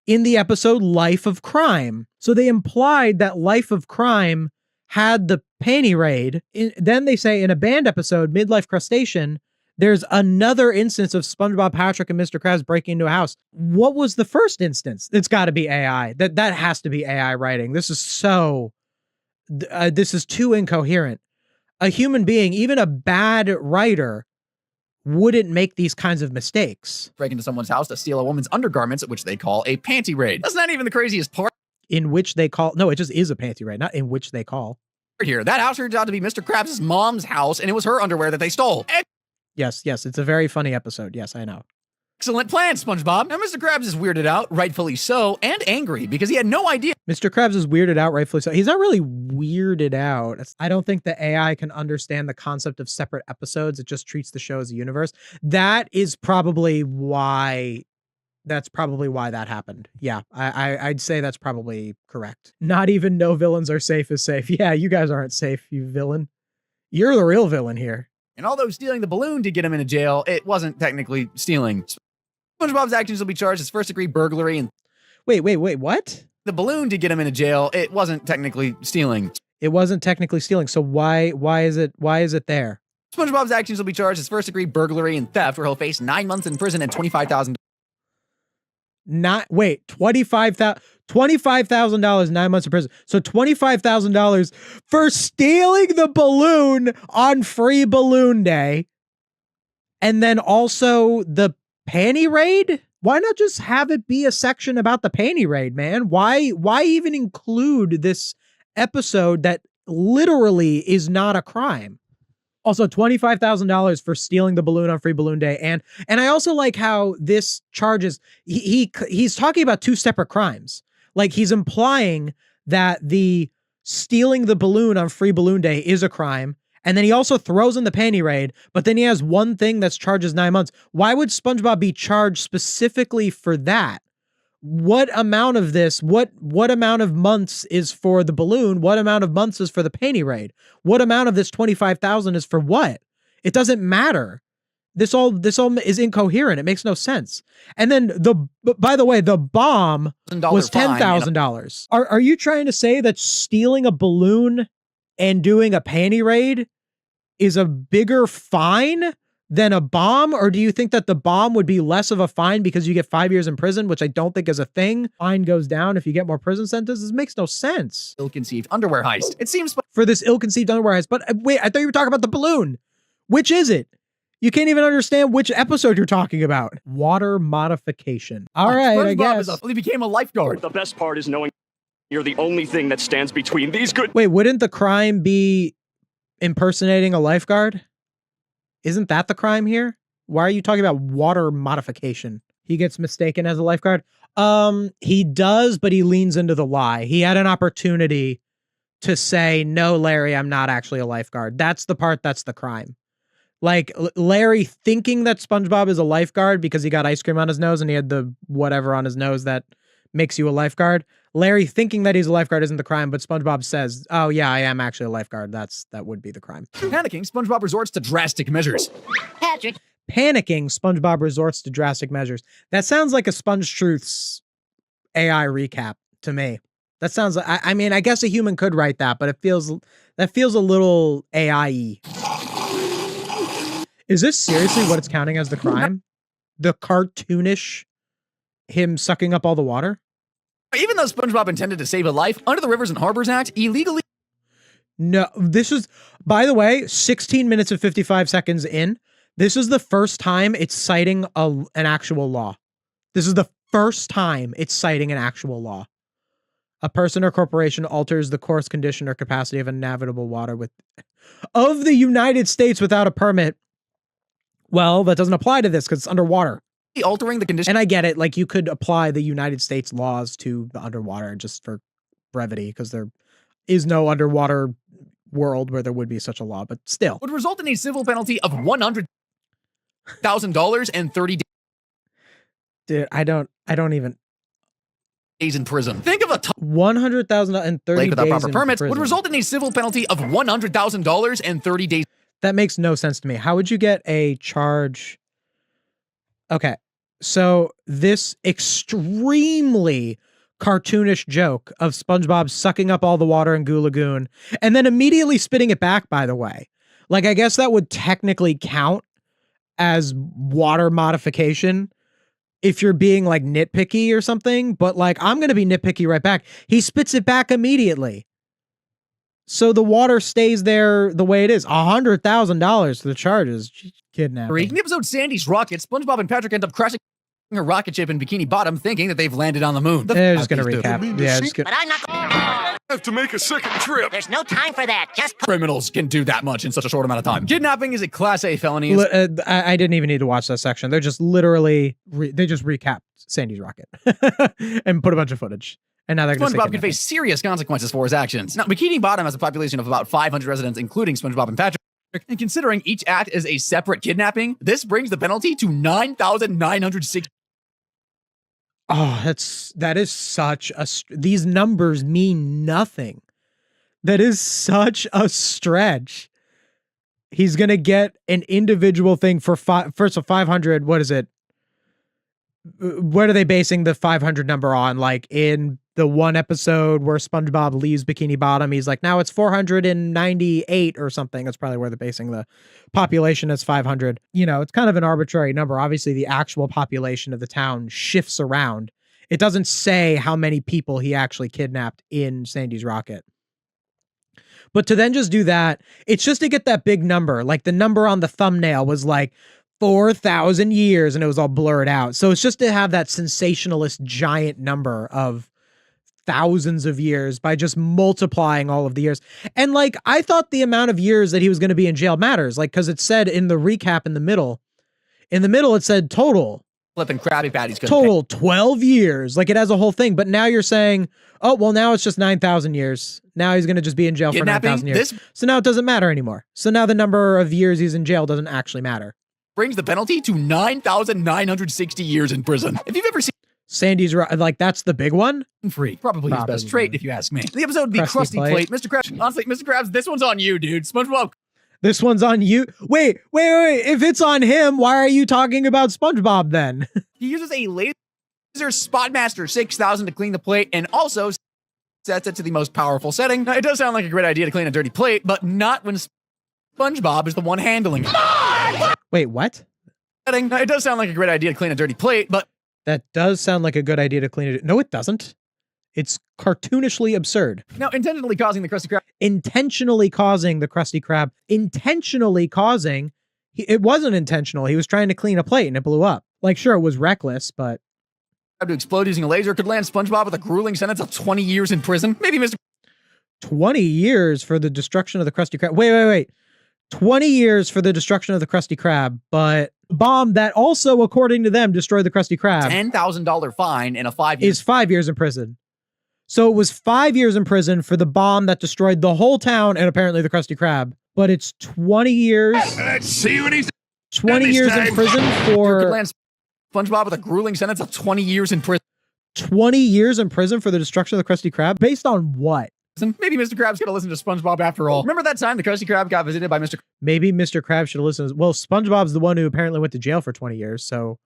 in the episode Life of Crime. So they implied that Life of Crime had the panty raid. Then they say in a banned episode, Midlife Crustacean, there's another instance of SpongeBob, Patrick, and Mr. Krabs breaking into a house. What was the first instance? It's got to be AI. That has to be AI writing. This is too incoherent. A human being, even a bad writer, wouldn't make these kinds of mistakes. break into someone's house to steal a woman's undergarments, which they call a panty raid. That's not even the craziest part In which they call, no, it just is a panty raid, not in which they call. here. That house turns out to be Mr. Krabs' mom's house, and it was her underwear that they stole. Yes, it's a very funny episode. Yes, I know. Excellent plan, SpongeBob. Now, Mr. Krabs is weirded out, rightfully so, and angry because he had no idea Mr. Krabs is weirded out, rightfully so. He's not really weirded out. I don't think the AI can understand the concept of separate episodes. It just treats the show as a universe. That's probably why that happened. Yeah, I'd say that's probably correct. Not even no villains are safe is safe. Yeah, you guys aren't safe, you villain. You're the real villain here. And although stealing the balloon did get him into jail, it wasn't technically stealing. SpongeBob's actions will be charged as first-degree burglary, and Wait, what? the balloon did get him into jail. It wasn't technically stealing. It wasn't technically stealing. So why is it there? SpongeBob's actions will be charged as first-degree burglary and theft, where he'll face 9 months in prison and $25,000. $25,000, 9 months in prison. So $25,000 for stealing the balloon on Free Balloon Day. And then also the panty raid? Why not just have it be a section about the panty raid, man? Why even include this episode that literally is not a crime? Also, $25,000 for stealing the balloon on Free Balloon Day, and I also like how this charges. He's talking about two separate crimes. Like he's implying that the stealing the balloon on Free Balloon Day is a crime, and then he also throws in the panty raid. But then he has one thing that's charges 9 months. Why would SpongeBob be charged specifically for that? What amount of this, what amount of months is for the balloon? What amount of months is for the panty raid? What amount of this 25,000 is for what? It doesn't matter. This all is incoherent. It makes no sense. And then by the way, the bomb was $10,000. Are you trying to say that stealing a balloon and doing a panty raid is a bigger fine than a bomb? Or do you think that the bomb would be less of a fine because you get 5 years in prison, which I don't think is a thing? Fine goes down if you get more prison sentences. This makes no sense. Ill-conceived underwear heist. It seems for this ill-conceived underwear heist. But wait, I thought you were talking about the balloon. Which is it? You can't even understand which episode you're talking about. Water modification. All right, I guess. He became a lifeguard. The best part is knowing you're the only thing that stands between these good. Wait, wouldn't the crime be impersonating a lifeguard? Isn't that the crime here? Why are you talking about water modification? He gets mistaken as a lifeguard. He does, but he leans into the lie. He had an opportunity to say, no, Larry, I'm not actually a lifeguard. That's the part that's the crime. Like Larry thinking that SpongeBob is a lifeguard because he got ice cream on his nose and he had the whatever on his nose that makes you a lifeguard. Larry thinking that he's a lifeguard isn't the crime, but SpongeBob says, oh yeah, I am actually a lifeguard. That would be the crime. Panicking, SpongeBob resorts to drastic measures. Patrick. Panicking, SpongeBob resorts to drastic measures. That sounds like a SpongeTruths AI recap to me. That sounds like, I mean, I guess a human could write that, but that feels a little AI-y. Is this seriously what it's counting as the crime? The cartoonish him sucking up all the water? Even though SpongeBob intended to save a life, under the Rivers and Harbors Act, illegally... No, this is, by the way, 16 minutes and 55 seconds in. This is the first time it's citing an actual law. This is the first time it's citing an actual law. A person or corporation alters the course, condition, or capacity of a navigable water of the United States without a permit. Well, that doesn't apply to this because it's underwater. Altering the condition. And I get it. Like you could apply the United States laws to the underwater just for brevity because there is no underwater world where there would be such a law, but still. Would result in a civil penalty of $100,000 and 30 days. Dude, I don't even. Days in prison. Think of a $100,000 and 30 days without proper in permits prison would result in a civil penalty of $100,000 and 30 days. That makes no sense to me. How would you get a charge? Okay, so this extremely cartoonish joke of SpongeBob sucking up all the water in Goo Lagoon and then immediately spitting it back, by the way. Like, I guess that would technically count as water modification if you're being like nitpicky or something, but like, I'm going to be nitpicky right back. He spits it back immediately. So the water stays there the way it is. $100,000 for the charges. Kidnapping. In the episode Sandy's Rocket, SpongeBob and Patrick end up crashing a rocket ship in Bikini Bottom thinking that they've landed on the moon. They're just going to recap. Yeah, just But I'm not going Have to make a second trip. There's no time for that. Just Criminals can do that much in such a short amount of time. Kidnapping is a Class A felony. I didn't even need to watch that section. They're just literally, they just recapped Sandy's Rocket and put a bunch of footage. And now they're going to SpongeBob can face serious consequences for his actions. Now, Bikini Bottom has a population of about 500 residents, including SpongeBob and Patrick. And considering each act is a separate kidnapping, this brings the penalty to $9,960. Oh, that is such a, these numbers mean nothing. That is such a stretch. He's going to get an individual thing for first of 500. What is it? What are they basing the 500 number on? Like in the one episode where SpongeBob leaves Bikini Bottom, he's like, now it's 498 or something. That's probably where they're basing the population as 500. You know, it's kind of an arbitrary number. Obviously, the actual population of the town shifts around. It doesn't say how many people he actually kidnapped in Sandy's Rocket. But to then just do that, it's just to get that big number. Like the number on the thumbnail was like 4,000 years and it was all blurred out. So it's just to have that sensationalist giant number of thousands of years by just multiplying all of the years. And like, I thought the amount of years that he was going to be in jail matters, like, because it said in the recap in the middle, it said total. Flipping Krabby Patties. Total 12 years. Like, it has a whole thing. But now you're saying, oh, well, now it's just 9,000 years. Now he's going to just be in jail for 9,000 years. So now it doesn't matter anymore. So now the number of years he's in jail doesn't actually matter. Brings the penalty to 9,960 years in prison. If you've ever seen Sandy's right. Like, that's the big one? Free. Probably his best trait, if you ask me. The episode would be Krusty Plate. Mr. Krabs. Honestly, Mr. Krabs, this one's on you, dude. SpongeBob. This one's on you. Wait. If it's on him, why are you talking about SpongeBob then? He uses a laser Spotmaster 6000 to clean the plate and also sets it to the most powerful setting. Now, it does sound like a great idea to clean a dirty plate, but not when SpongeBob is the one handling it. Wait, what? Now, it does sound like a great idea to clean a dirty plate, but that does sound like a good idea to clean it. No, it doesn't. It's cartoonishly absurd. Now, intentionally causing the Krusty Krab. It wasn't intentional. He was trying to clean a plate and it blew up. Like, sure, it was reckless, but... to explode using a laser could land SpongeBob with a grueling sentence of 20 years in prison. Maybe Mr. 20 years for the destruction of the Krusty Krab. Wait. 20 years for the destruction of the Krusty Krab, but bomb that also, according to them, destroyed the Krusty Krab. $10,000 fine and a 5 years. Is 5 years in prison. So it was 5 years in prison for the bomb that destroyed the whole town and apparently the Krusty Krab. But it's 20 years. Let's see what he's 20 years in prison for... Could land SpongeBob with a grueling sentence of 20 years in prison. 20 years in prison for the destruction of the Krusty Krab? Based on what? Maybe Mr. Krabs gonna listen to SpongeBob after all. Remember that time the Krusty Krab got visited by Mr. Maybe Mr. Krabs should have listened. Well, SpongeBob's the one who apparently went to jail for 20 years, so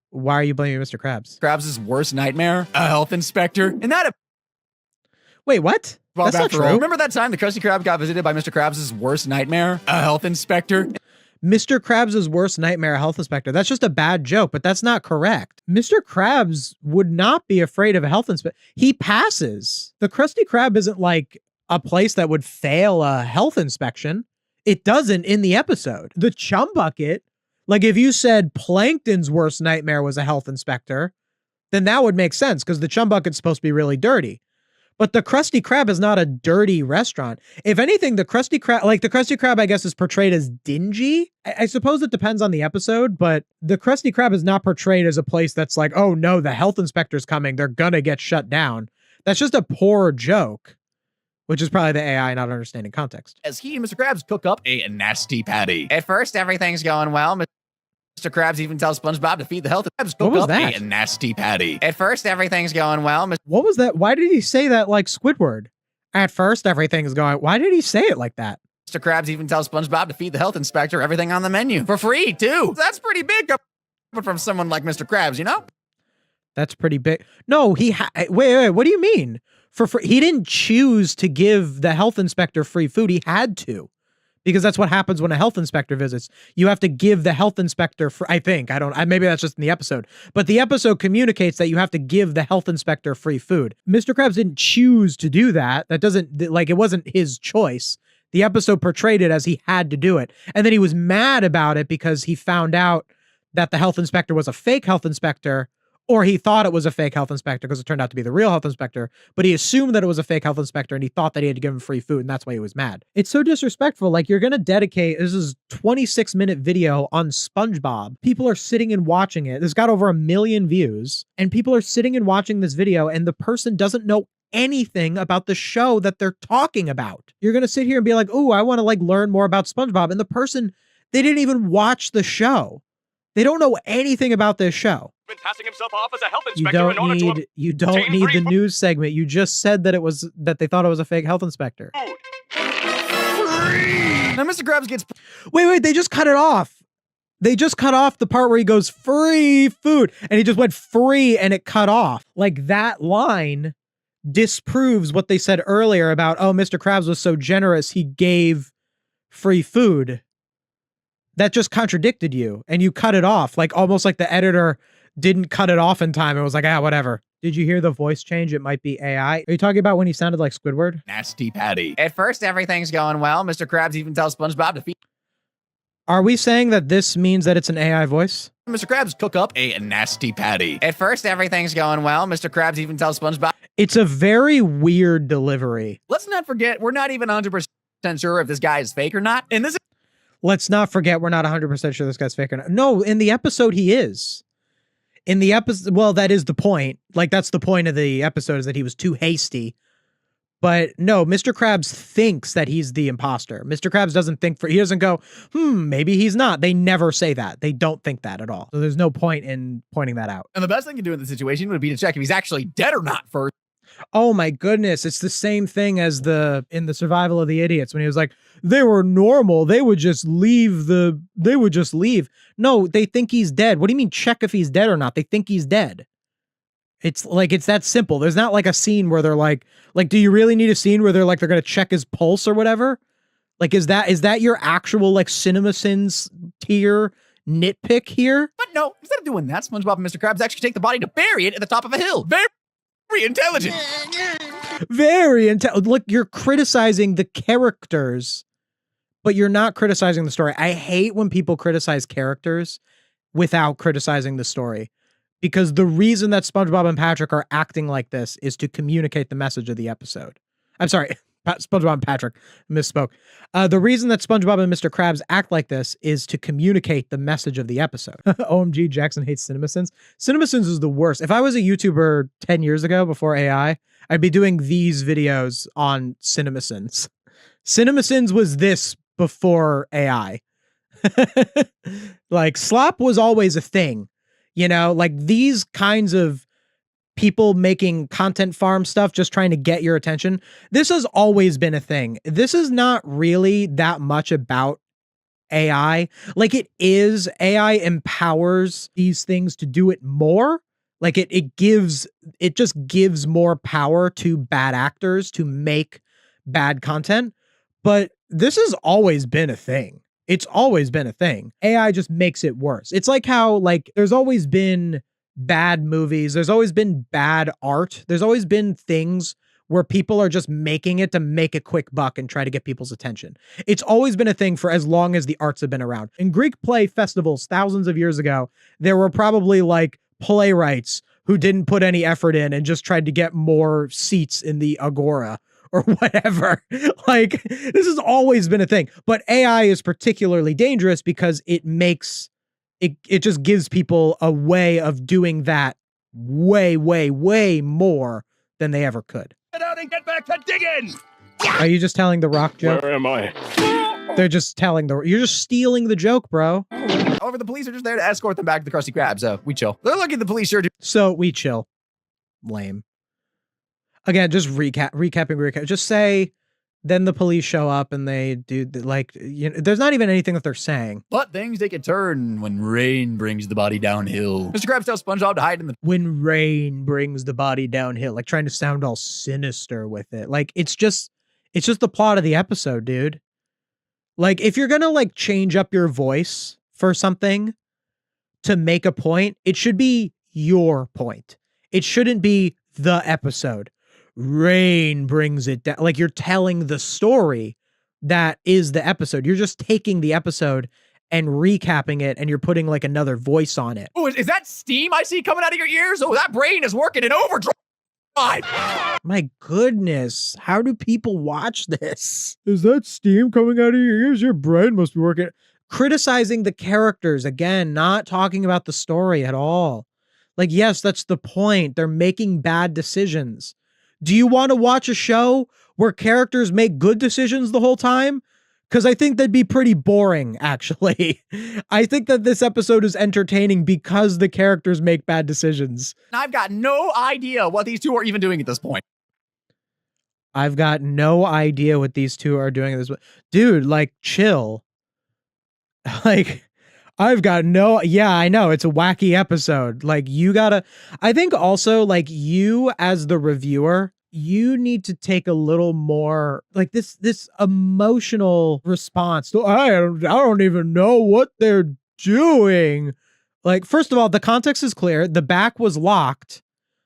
why are you blaming Mr. Krabs? Krabs' worst nightmare? A health inspector? And that... Wait, what? That's not true. Remember that time the Krusty Krab got visited by Mr. Krabs' worst nightmare? A health inspector? Mr. Krabs' worst nightmare, a health inspector. That's just a bad joke, but that's not correct. Mr. Krabs would not be afraid of a health inspector. He passes. The Krusty Krab isn't like a place that would fail a health inspection. It doesn't in the episode. The Chum Bucket, like if you said Plankton's worst nightmare was a health inspector, then that would make sense because the Chum Bucket's supposed to be really dirty. But the Krusty Krab is not a dirty restaurant. If anything, the Krusty Krab, I guess, is portrayed as dingy. I suppose it depends on the episode, but the Krusty Krab is not portrayed as a place that's like, oh no, the health inspector's coming. They're gonna get shut down. That's just a poor joke, which is probably the AI not understanding context. As he and Mr. Krabs cook up a nasty patty. At first, everything's going well. Mr. Krabs even tells SpongeBob to feed the health. What was that? A nasty patty. At first, everything's going well. What was that? Why did he say that like Squidward? At first, everything's going... Why did he say it like that? Mr. Krabs even tells SpongeBob to feed the health inspector everything on the menu. For free, too. That's pretty big from someone like Mr. Krabs, you know? That's pretty big. No, wait, what do you mean? He didn't choose to give the health inspector free food. He had to. Because that's what happens when a health inspector visits. You have to give the health inspector, maybe that's just in the episode, but the episode communicates that you have to give the health inspector free food. Mr. Krabs didn't choose to do that. That doesn't, like, it wasn't his choice. The episode portrayed it as he had to do it. And then he was mad about it because he found out that the health inspector was a fake health inspector, or he thought it was a fake health inspector because it turned out to be the real health inspector, but he assumed that it was a fake health inspector and he thought that he had to give him free food, and that's why he was mad. It's so disrespectful. Like, you're going to dedicate, this is 26-minute video on SpongeBob. People are sitting and watching it. This got over 1 million views, and people are sitting and watching this video, and the person doesn't know anything about the show that they're talking about. You're going to sit here and be like, oh, I want to like learn more about SpongeBob. And the person, they didn't even watch the show. They don't know anything about this show. Been passing himself off as a health inspector you don't need the news segment. You just said that they thought it was a fake health inspector. Now Mr. Krabs gets... Wait, they just cut it off. They just cut off the part where he goes, free food, and he just went free and it cut off. Like, that line disproves what they said earlier about, oh, Mr. Krabs was so generous, he gave free food. That just contradicted you, and you cut it off, like almost like the editor didn't cut it off in time. It was like, whatever. Did you hear the voice change? It might be AI. Are you talking about when he sounded like Squidward? Nasty patty. At first, everything's going well. Mr. Krabs even tells SpongeBob to feed... Are we saying that this means that it's an AI voice? Mr. Krabs cook up a nasty patty. At first, everything's going well. Mr. Krabs even tells SpongeBob, It's a very weird delivery. let's not forget, we're not even 100% sure if this guy is fake or not. And this Let's not forget we're not 100% sure this guy's fake or not. No, in the episode he is. In the episode, well, that is the point. Like, that's the point of the episode, is that he was too hasty. But no, Mr. Krabs thinks that he's the imposter. Mr. Krabs doesn't think he doesn't go, maybe he's not. They never say that. They don't think that at all. So there's no point in pointing that out. And the best thing to do in this situation would be to check if he's actually dead or not first. Oh my goodness. It's the same thing as in the Survival of the Idiots when he was like, they were normal. They would just leave. No, they think he's dead. What do you mean check if he's dead or not? They think he's dead. It's like, it's that simple. There's not like a scene where they're like, do you really need a scene where they're going to check his pulse or whatever? Like, is that your actual like CinemaSins tier nitpick here? But no, instead of doing that, SpongeBob and Mr. Krabs actually take the body to bury it at the top of a hill. Very intelligent. Very intelligent. Look, you're criticizing the characters, but you're not criticizing the story. I hate when people criticize characters without criticizing the story. Because the reason that SpongeBob and Patrick are acting like this is to communicate the message of the episode. I'm sorry, SpongeBob and Patrick misspoke. The reason that SpongeBob and Mr. Krabs act like this is to communicate the message of the episode. OMG, Jackson hates CinemaSins. CinemaSins is the worst. If I was a YouTuber 10 years ago before AI, I'd be doing these videos on CinemaSins. CinemaSins was this before AI. Like, slop was always a thing. You know, like these kinds of people making content farm stuff, just trying to get your attention. This has always been a thing. This is not really that much about AI. Like, it is, AI empowers these things to do it more. Like it just gives more power to bad actors to make bad content. But this has always been a thing. It's always been a thing. AI just makes it worse. It's like how, like, there's always been bad movies. There's always been bad art. There's always been things where people are just making it to make a quick buck and try to get people's attention. It's always been a thing for as long as the arts have been around. In Greek play festivals thousands of years ago, there were probably like playwrights who didn't put any effort in and just tried to get more seats in the agora or whatever. Like, this has always been a thing. But AI is particularly dangerous because it makes it just gives people a way of doing that way, way, way more than they ever could. Get out and get back to digging! Are you just telling the Rock joke? Where am I? They're just you're just stealing the joke, bro. However, the police are just there to escort them back to the Krusty Krab, so we chill. They're looking at the police here. So we chill. Lame. Again, just recapping. Just say, then the police show up and they do there's not even anything that they're saying. But things take a turn when rain brings the body downhill. Mr. Krabs tells SpongeBob to hide in the... When rain brings the body downhill, like trying to sound all sinister with it. Like, it's just the plot of the episode, dude. Like, if you're gonna like change up your voice for something to make a point, it should be your point. It shouldn't be the episode. Rain brings it down. Like, you're telling the story that is the episode. You're just taking the episode and recapping it, and you're putting like another voice on it. Oh, is that steam I see coming out of your ears? Oh, that brain is working in overdrive. My goodness, how do people watch this? Is that steam coming out of your ears? Your brain must be working. Criticizing the characters, again, not talking about the story at all. Like, yes, that's the point. They're making bad decisions. Do you want to watch a show where characters make good decisions the whole time? Because I think that'd be pretty boring, actually. I think that this episode is entertaining because the characters make bad decisions. I've got no idea what these two are even doing at this point. I've got no idea what these two are doing at this point. Dude, like, chill. Like, I've got no... Yeah, I know. It's a wacky episode. Like, you gotta... I think also, like, you as the reviewer... You need to take a little more like this emotional response to, I don't even know what they're doing. Like, first of all, the context is clear. The back was locked.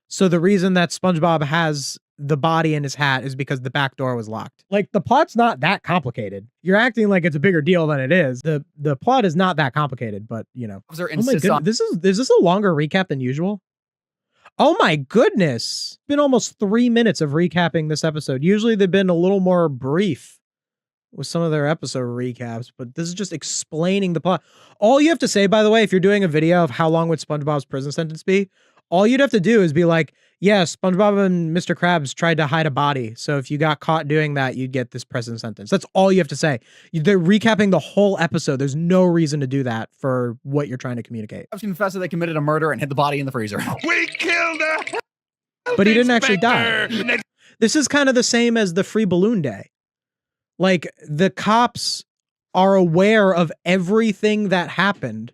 So the reason that SpongeBob has the body in his hat is because the back door was locked. Like, the plot's not that complicated. You're acting like it's a bigger deal than it is. The plot is not that complicated, but you know. Oh my goodness, is this a longer recap than usual? Oh my goodness. It's been almost 3 minutes of recapping this episode. Usually they've been a little more brief with some of their episode recaps, but this is just explaining the plot. All you have to say, by the way, if you're doing a video of how long would SpongeBob's prison sentence be, all you'd have to do is be like, yeah, SpongeBob and Mr. Krabs tried to hide a body. So if you got caught doing that, you'd get this prison sentence. That's all you have to say. They're recapping the whole episode. There's no reason to do that for what you're trying to communicate. I've confessed that they committed a murder and hid the body in the freezer. We killed her! But he didn't actually die. This is kind of the same as the Free Balloon Day. Like, the cops are aware of everything that happened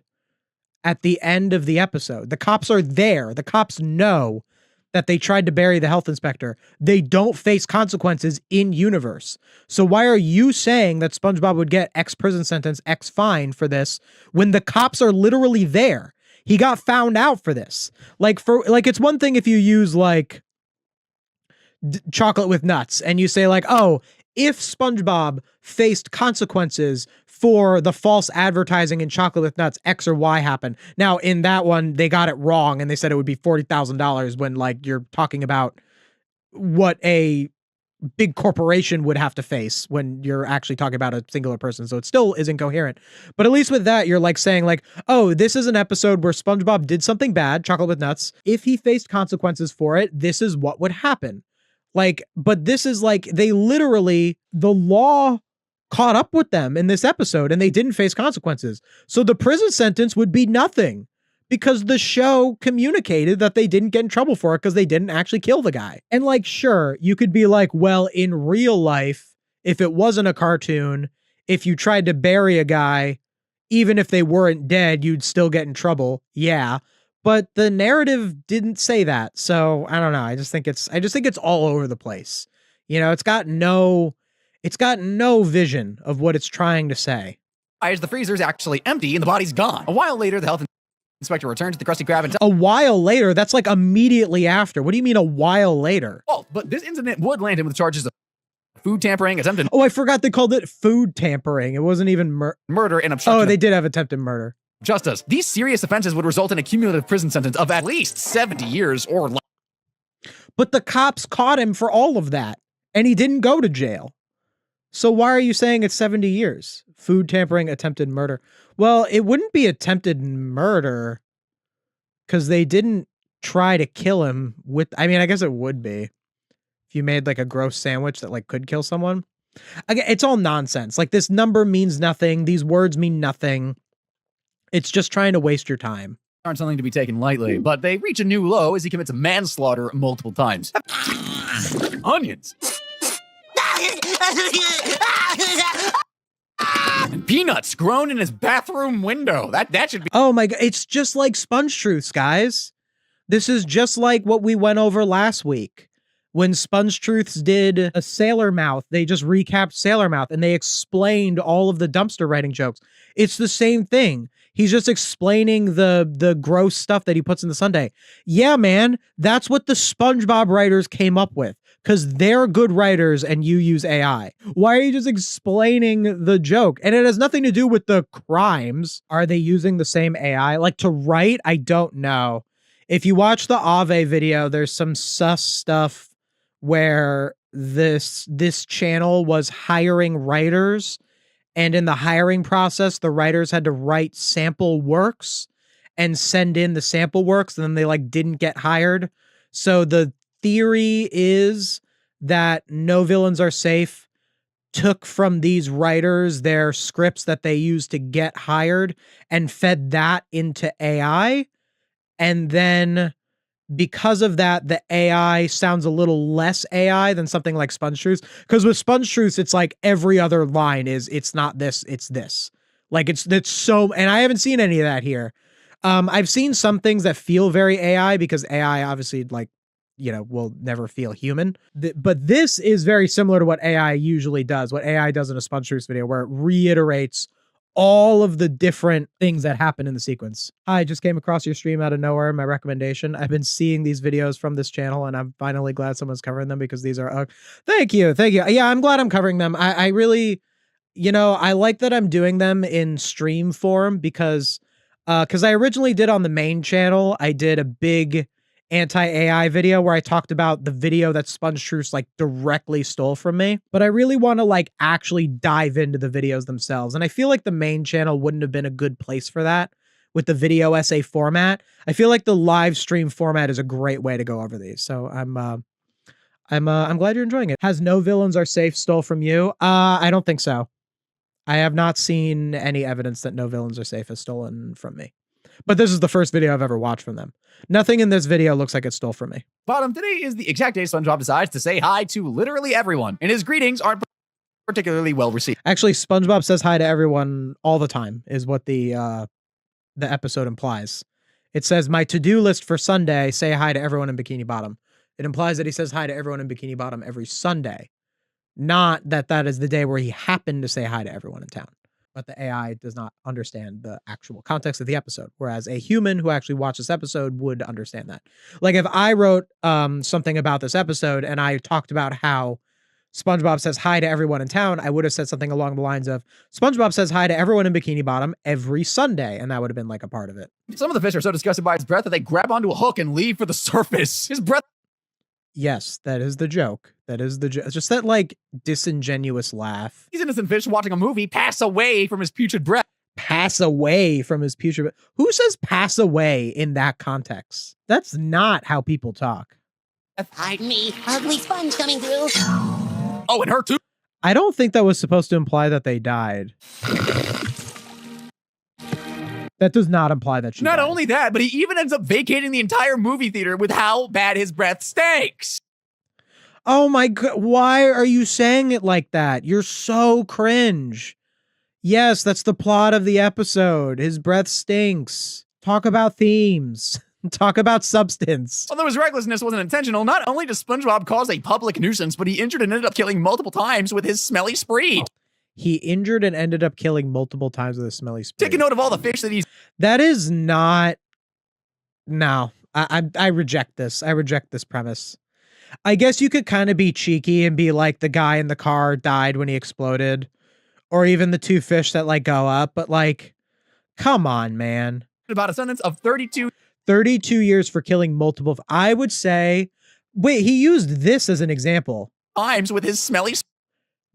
at the end of the episode. The cops are there. The cops know that they tried to bury the health inspector. They don't face consequences in universe. So why are you saying that SpongeBob would get X prison sentence, X fine for this when the cops are literally there? He got found out for this. Like, it's one thing if you use like chocolate with nuts and you say like, oh, if SpongeBob faced consequences for the false advertising in chocolate with nuts, X or Y happened. Now, in that one, they got it wrong and they said it would be $40,000 when like you're talking about what a big corporation would have to face when you're actually talking about a singular person. So it still isn't coherent. But at least with that, you're like saying like, oh, this is an episode where SpongeBob did something bad, chocolate with nuts. If he faced consequences for it, this is what would happen. Like, but this is like, they literally, the law caught up with them in this episode and they didn't face consequences. So the prison sentence would be nothing because the show communicated that they didn't get in trouble for it because they didn't actually kill the guy. And like, sure, you could be like, well, in real life, if it wasn't a cartoon, if you tried to bury a guy, even if they weren't dead, you'd still get in trouble. Yeah. But the narrative didn't say that. So I don't know. I just think it's all over the place. You know, it's got no vision of what it's trying to say. As the freezer's actually empty and the body's gone. A while later, the health inspector returns to the Krusty Krab and a while later? That's like immediately after. What do you mean a while later? Oh, but this incident would land him with charges of food tampering, attempted... Oh, I forgot they called it food tampering. It wasn't even murder and obstruction. Oh, they did have attempted murder. Justice. These serious offenses would result in a cumulative prison sentence of at least 70 years or less. But the cops caught him for all of that, and he didn't go to jail. So why are you saying it's 70 years? Food tampering, attempted murder. Well, it wouldn't be attempted murder because they didn't try to kill him with, I mean, I guess it would be if you made like a gross sandwich that like could kill someone. Again, it's all nonsense. Like this number means nothing. These words mean nothing. It's just trying to waste your time. Aren't something to be taken lightly, but they reach a new low as he commits manslaughter multiple times. Onions. And peanuts grown in his bathroom window. That should be. Oh my God. It's just like SpongeTruths, guys. This is just like what we went over last week. When SpongeTruths did a Sailor Mouth, they just recapped Sailor Mouth and they explained all of the dumpster writing jokes. It's the same thing. He's just explaining the gross stuff that he puts in the sundae. Yeah, man, that's what the SpongeBob writers came up with because they're good writers and you use AI. Why are you just explaining the joke? And it has nothing to do with the crimes. Are they using the same AI? Like to write? I don't know. If you watch the Ave video, there's some sus stuff where this channel was hiring writers. And in the hiring process, the writers had to write sample works and send in the sample works. And then they like didn't get hired. So the theory is that No Villains Are Safe took from these writers their scripts that they used to get hired and fed that into AI. And then because of that, the AI sounds a little less AI than something like SpongeTruths. Because with SpongeTruths, it's like every other line is, it's not this, it's this. Like it's so, and I haven't seen any of that here. I've seen some things that feel very AI because AI obviously like, you know, will never feel human. But this is very similar to what AI usually does, what AI does in a SpongeTruths video where it reiterates all of the different things that happen in the sequence. I just came across your stream out of nowhere. My recommendation. I've been seeing these videos from this channel, and I'm finally glad someone's covering them because these are. Thank you. Yeah, I'm glad I'm covering them. I really, I like that I'm doing them in stream form because I originally did on the main channel. I did a big anti-AI video where I talked about the video that SpongeTruths like directly stole from me, but I really want to like actually dive into the videos themselves. And I feel like the main channel wouldn't have been a good place for that with the video essay format. I feel like the live stream format is a great way to go over these. So I'm glad you're enjoying it. Has No Villains Are Safe stole from you? I don't think so. I have not seen any evidence that No Villains Are Safe has stolen from me. But this is the first video I've ever watched from them. Nothing in this video looks like it stole from me. Bottom, today is the exact day SpongeBob decides to say hi to literally everyone, and his greetings aren't particularly well received. Actually, SpongeBob says hi to everyone all the time, is what the episode implies. It says, my to-do list for Sunday, say hi to everyone in Bikini Bottom. It implies that he says hi to everyone in Bikini Bottom every Sunday. Not that that is the day where he happened to say hi to everyone in town. But the AI does not understand the actual context of the episode, whereas a human who actually watched this episode would understand that. Like if I wrote something about this episode and I talked about how SpongeBob says hi to everyone in town, I would have said something along the lines of, SpongeBob says hi to everyone in Bikini Bottom every Sunday, and that would have been like a part of it. Some of the fish are so disgusted by his breath that they grab onto a hook and leave for the surface. His breath. Yes, that is the joke. That is the joke. Just that like disingenuous laugh. These innocent fish watching a movie pass away from his putrid breath. Pass away from his putrid breath. Who says pass away in that context? That's not how people talk. Pardon me, ugly sponge coming through. Oh, and her too. I don't think that was supposed to imply that they died. That does not imply that she Not died. only that, but he even ends up vacating the entire movie theater with how bad his breath stinks. Oh my god, why are you saying it like that? You're so cringe. Yes, that's the plot of the episode. His breath stinks. Talk about themes. Talk about substance. Although his recklessness wasn't intentional, not only does SpongeBob cause a public nuisance, but he injured and ended up killing multiple times with his smelly spree. He injured and ended up killing multiple times with a smelly spree. Take a note of all the fish that he's... That is not... No, I reject this. I reject this premise. I guess you could kind of be cheeky and be like the guy in the car died when he exploded. Or even the two fish that like go up. But like, come on, man. About a sentence of 32 years for killing multiple... I would say... Wait, he used this as an example. times with his smelly...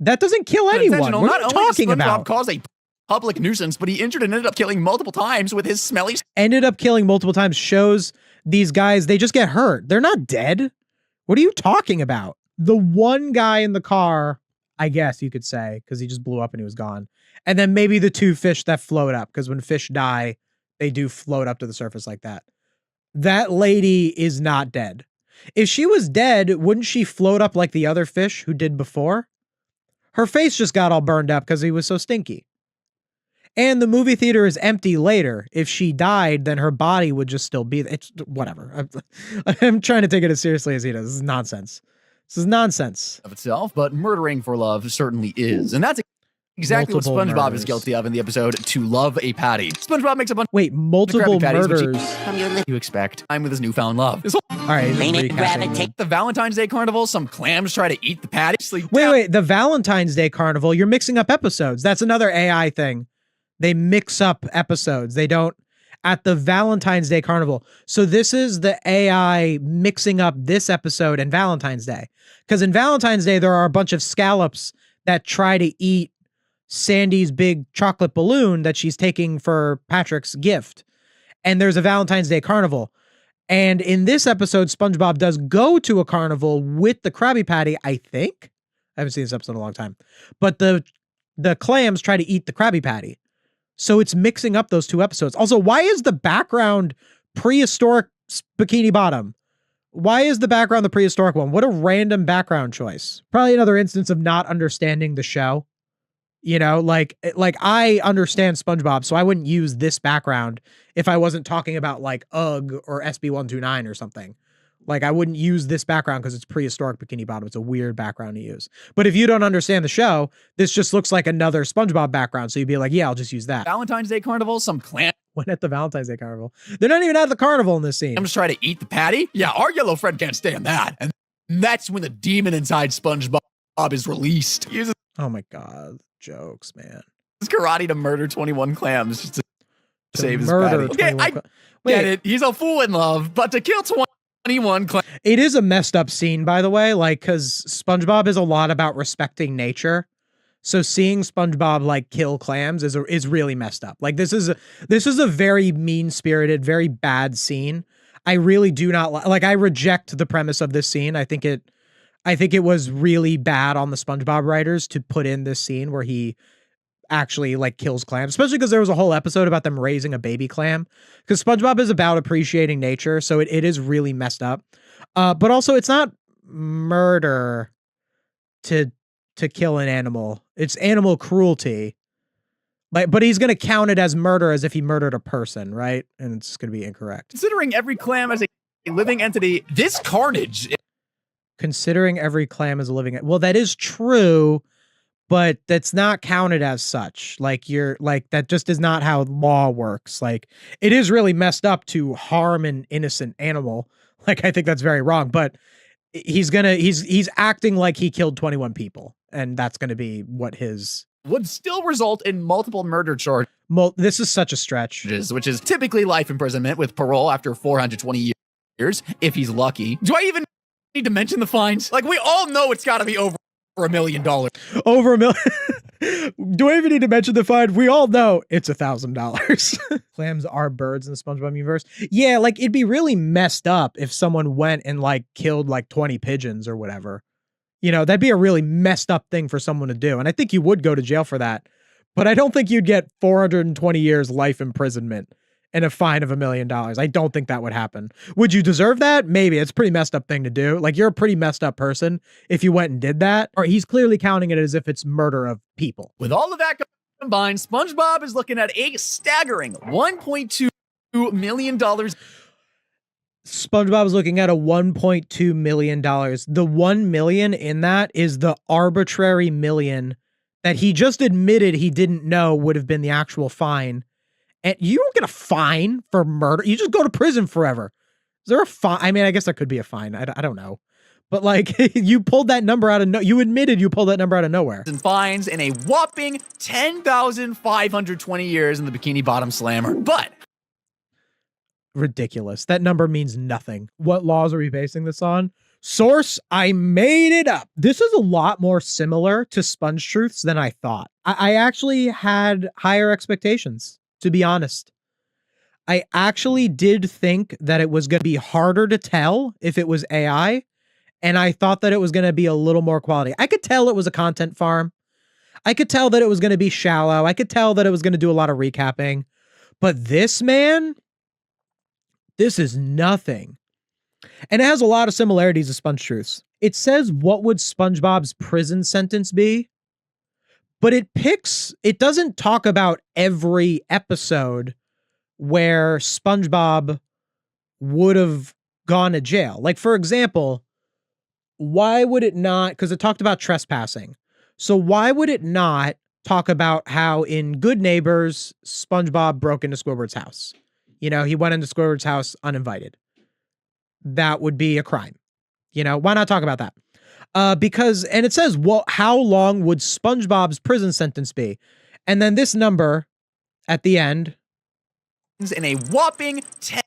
That doesn't kill anyone. What are Not you only talking does SpongeBob about? cause a public nuisance, but he injured and ended up killing multiple times with his smelly... Ended up killing multiple times shows these guys, they just get hurt. They're not dead. What are you talking about? The one guy in the car, I guess you could say, because he just blew up and he was gone. And then maybe the two fish that float up, because when fish die, they do float up to the surface like that. That lady is not dead. If she was dead, wouldn't she float up like the other fish who did before? Her face just got all burned up because he was so stinky. And the movie theater is empty later. If she died, then her body would just still be there. It's whatever. I'm trying to take it as seriously as he does. This is nonsense. This is nonsense. of itself, but murdering for love certainly is. And that's exactly Multiple what SpongeBob murders. is guilty of in the episode To Love a Patty. SpongeBob makes a bunch Wait, multiple Krabby Patties, which he- murders. From your lip. you expect. I'm with his newfound love. This whole All right, he's Ain't it recasting gravitate? the Valentine's Day carnival, some clams try to eat the patties. Like, Wait, the Valentine's Day Carnival, you're mixing up episodes. That's another AI thing. They mix up episodes. They don't at the Valentine's Day Carnival. So this is the AI mixing up this episode and Valentine's Day. Because in Valentine's Day, there are a bunch of scallops that try to eat Sandy's big chocolate balloon that she's taking for Patrick's gift. And there's a Valentine's Day Carnival. And in this episode, SpongeBob does go to a carnival with the Krabby Patty, I think. I haven't seen this episode in a long time. But the clams try to eat the Krabby Patty. So it's mixing up those two episodes. Also, why is the background prehistoric Bikini Bottom? Why is the background the prehistoric one? What a random background choice. Probably another instance of not understanding the show. You know, like I understand SpongeBob, so I wouldn't use this background if I wasn't talking about like UGG or SB129 or something. Like, I wouldn't use this background because it's prehistoric Bikini Bottom. It's a weird background to use. But if you don't understand the show, this just looks like another SpongeBob background. So you'd be like, yeah, I'll just use that. Valentine's Day carnival, some clams When at the Valentine's Day carnival. They're not even at the carnival in this scene. try to eat the patty. Yeah, our yellow friend can't stand that. And that's when the demon inside SpongeBob is released. He uses Oh my God. Jokes, man. karate to murder 21 clams just to save his murder patty. Okay, 21 I get get it. He's a fool in love, but to kill 21 clams. It is a messed up scene, by the way, like, because SpongeBob is a lot about respecting nature. So seeing SpongeBob like kill clams is really messed up. Like, this is a very mean-spirited, very bad scene. I really do not like. I reject the premise of this scene. I think it was really bad on the SpongeBob writers to put in this scene where he actually like kills clams, especially because there was a whole episode about them raising a baby clam, because SpongeBob is about appreciating nature. So it is really messed up. But also it's not murder to kill an animal. It's animal cruelty. Like, but he's going to count it as murder as if he murdered a person, right? And it's going to be incorrect. Considering every clam as a living entity, this carnage. Considering every clam is a living, well, that is true, but that's not counted as such. Like, you're like, that just is not how law works. Like, it is really messed up to harm an innocent animal. Like, I think that's very wrong, but he's acting like he killed 21 people, and that's going to be what his would still result in multiple murder charges. This is such a stretch. Which is typically life imprisonment with parole after 420 years, if he's lucky. Do I even need to mention the fines? Like, we all know it's got to be over $1 million. Over $1 million. Do I even need to mention the fine? We all know it's $1,000. Clams are birds in the SpongeBob universe. Yeah, like, it'd be really messed up if someone went and like killed like 20 pigeons or whatever. You know, that'd be a really messed up thing for someone to do. And I think you would go to jail for that. But I don't think you'd get 420 years life imprisonment and a fine of $1 million. I don't think that would happen. Would you deserve that? Maybe. It's a pretty messed up thing to do. Like, you're a pretty messed up person if you went and did that. Or he's clearly counting it as if it's murder of people. With all of that combined, SpongeBob is looking at a staggering $1.2 million. SpongeBob is looking at a $1.2 million. The 1 million in that is the arbitrary million that he just admitted he didn't know would have been the actual fine. And you don't get a fine for murder. You just go to prison forever. Is there a fine? I mean, I guess there could be a fine. I don't know. But like, you pulled that number out of you admitted you pulled that number out of nowhere. And fines in a whopping 10,520 years in the Bikini Bottom Slammer. But ridiculous. That number means nothing. What laws are we basing this on? Source, I made it up. This is a lot more similar to SpongeTruths than I thought. I actually had higher expectations, to be honest. I actually did think that it was going to be harder to tell if it was AI, and I thought that it was going to be a little more quality. I could tell it was a content farm. I could tell that it was going to be shallow. I could tell that it was going to do a lot of recapping. But this, man, this is nothing. And it has a lot of similarities to SpongeTruths. It says, what would SpongeBob's prison sentence be? But it doesn't talk about every episode where SpongeBob would have gone to jail. Like, for example, why would it not, because it talked about trespassing. So why would it not talk about how in Good Neighbors, SpongeBob broke into Squidward's house? You know, he went into Squidward's house uninvited. That would be a crime. You know, why not talk about that? Because, and it says, well, how long would SpongeBob's prison sentence be? And then this number at the end. In a whopping 10.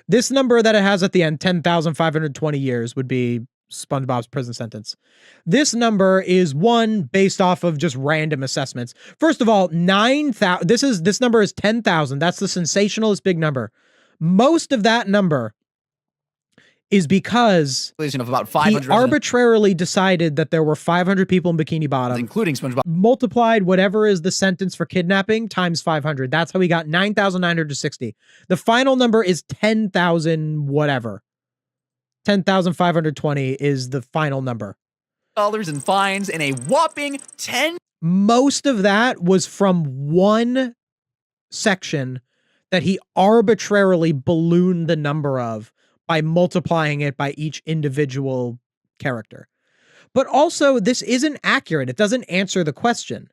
This number that it has at the end, 10,520 years, would be SpongeBob's prison sentence. This number is one based off of just random assessments. First of all, 9,000. This number is 10,000. That's the sensationalist big number. Most of that number is because of about 500 he arbitrarily decided that there were 500 people in Bikini Bottom, including SpongeBob, multiplied whatever is the sentence for kidnapping times 500. That's how he got 9,960. The final number is 10,000 whatever. 10,520 is the final number. Dollars in fines and a whopping 10. Most of that was from one section that he arbitrarily ballooned the number of by multiplying it by each individual character. But also, this isn't accurate. It doesn't answer the question.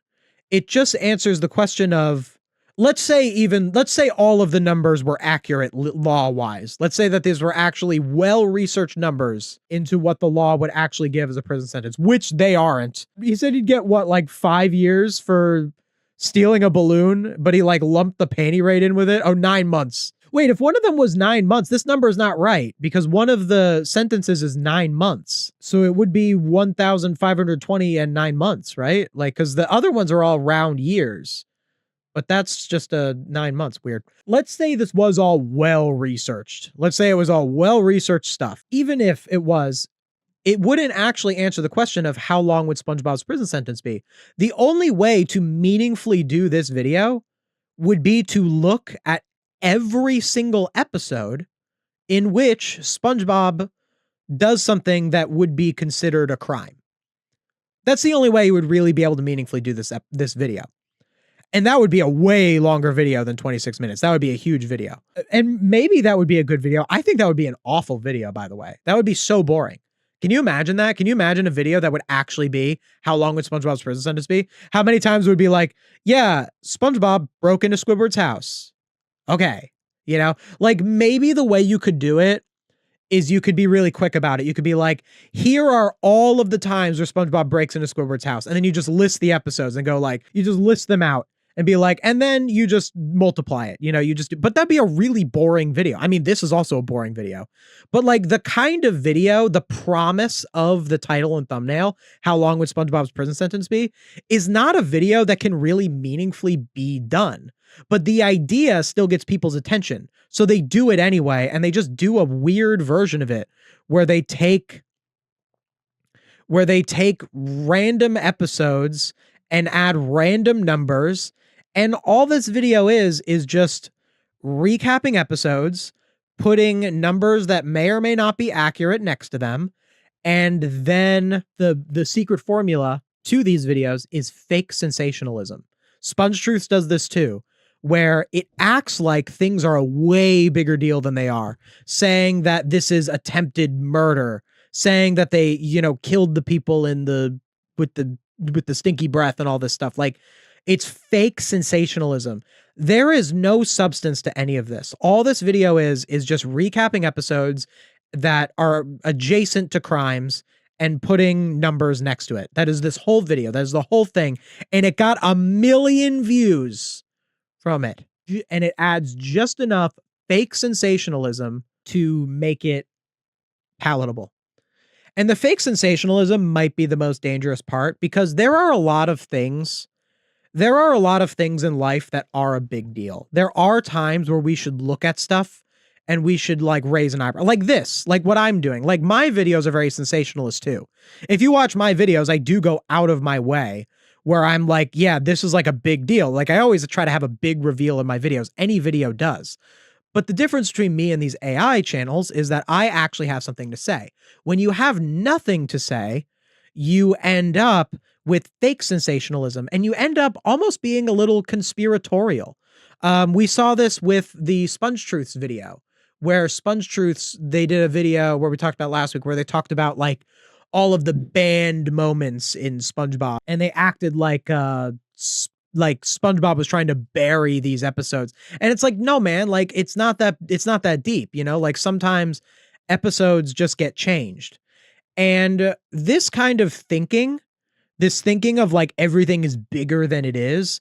It just answers the question of, let's say all of the numbers were accurate law-wise. Let's say that these were actually well-researched numbers into what the law would actually give as a prison sentence, which they aren't. He said he'd get, what, like 5 years for stealing a balloon, but he like lumped the panty rate in with it? Oh, 9 months. Wait, if one of them was 9 months, this number is not right because one of the sentences is 9 months. So it would be 1,520 and 9 months, right? Like, because the other ones are all round years, but that's just 9 months. Weird. Let's say this was all well-researched. Let's say it was all well-researched stuff. Even if it was, it wouldn't actually answer the question of how long would SpongeBob's prison sentence be. The only way to meaningfully do this video would be to look at every single episode in which SpongeBob does something that would be considered a crime. That's the only way you would really be able to meaningfully do this video. And that would be a way longer video than 26 minutes. That would be a huge video. And maybe that would be a good video. I think that would be an awful video, by the way. That would be so boring. Can you imagine that? Can you imagine a video that would actually be how long would SpongeBob's prison sentence be? How many times would be like, yeah, SpongeBob broke into Squidward's house. Okay. You know, like maybe the way you could do it is you could be really quick about it. You could be like, here are all of the times where SpongeBob breaks into Squidward's house. And then you just list the episodes and go like, you just list them out and be like, and then you just multiply it. You know, but that'd be a really boring video. I mean, this is also a boring video, but like the kind of video, the promise of the title and thumbnail, how long would SpongeBob's prison sentence be, is not a video that can really meaningfully be done. But the idea still gets people's attention. So they do it anyway. And they just do a weird version of it where they take random episodes and add random numbers. And all this video is just recapping episodes, putting numbers that may or may not be accurate next to them. And then the secret formula to these videos is fake sensationalism. SpongeTruths does this too, where it acts like things are a way bigger deal than they are, saying that this is attempted murder, saying that they, you know, killed the people with the stinky breath and all this stuff. Like, it's fake sensationalism. There is no substance to any of this. All this video is just recapping episodes that are adjacent to crimes and putting numbers next to it. That is this whole video. That is the whole thing. And it got 1 million views from it. And it adds just enough fake sensationalism to make it palatable. And the fake sensationalism might be the most dangerous part because there are a lot of things in life that are a big deal. There are times where we should look at stuff and we should like raise an eyebrow. Like this, like what I'm doing. Like my videos are very sensationalist too. If you watch my videos, I do go out of my way where I'm like, yeah, this is like a big deal. Like I always try to have a big reveal in my videos. Any video does. But the difference between me and these AI channels is that I actually have something to say. When you have nothing to say, you end up with fake sensationalism and you end up almost being a little conspiratorial. We saw this with the SpongeTruths video, where SpongeTruths, they did a video where we talked about last week, where they talked about like all of the banned moments in SpongeBob, and they acted like SpongeBob was trying to bury these episodes. And it's like, no, man, like it's not that deep, you know, like sometimes episodes just get changed. And this kind of thinking, this thinking of like everything is bigger than it is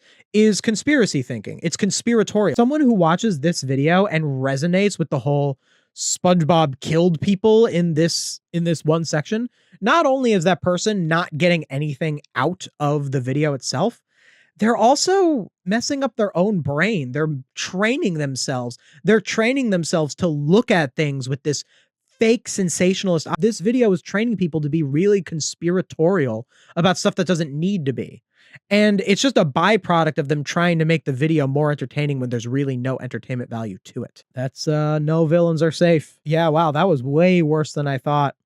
conspiracy thinking. It's conspiratorial. Someone who watches this video and resonates with the whole SpongeBob killed people in this one section, not only is that person not getting anything out of the video itself, they're also messing up their own brain. They're training themselves. They're training themselves to look at things with this fake sensationalist. This video is training people to be really conspiratorial about stuff that doesn't need to be. And it's just a byproduct of them trying to make the video more entertaining when there's really no entertainment value to it. That's no villains are safe. Yeah, wow, that was way worse than I thought.